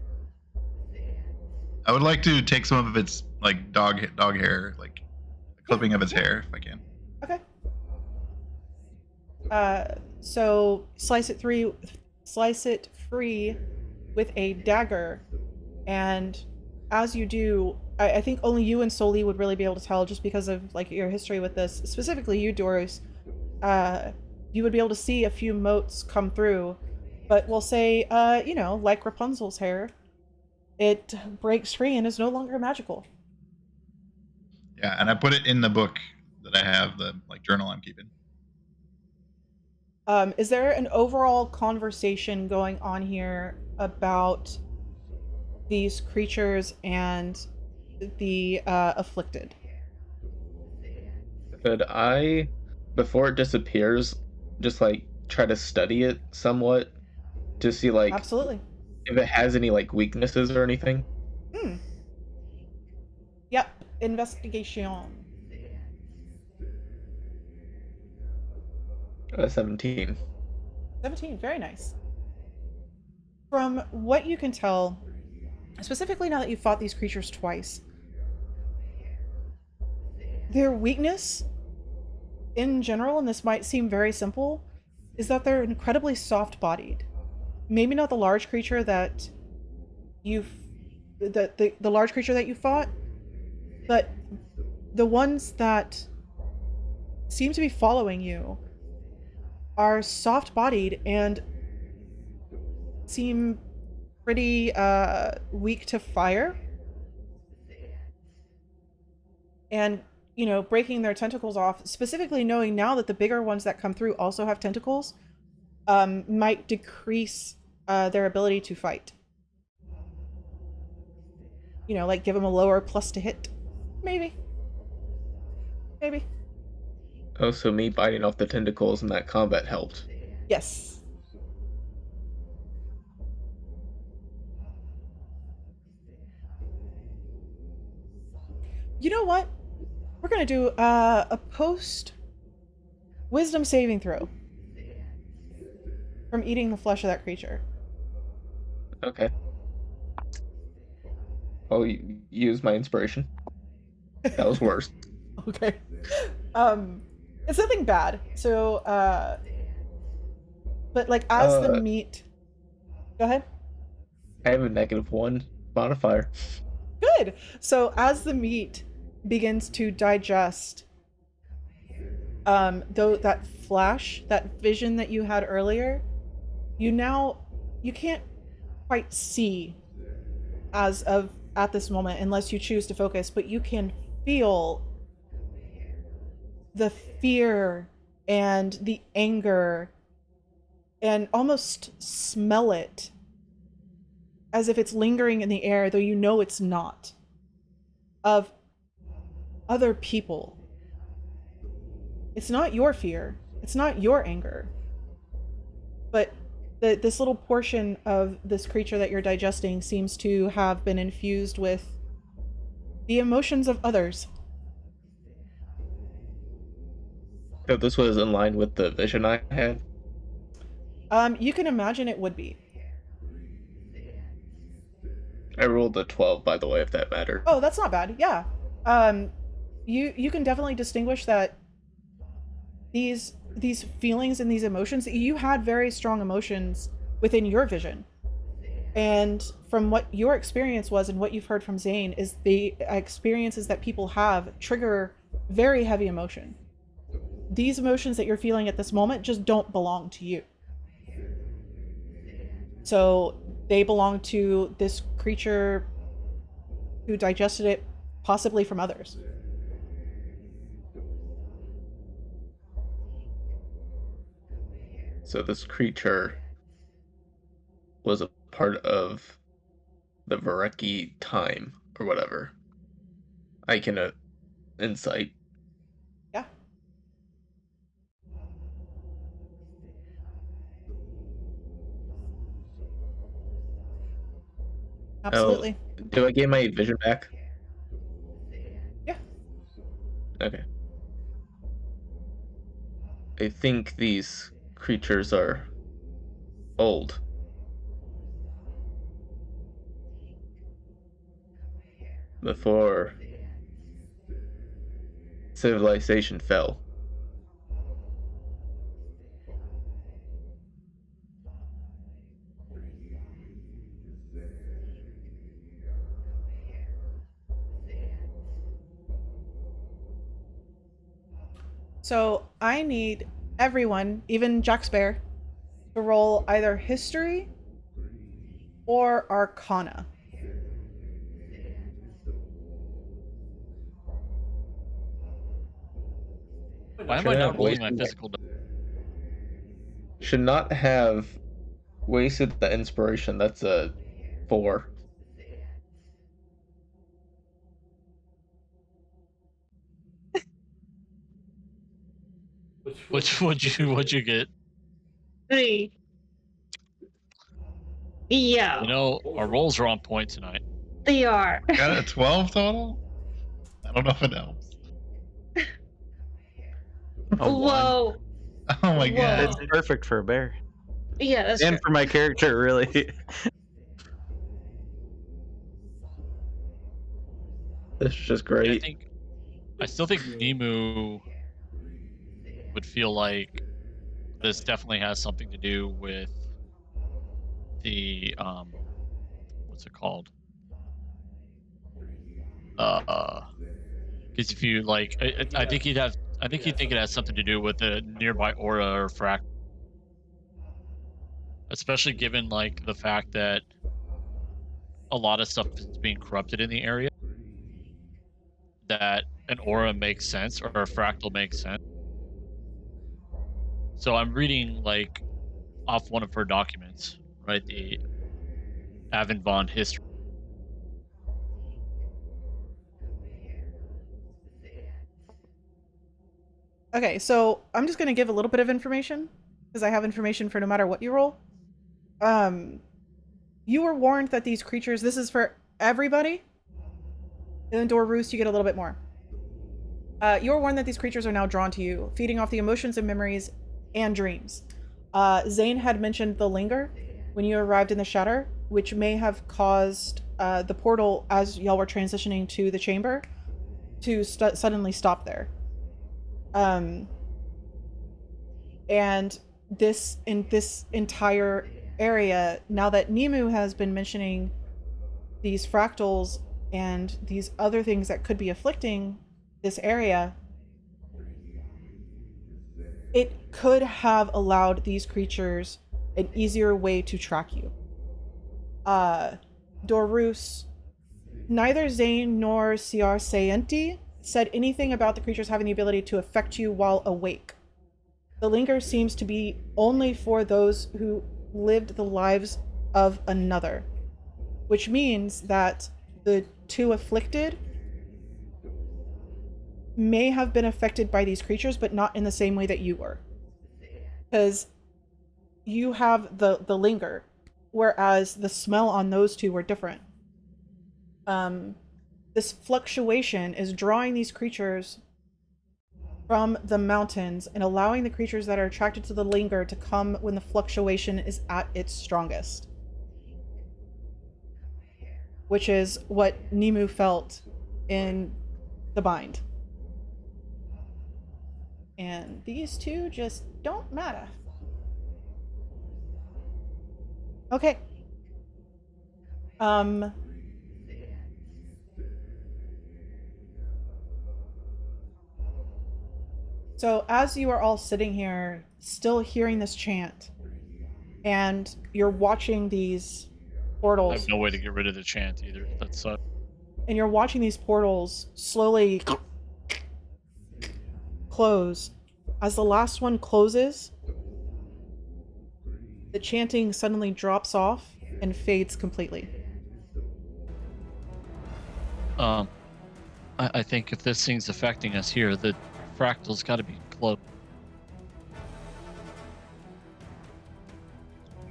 I would like to take some of its like dog hair, like a clipping of its hair, if I can. Okay. So slice it free with a dagger, and as you do, I think only you and Soli would really be able to tell, just because of like your history with this. Specifically, you, Doris, you would be able to see a few motes come through, but we'll say, like Rapunzel's hair, it breaks free and is no longer magical. Yeah, and I put it in the book that I have, the like journal I'm keeping. Is there an overall conversation going on here about these creatures and the afflicted? Could I, before it disappears, just like try to study it somewhat to see like Absolutely. if it has any like weaknesses or anything? Yep. Investigation. 17. 17. Very nice. From what you can tell, specifically now that you've fought these creatures twice, their weakness in general, and this might seem very simple, is that they're incredibly soft-bodied. Maybe not the large creature that the large creature that you fought, but the ones that seem to be following you are soft-bodied and seem pretty weak to fire. And, breaking their tentacles off, specifically knowing now that the bigger ones that come through also have tentacles, might decrease their ability to fight. Like give them a lower plus to hit. Maybe. Oh, so me biting off the tentacles in that combat helped. Yes. You know what? We're gonna do a post wisdom saving throw from eating the flesh of that creature. Okay. I'll use my inspiration. That was worse. Okay. It's nothing bad. So, but like as the meat. Go ahead. I have a -1 modifier. Good. So as the meat begins to digest, Though that flash, that vision that you had earlier, you can't quite see as of at this moment unless you choose to focus, but you can feel the fear and the anger and almost smell it as if it's lingering in the air, though you know it's not, of other people. It's not your fear, it's not your anger, but this little portion of this creature that you're digesting seems to have been infused with the emotions of others. So this was in line with the vision I had. You can imagine it would be. I rolled a 12, by the way, if that matters. Oh, that's not bad. Yeah. You can definitely distinguish that these feelings and these emotions, you had very strong emotions within your vision. And from what your experience was and what you've heard from Zane, is the experiences that people have trigger very heavy emotion. These emotions that you're feeling at this moment just don't belong to you. So they belong to this creature who digested it, possibly from others. So this creature was a part of the Vareki time, or whatever. I can insight. Yeah. Absolutely. Oh, do I get my vision back? Yeah. Okay. I think these creatures are old. Before civilization fell. So I need everyone, even Jack Spare, to roll either history or arcana. Why am Should I I not have rolling my wasted physical? Should not have wasted the inspiration. That's a 4. Which would you get? 3. Yeah, You know, our rolls are on point tonight. they are. Got a 12 total? I don't know if it helps. A one. Whoa. Oh my Whoa. god. It's perfect for a bear. Yeah, that's And true. for my character, really. This is just I mean, great. I still think Nemu would feel like this definitely has something to do with the what's it called? Because if you like, I think he'd think it has something to do with a nearby aura or fractal, especially given like the fact that a lot of stuff is being corrupted in the area. That an aura makes sense or a fractal makes sense. So I'm reading like off one of her documents, right? The Avon Von history. Okay, so I'm just going to give a little bit of information because I have information for no matter what you roll. You were warned that these creatures, this is for everybody. In Door Roost, you get a little bit more. You were warned that these creatures are now drawn to you, feeding off the emotions and memories and dreams. Zane had mentioned the linger when you arrived in the Shatter, which may have caused the portal, as y'all were transitioning to the chamber, to suddenly stop there. And this entire area, now that Nemu has been mentioning these fractals and these other things that could be afflicting this area, it could have allowed these creatures an easier way to track you. Dorus, neither Zane nor Ciar Saenti said anything about the creatures having the ability to affect you while awake. The linger seems to be only for those who lived the lives of another, which means that the two afflicted may have been affected by these creatures, but not in the same way that you were. Because you have the linger, whereas the smell on those two were different. This fluctuation is drawing these creatures from the mountains and allowing the creatures that are attracted to the linger to come when the fluctuation is at its strongest. Which is what Nimu felt in the bind. And these two just don't matter. Okay. So as you are all sitting here, still hearing this chant, and you're watching these I portals, have no way to get rid of the chant either. That's and you're watching these portals slowly close. As the last one closes, the chanting suddenly drops off and fades completely. I think if this thing's affecting us here, the fractal's got to be close.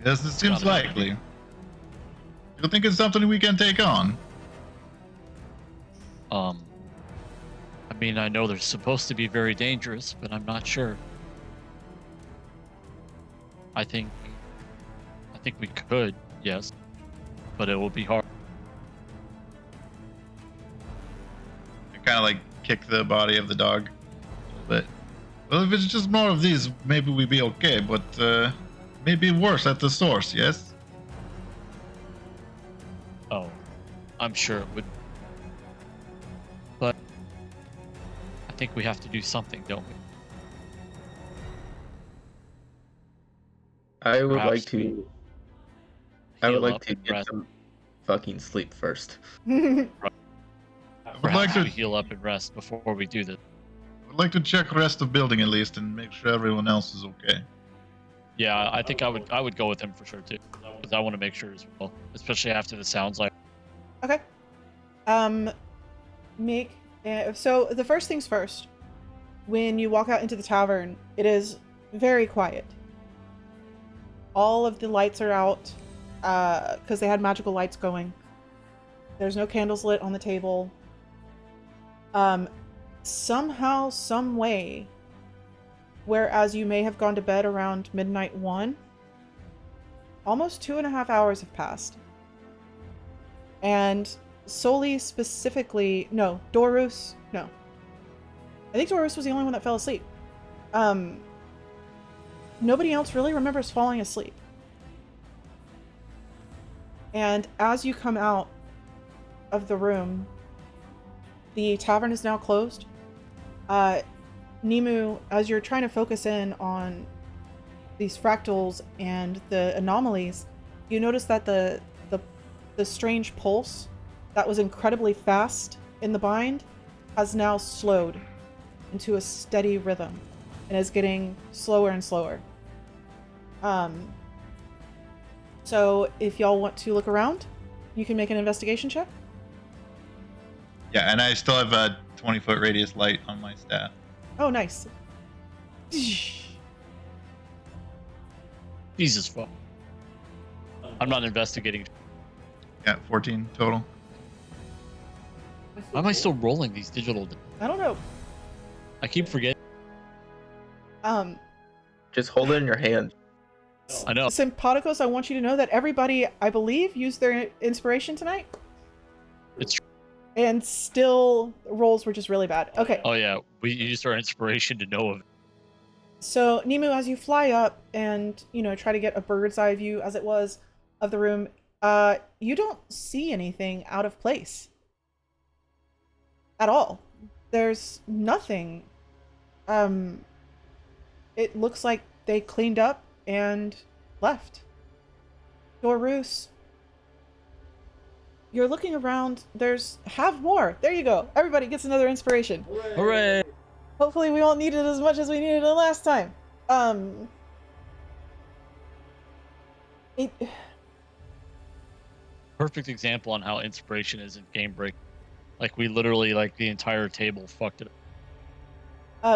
Yes, it seems likely. You think it's something we can take on? I mean, I know they're supposed to be very dangerous, but I'm not sure. I think we could, yes, but it will be hard. I kind of like kick the body of the dog a little bit. Well, if it's just more of these, maybe we'd be okay, but maybe worse at the source, yes? Oh, I'm sure it would. But I think we have to do something, don't we? I would Perhaps like to. I would heal like up to and get rest. some fucking sleep first. I would like Perhaps to we heal up and rest before we do this. I'd like to check rest of building at least and make sure everyone else is okay. Yeah, I think I would go with him for sure too, because I want to make sure as well, especially after the sounds like. Okay. So the first things first. When you walk out into the tavern, it is very quiet. All of the lights are out, because they had magical lights going. There's no candles lit on the table. Somehow, some way, whereas you may have gone to bed around midnight 1, almost 2.5 hours have passed. And solely specifically, no, Dorus, no. I think Dorus was the only one that fell asleep. Nobody else really remembers falling asleep. And as you come out of the room, the tavern is now closed. Nimu, as you're trying to focus in on these fractals and the anomalies, you notice that the strange pulse that was incredibly fast in the bind has now slowed into a steady rhythm and is getting slower and slower. So if y'all want to look around, you can make an investigation check. Yeah, and I still have a 20-foot radius light on my staff. Oh, nice. Jesus fuck. I'm not investigating. Yeah, 14 total. Why am I still rolling these digital? I don't know. I keep forgetting. Just hold it in your hand. I know. Sympaticos, I want you to know that everybody, I believe, used their inspiration tonight. It's true. And still, rolls were just really bad. Okay. Oh yeah, we used our inspiration to know of. So, Nimu, as you fly up and, try to get a bird's eye view, as it was, of the room, you don't see anything out of place. At all. There's nothing, it looks like they cleaned up and left. Dorus, you're looking around. There's have more. There you go. Everybody gets another inspiration. Hooray! Hopefully we won't need it as much as we needed it last time. It Perfect example on how inspiration is in game break. Like we literally, like the entire table fucked it up.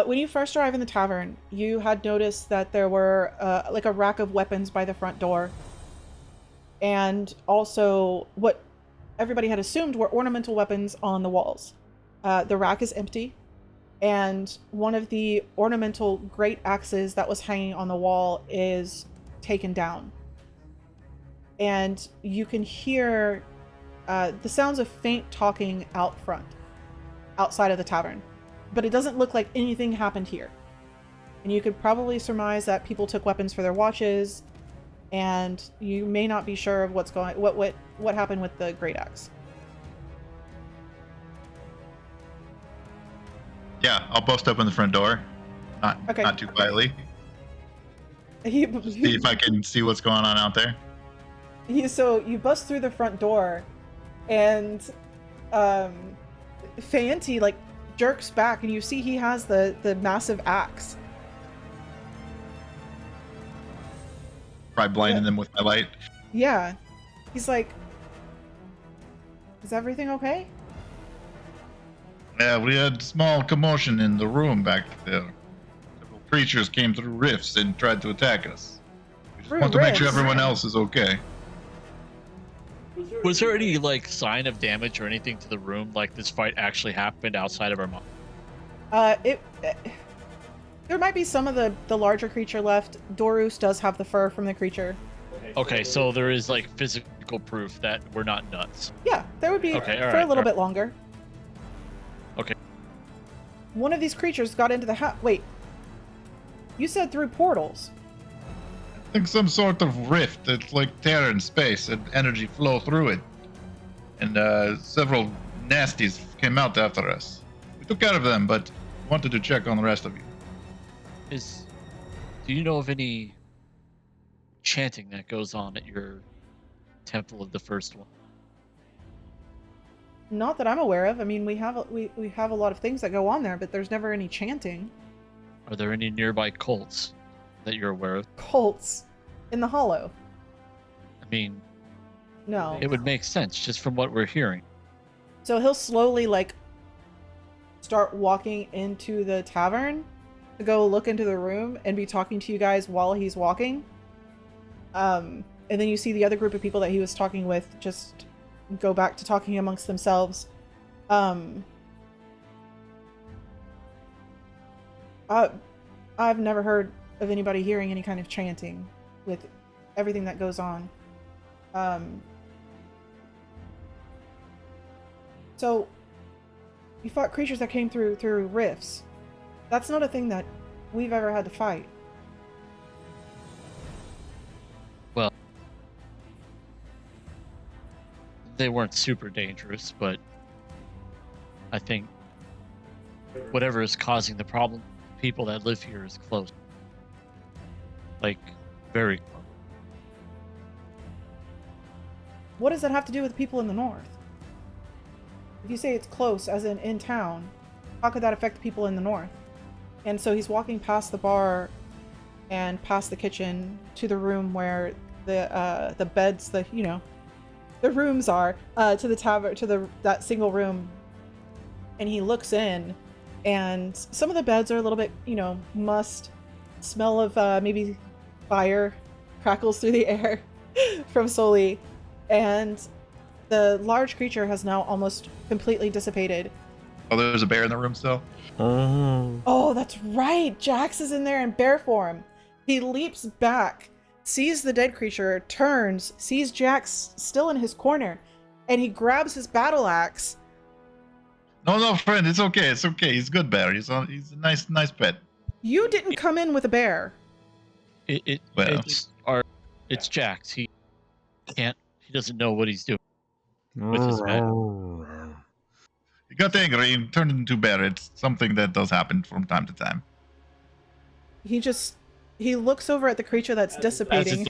when you first arrive in the tavern, you had noticed that there were like a rack of weapons by the front door, and also what everybody had assumed were ornamental weapons on the walls. The rack is empty, and one of the ornamental great axes that was hanging on the wall is taken down. And you can hear the sounds of faint talking out front, outside of the tavern. But it doesn't look like anything happened here. And you could probably surmise that people took weapons for their watches, and you may not be sure of what happened with the great axe. Yeah, I'll bust open the front door. Not too quietly. See if I can see what's going on out there. So you bust through the front door, and Fanti like jerks back, and you see he has the massive axe. Probably blinding them with my light. Yeah. He's like, is everything okay? Yeah, we had small commotion in the room back there. Several creatures came through rifts and tried to attack us. We just want to make sure everyone else is okay. Was there any like sign of damage or anything to the room? Like this fight actually happened outside of our mouth? There might be some of the larger creature left. Dorus does have the fur from the creature. Okay, so there is like physical proof that we're not nuts. Yeah, there would be Okay, for a little bit longer. Okay. One of these creatures got into the house. Wait, you said through portals. I think some sort of rift that's like tear in space and energy flow through it. And several nasties came out after us. We took care of them, but wanted to check on the rest of you. Do you know of any chanting that goes on at your temple of the first one? Not that I'm aware of. I mean, we have a lot of things that go on there, but there's never any chanting. Are there any nearby cults that you're aware of? Cults in the Hollow? I mean, no. It would make sense just from what we're hearing. So he'll slowly like start walking into the tavern to go look into the room and be talking to you guys while he's walking. And then you see the other group of people that he was talking with just go back to talking amongst themselves. I've never heard of anybody hearing any kind of chanting with everything that goes on. So you fought creatures that came through rifts. That's not a thing that we've ever had to fight. Well, they weren't super dangerous, but I think whatever is causing the problem, people that live here is close. Like, very close. What does that have to do with people in the north? If you say it's close, as in town, how could that affect the people in the north? And so he's walking past the bar and past the kitchen to the room where the beds, the rooms are, to the tavern, to that single room. And he looks in, and some of the beds are a little bit, must. Smell of maybe fire crackles through the air from Soli. And the large creature has now almost completely dissipated. Oh, there's a bear in the room still? Oh, that's right. Jax is in there in bear form. He leaps back, sees the dead creature, turns, sees Jax still in his corner, and he grabs his battle axe. No, friend, it's okay. It's okay. He's good bear. He's a nice pet. You didn't come in with a bear. It's Jax. He doesn't know what he's doing with his men. He got angry and turned into bear. It's something that does happen from time to time. he looks over at the creature that's dissipating.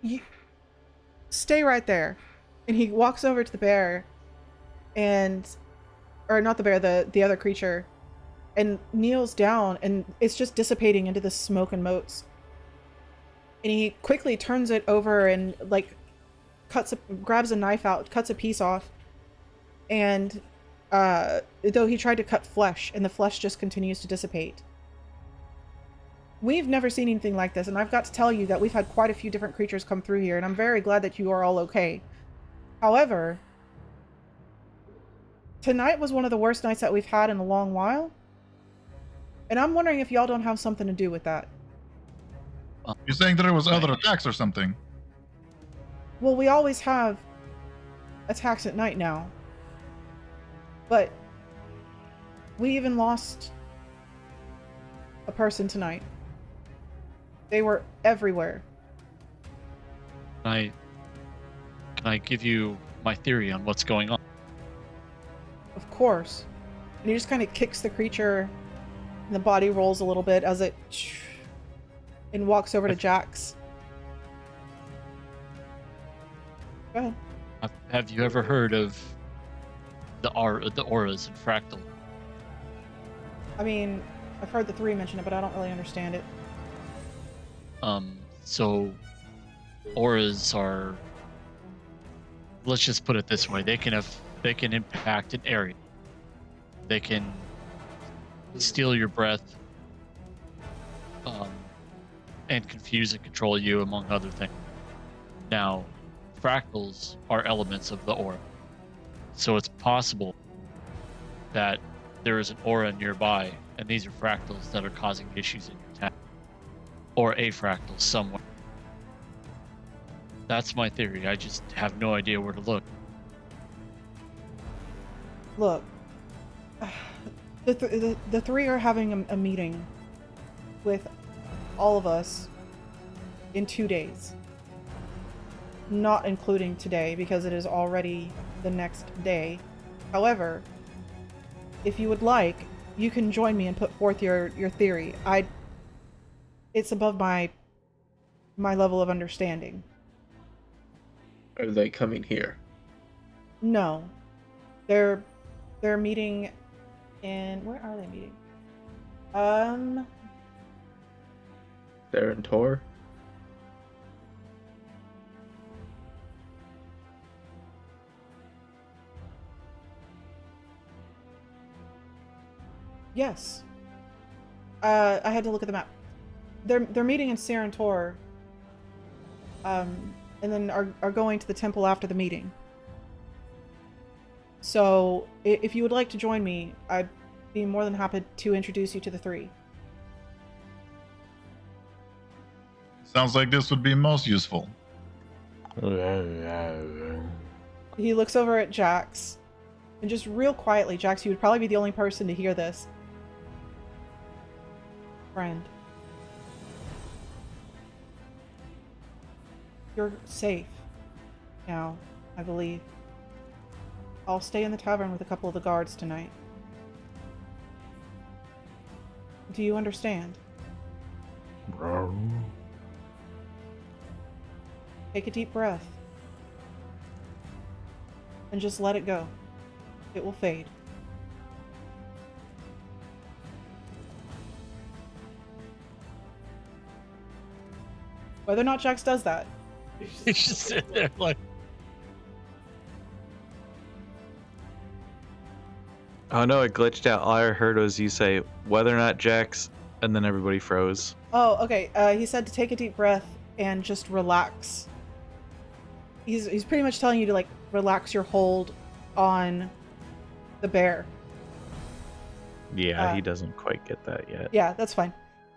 You, stay right there. And he walks over to the bear and, or not the bear, the other creature, and kneels down, and it's just dissipating into the smoke and motes. And he quickly turns it over and like grabs a knife out, cuts a piece off, and though he tried to cut flesh, and the flesh just continues to dissipate. We've never seen anything like this, and I've got to tell you that we've had quite a few different creatures come through here, and I'm very glad that you are all okay. However, tonight was one of the worst nights that we've had in a long while, and I'm wondering if y'all don't have something to do with that. You're saying there was other attacks or something? Well, we always have attacks at night now, but we even lost a person tonight. They were everywhere. Can I give you my theory on what's going on? Of course. And he just kind of kicks the creature, and the body rolls a little bit as it and walks over to Jax. Go ahead. Have you ever heard of the auras in Fractal? I mean, I've heard the three mention it, but I don't really understand it. So auras are, let's just put it this way, they can impact an area. They can steal your breath, and confuse and control you, among other things. Now, fractals are elements of the aura. So it's possible that there is an aura nearby, and these are fractals that are causing issues in your town. Or a fractal somewhere. That's my theory. I just have no idea where to look. Look, the three are having a meeting with all of us in 2 days. Not including today, because it is already the next day. However, if you would like, you can join me and put forth your theory. It's above my level of understanding. Are they coming here? No. They're meeting in, where are they meeting? They're in Tor? Yes. I had to look at the map. They're meeting in Serentor, and then are going to the temple after the meeting. So, if you would like to join me, I'd be more than happy to introduce you to the three. Sounds like this would be most useful. He looks over at Jax, and just real quietly, Jax, you would probably be the only person to hear this. Friend. You're safe now, I believe. I'll stay in the tavern with a couple of the guards tonight. Do you understand? Take a deep breath. And just let it go. It will fade. Whether or not Jax does that. He's just sitting there like, Oh no, it glitched out. All I heard was you say whether or not Jax, and then everybody froze. Oh, okay. He said to take a deep breath and just relax. He's pretty much telling you to like relax your hold on the bear. Yeah, he doesn't quite get that yet. Yeah, that's fine.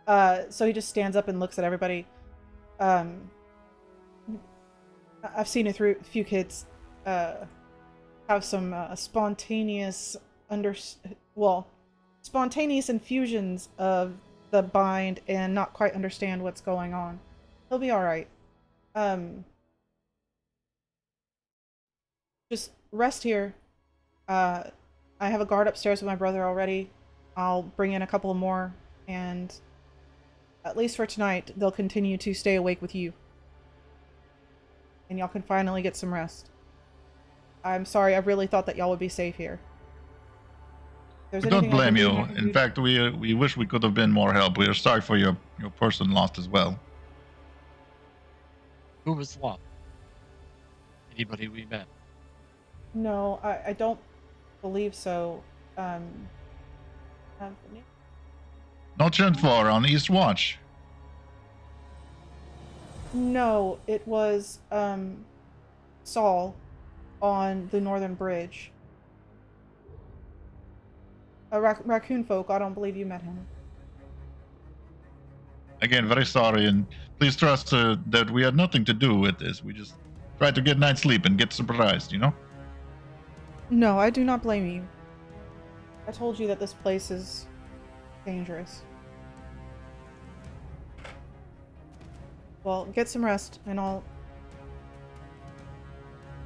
So he just stands up and looks at everybody. I've seen a few kids have some spontaneous spontaneous infusions of the bind and not quite understand what's going on. He'll be all right. Just rest here. I have a guard upstairs with my brother already. I'll bring in a couple more, and at least for tonight, they'll continue to stay awake with you. And y'all can finally get some rest. I'm sorry, I really thought that y'all would be safe here. If there's We don't anything I can blame do, you. I can In do- fact, we wish we could have been more help. We are sorry for your person lost as well. Who was lost? Anybody we met? No, I don't believe so. Anthony? No chant for on East Watch. No, it was, Saul on the Northern Bridge. Raccoon folk, I don't believe you met him. Again, very sorry, and please trust that we had nothing to do with this. We just tried to get night's sleep and get surprised, you know? No, I do not blame you. I told you that this place is dangerous. Well, get some rest, and I'll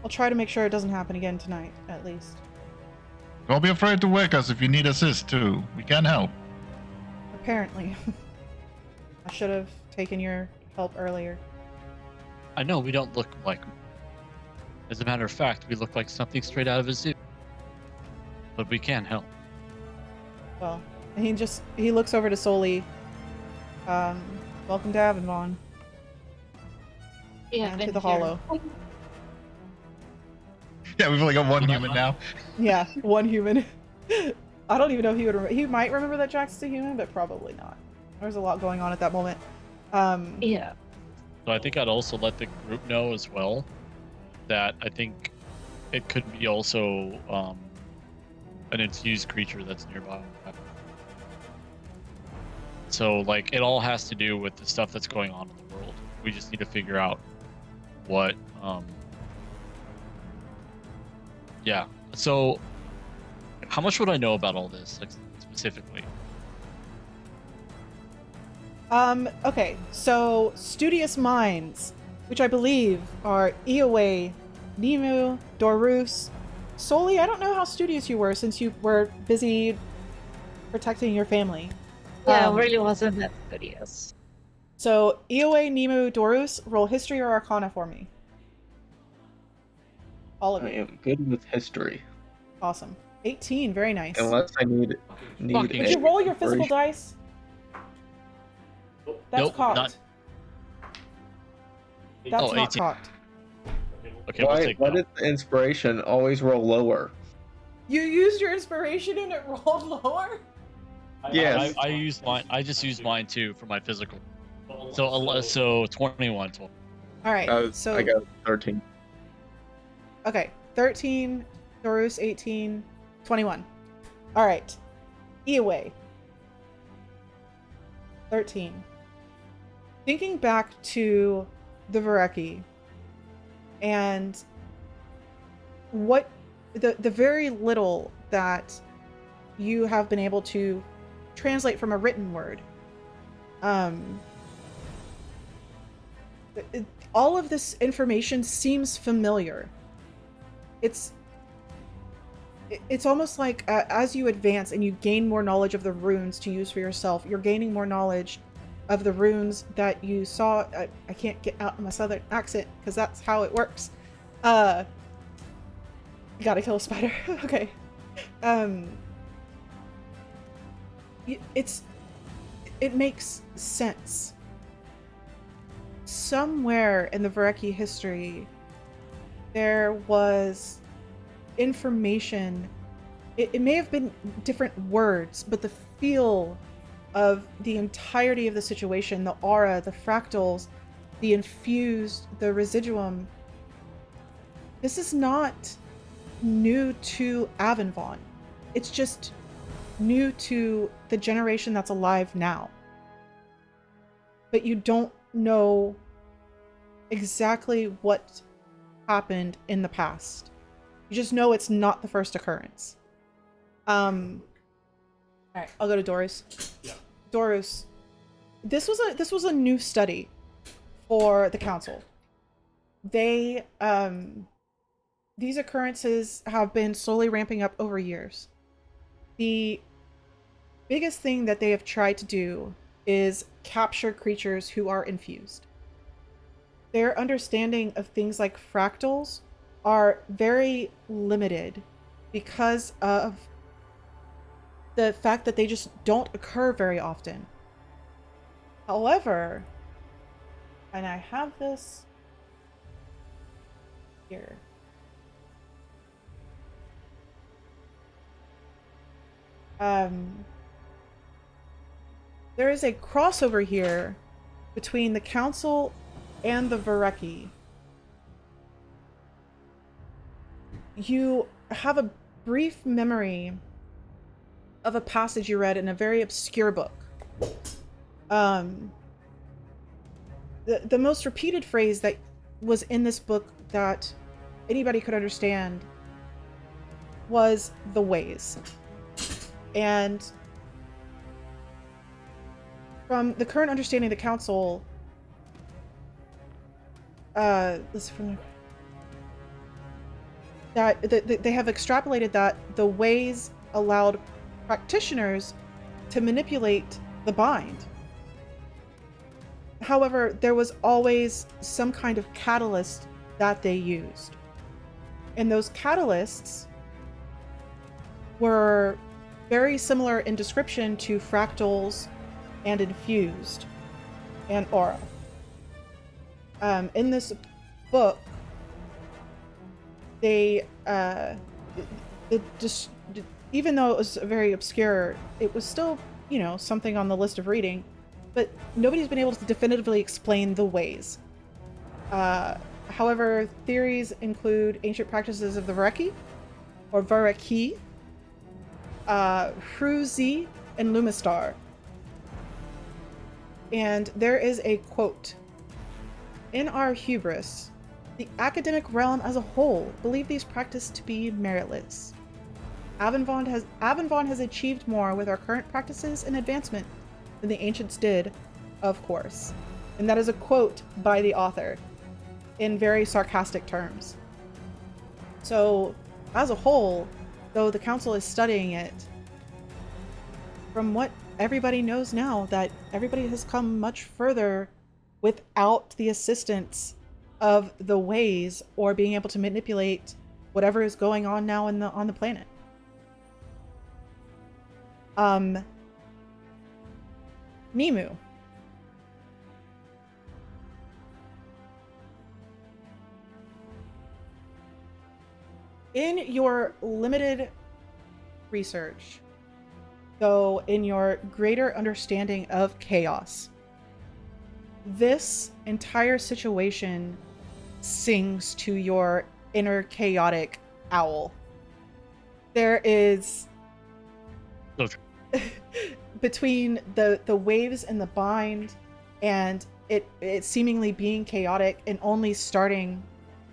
try to make sure it doesn't happen again tonight, at least. Don't be afraid to wake us if you need assist, too. We can help. Apparently. I should have taken your help earlier. I know we don't look like. As a matter of fact, we look like something straight out of a zoo. But we can help. Well, and he looks over to Soli. Welcome to Avonvon. Yeah, And been to the here. Hollow. Yeah, we've only got one human now. Yeah, one human. I don't even know if he would he might remember that Jack's a human, but probably not. There's a lot going on at that moment. Yeah. So I think I'd also let the group know as well that I think it could be also an infused creature that's nearby. So like it all has to do with the stuff that's going on in the world. We just need to figure out what yeah. So how much would I know about all this, like specifically? Okay, so Studious Minds, which I believe are Eoway, Nemu, Dorus, Soli. I don't know how studious you were since you were busy protecting your family. Yeah, it really wasn't that studious. So Eoway, Nemu, Dorus, roll history or arcana for me. All of I it. am good with history. Awesome. 18, very nice. Unless I need Fucking Did you roll your physical inspiration. dice? That's Nope, cocked. not- That's Oh, not 18. cocked. Okay, we'll Why take why that. did the inspiration always roll lower? You used your inspiration and it rolled lower? Yes. I used mine. I just used mine too for my physical. So 21 total. Alright, so I got 13. okay, 13, Dorus 18, 21. Alright. Eoway. 13. Thinking back to the Vareki and what the very little that you have been able to translate from a written word. All of this information seems familiar. It's almost like as you advance and you gain more knowledge of the runes to use for yourself, you're gaining more knowledge of the runes that you saw. I can't get out my southern accent because that's how it works. You gotta kill a spider. Okay. It makes sense. Somewhere in the Vareki history, there was information. It may have been different words, but the feel of the entirety of the situation, the aura, the fractals, the infused, the residuum. This is not new to Avonvon. It's just new to the generation that's alive now. But you don't know exactly what happened in the past. You just know it's not the first occurrence. Alright, I'll go to Dorus. Yeah. Dorus, this was a new study for the council. They these occurrences have been slowly ramping up over years. The biggest thing that they have tried to do is capture creatures who are infused. Their understanding of things like fractals are very limited because of the fact that they just don't occur very often. However, and I have this here. There is a crossover here between the Council and the Vareki. You have a brief memory of a passage you read in a very obscure book. The most repeated phrase that was in this book that anybody could understand was the ways. And from the current understanding of the council, they have extrapolated that the ways allowed practitioners to manipulate the bind. However, there was always some kind of catalyst that they used. And those catalysts were very similar in description to fractals and infused and aura. In this book, they even though it was very obscure, it was still, you know, something on the list of reading, but nobody's been able to definitively explain the ways. However, theories include ancient practices of the Vareki, or Vareki, Hruzi, and Lumistar. And there is a quote: "In our hubris, the academic realm as a whole believe these practices to be meritless. Avonvon has achieved more with our current practices and advancement than the ancients did, of course." And that is a quote by the author in very sarcastic terms. So, as a whole, though the council is studying it, from what everybody knows now, that everybody has come much further without the assistance of the ways or being able to manipulate whatever is going on now on the planet. Nimu. In your limited research, though in your greater understanding of chaos, this entire situation sings to your inner chaotic owl. There is between the waves and the bind and it seemingly being chaotic and only starting,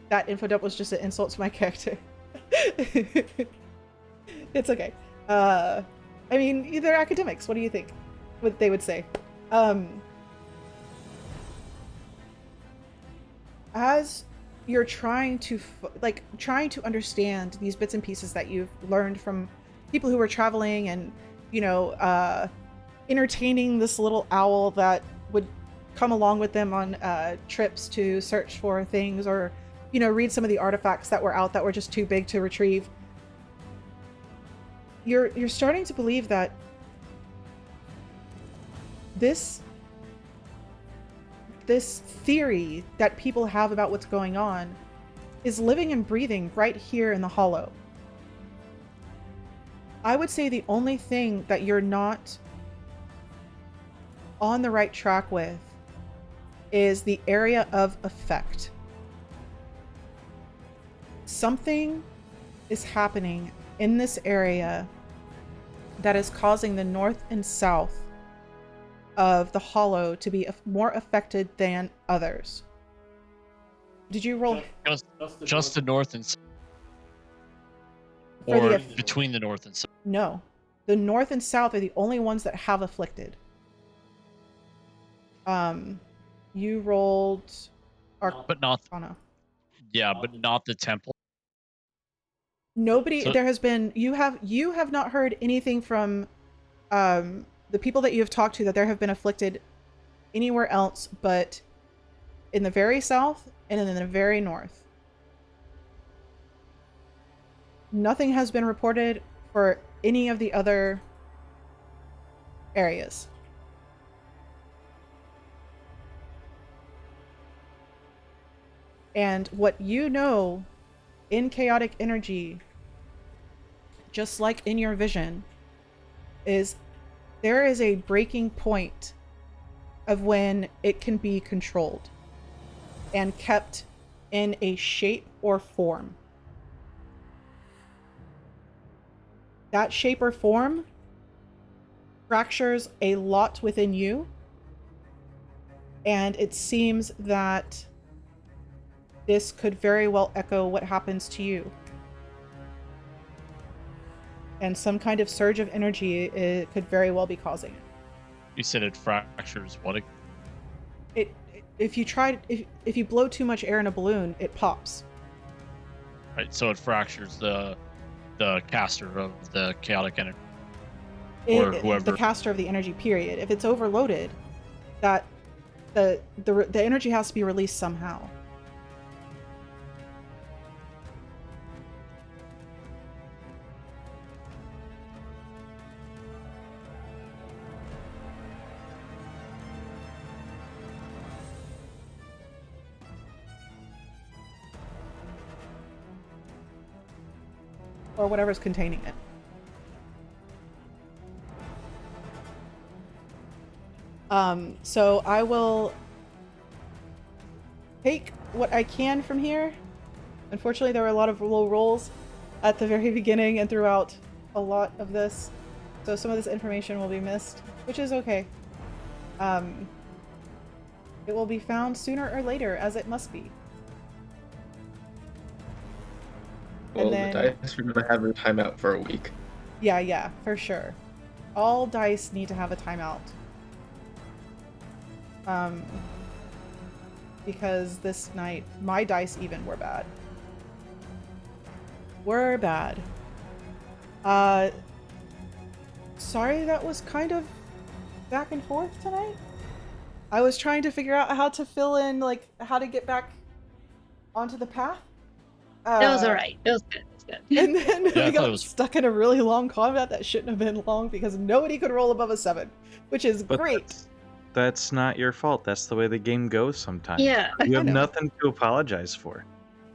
that info dump was just an insult to my character. It's okay. I mean, they're academics. What do you think? What they would say. As you're trying to understand these bits and pieces that you've learned from people who are traveling and, you know, entertaining this little owl that would come along with them on trips to search for things, or, you know, read some of the artifacts that were out that were just too big to retrieve. You're starting to believe that this theory that people have about what's going on is living and breathing right here in the Hollow. I would say the only thing that you're not on the right track with is the area of effect. Something is happening in this area that is causing the north and south of the Hollow to be more affected than others. Did you roll? Just the north and south? For Or between the north and south? No. The north and south are the only ones that have afflicted. You rolled But not... Arcana. Yeah, but not the temple. Nobody, So- there has been, you have not heard anything from the people that you have talked to, that there have been afflicted anywhere else but in the very south and in the very north. Nothing has been reported for any of the other areas. And what you know in chaotic energy, just like in your vision, is there is a breaking point of when it can be controlled and kept in a shape or form. That shape or form fractures a lot within you, and it seems that this could very well echo what happens to you. And some kind of surge of energy it could very well be causing it. You said it fractures what? If you blow too much air in a balloon, it pops. Right, so it fractures the caster of the chaotic energy. Or whoever. The caster of the energy, period. If it's overloaded, that the energy has to be released somehow. Or whatever's containing it. So I will take what I can from here. Unfortunately, there were a lot of low rolls at the very beginning and throughout a lot of this. So some of this information will be missed, which is okay. It will be found sooner or later, as it must be. Well, then, the dice are going to have a timeout for a week. Yeah, for sure. All dice need to have a timeout. Because this night, my dice even were bad. Sorry that was kind of back and forth tonight. I was trying to figure out how to fill in, like, how to get back onto the path. That was alright. It was good. It was good. And then Yeah, we got stuck in a really long combat that shouldn't have been long because nobody could roll above a 7, which is But great. That's not your fault. That's the way the game goes sometimes. Yeah, You have I know. nothing to apologize for.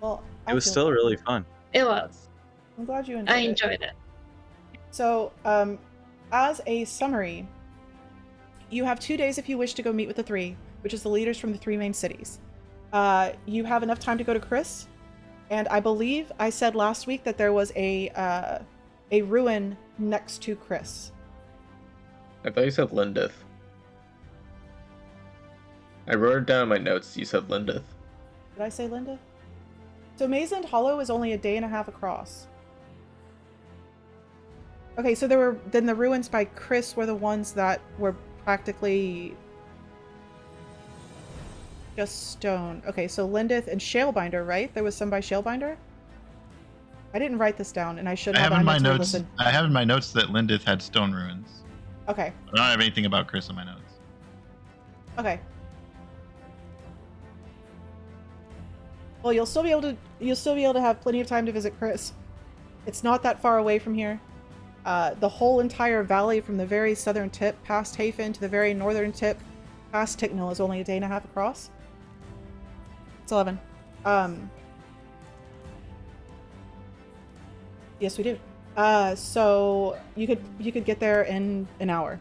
Well, It was still really fun. it was. I'm glad you enjoyed I it. enjoyed it. So, as a summary, you have 2 days if you wish to go meet with the 3, which is the leaders from the 3 main cities. You have enough time to go to Chris, and I believe I said last week that there was a ruin next to Chris. I thought you said Lindith. I wrote it down in my notes. You said Lindith. Did I say Linda? So Mazeland Hollow is only a day and a half across. Okay, so then the ruins by Chris were the ones that were practically just stone. Okay, so Lindith and Shalebinder, right? There was some by Shalebinder? I didn't write this down, and I should I have. have in my meant to notes. listen. I have in my notes that Lindith had stone ruins. Okay. I don't have anything about Chris in my notes. Okay. Well, you'll still be able to have plenty of time to visit Chris. It's not that far away from here. The whole entire valley from the very southern tip past Hafen to the very northern tip past Ticknell is only a day and a half across. It's 11. Yes, we do. So you could get there in an hour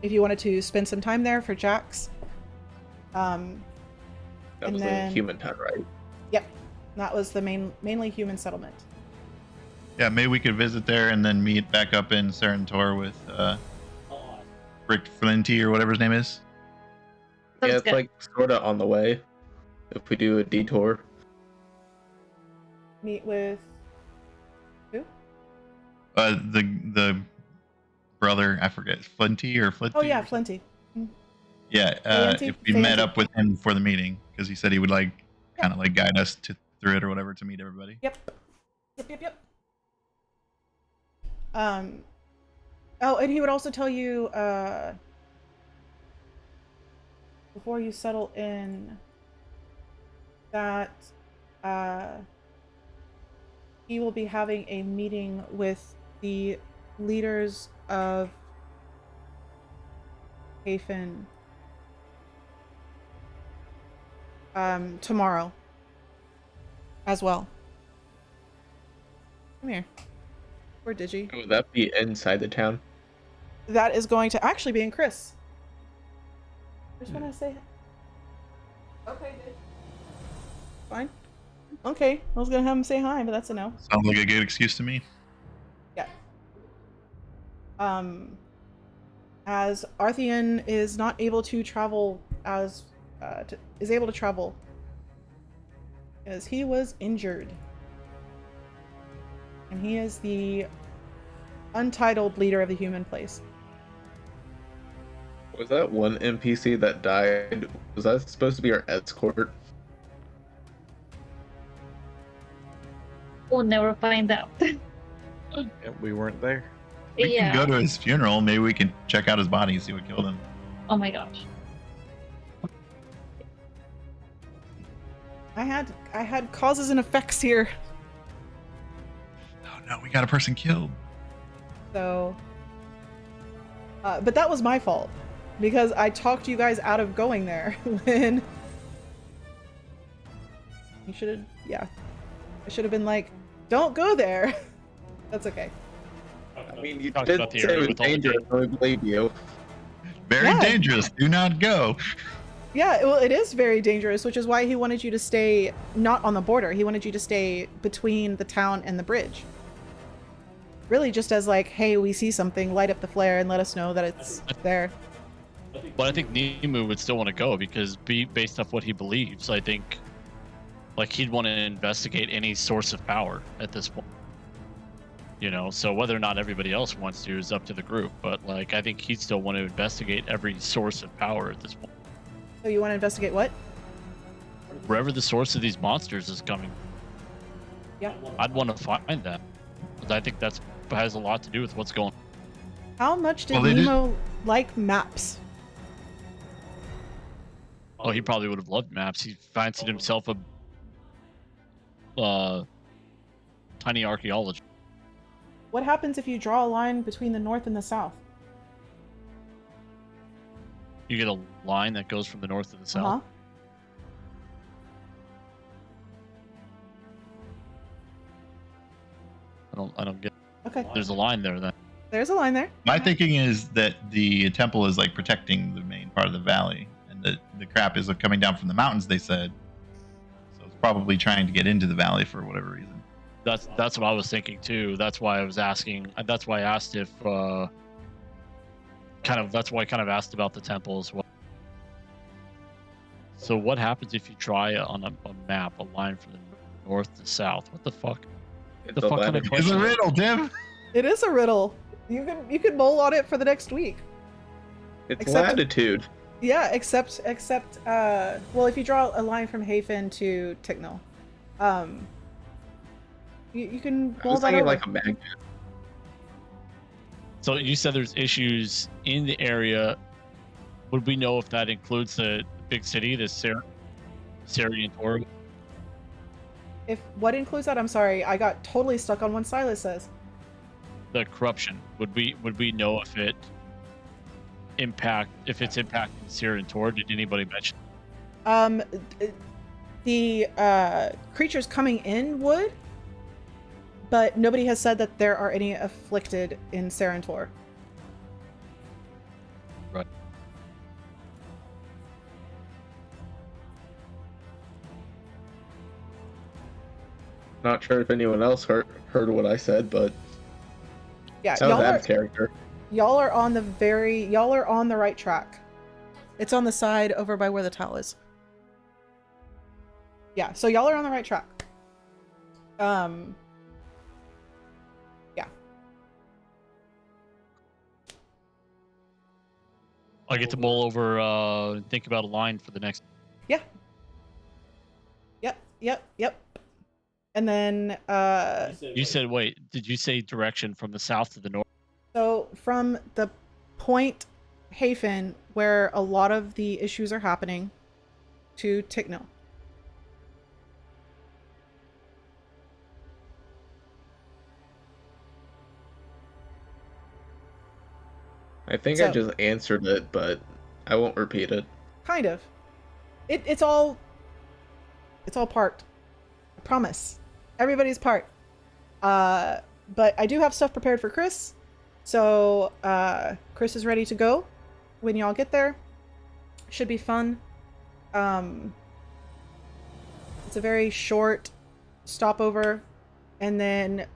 if you wanted to spend some time there for Jax. That And was then- a human time, right? Yep, that was the mainly human settlement. Yeah, maybe we could visit there and then meet back up in Serentor with Rick Flinty or whatever his name is. Yeah, Sounds it's good. like sort of on the way. If we do a detour. Meet with who? The brother, I forget, Flinty or Flinty. Oh yeah, or- Flinty. Yeah, Flinty? if we met Flinty. up with him for the meeting, because he said he would kind of like guide us through it or whatever to meet everybody. Yep. Oh, and he would also tell you before you settle in that he will be having a meeting with the leaders of Hafen tomorrow as well. Come here. Where did you? Would that be inside the town? That is going to actually be in Chris. Just want to say. Okay, dude. Fine. Okay, I was gonna have him say hi, but that's a no. Sounds like a good excuse to me. Yeah. As Arthian is not able to travel as is able to travel because he was injured, and he is the untitled leader of the human place. Was that one NPC that died? Was that supposed to be our escort? We'll never find out. Yeah, we weren't there. We Yeah. can go to his funeral. Maybe we can check out his body and see what killed him. Oh my gosh. I had causes and effects here, Oh no, we got a person killed. so. But that was my fault because I talked you guys out of going there when you should have. Yeah, I should have been like, "Don't go there." That's okay. I mean, you Talked did about the say area it was with all the dangerous, so we believe you. Very Yeah. dangerous. Do not go. Yeah, well, it is very dangerous, which is why he wanted you to stay not on the border. He wanted you to stay between the town and the bridge. Really, just as like, hey, we see something, light up the flare and let us know that it's there. But I think Nemu would still want to go because based off what he believes, I think like he'd want to investigate any source of power at this point. You know, so whether or not everybody else wants to is up to the group. But like I think he'd still want to investigate every source of power at this point. So you want to investigate what? Wherever the source of these monsters is coming, Yeah. I'd want to find that. 'Cause I think that's has a lot to do with what's going on. How much did Well, they did- Nemo like maps? Oh, he probably would have loved maps. He fancied himself a tiny archaeologist. What happens if you draw a line between the north and the south? You get a line that goes from the north to the south. Uh-huh. I don't get. Okay. There's a line there then. There's a line there. My thinking is that the temple is like protecting the main part of the valley, and the crap is coming down from the mountains. They said, so it's probably trying to get into the valley for whatever reason. That's what I was thinking too. That's why I was asking. That's why I asked if that's why I kind of asked about the temple as well. So what happens if you try on a map a line from the north to south? What the fuck? It's The a fuck kind of latitude. It's a question? riddle, Tim. It is a riddle. You can mull on it for the next week. It's Except- latitude. Yeah, except well, if you draw a line from Hafen to Ticknell, you can I roll was that thinking over. like a magnet. So you said there's issues in the area. Would we know if that includes the big city, the Syrian Tor? If what includes that, I'm sorry, I got totally stuck on what Silas says. The corruption? Would we know if it's impacting Syrian Tor? Did anybody mention? The creatures coming in would, but nobody has said that there are any afflicted in Sarantor. Right. Not sure if anyone else heard what I said, but Yeah, sounds out of character. y'all are on the right track. It's on the side over by where the towel is. Yeah, so y'all are on the right track. Yeah. I get to mull over and think about a line for the next. Yeah. Yep. And then You said wait. Did you say direction from the south to the north? so from the point Hafen where a lot of the issues are happening to Ticknell. I think So- I just answered it, but I won't repeat it. Kind of. It's all parked. I promise. Everybody's parked. But I do have stuff prepared for Chris. So Chris is ready to go when y'all get there. Should be fun. It's a very short stopover, and then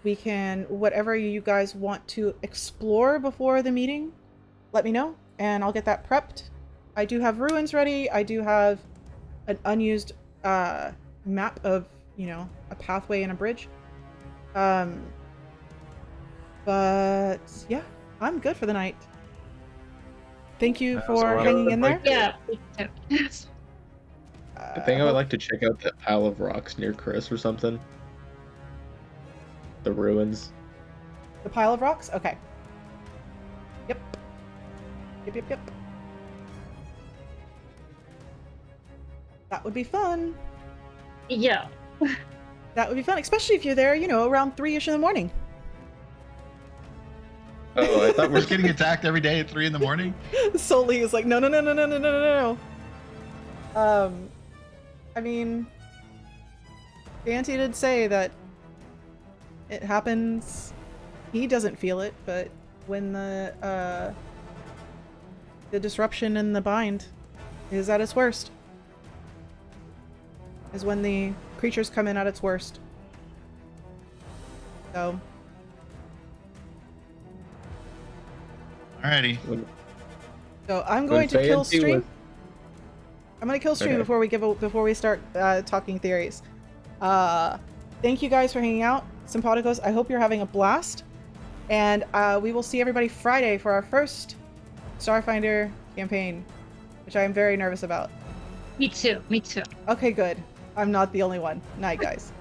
we can, whatever you guys want to explore before the meeting, let me know, and I'll get that prepped. I do have ruins ready. I do have an unused map of, you know, a pathway and a bridge. But yeah, I'm good for the night. Thank you for So I hanging would in like there. Yeah. I think I would like to check out that pile of rocks near Chris or something. The ruins. The pile of rocks? Okay. Yep. Yep. That would be fun. Yeah. That would be fun, especially if you're there, you know, around 3-ish in the morning. Oh, I thought We're just getting attacked every day at 3 in the morning. Sully is like, no. I mean, Dante did say that it happens. He doesn't feel it, but when the disruption in the bind is at its worst, is when the creatures come in at its worst. So, Alrighty. I'm going to kill Fancy stream. was- I'm gonna kill stream Okay. before we start talking theories. Thank you guys for hanging out, Sympaticos. I hope you're having a blast, and we will see everybody Friday for our first Starfinder campaign, which I am very nervous about. Me too. Okay, good. I'm not the only one. Night, guys.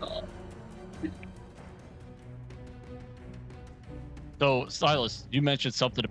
So, Silas, you mentioned something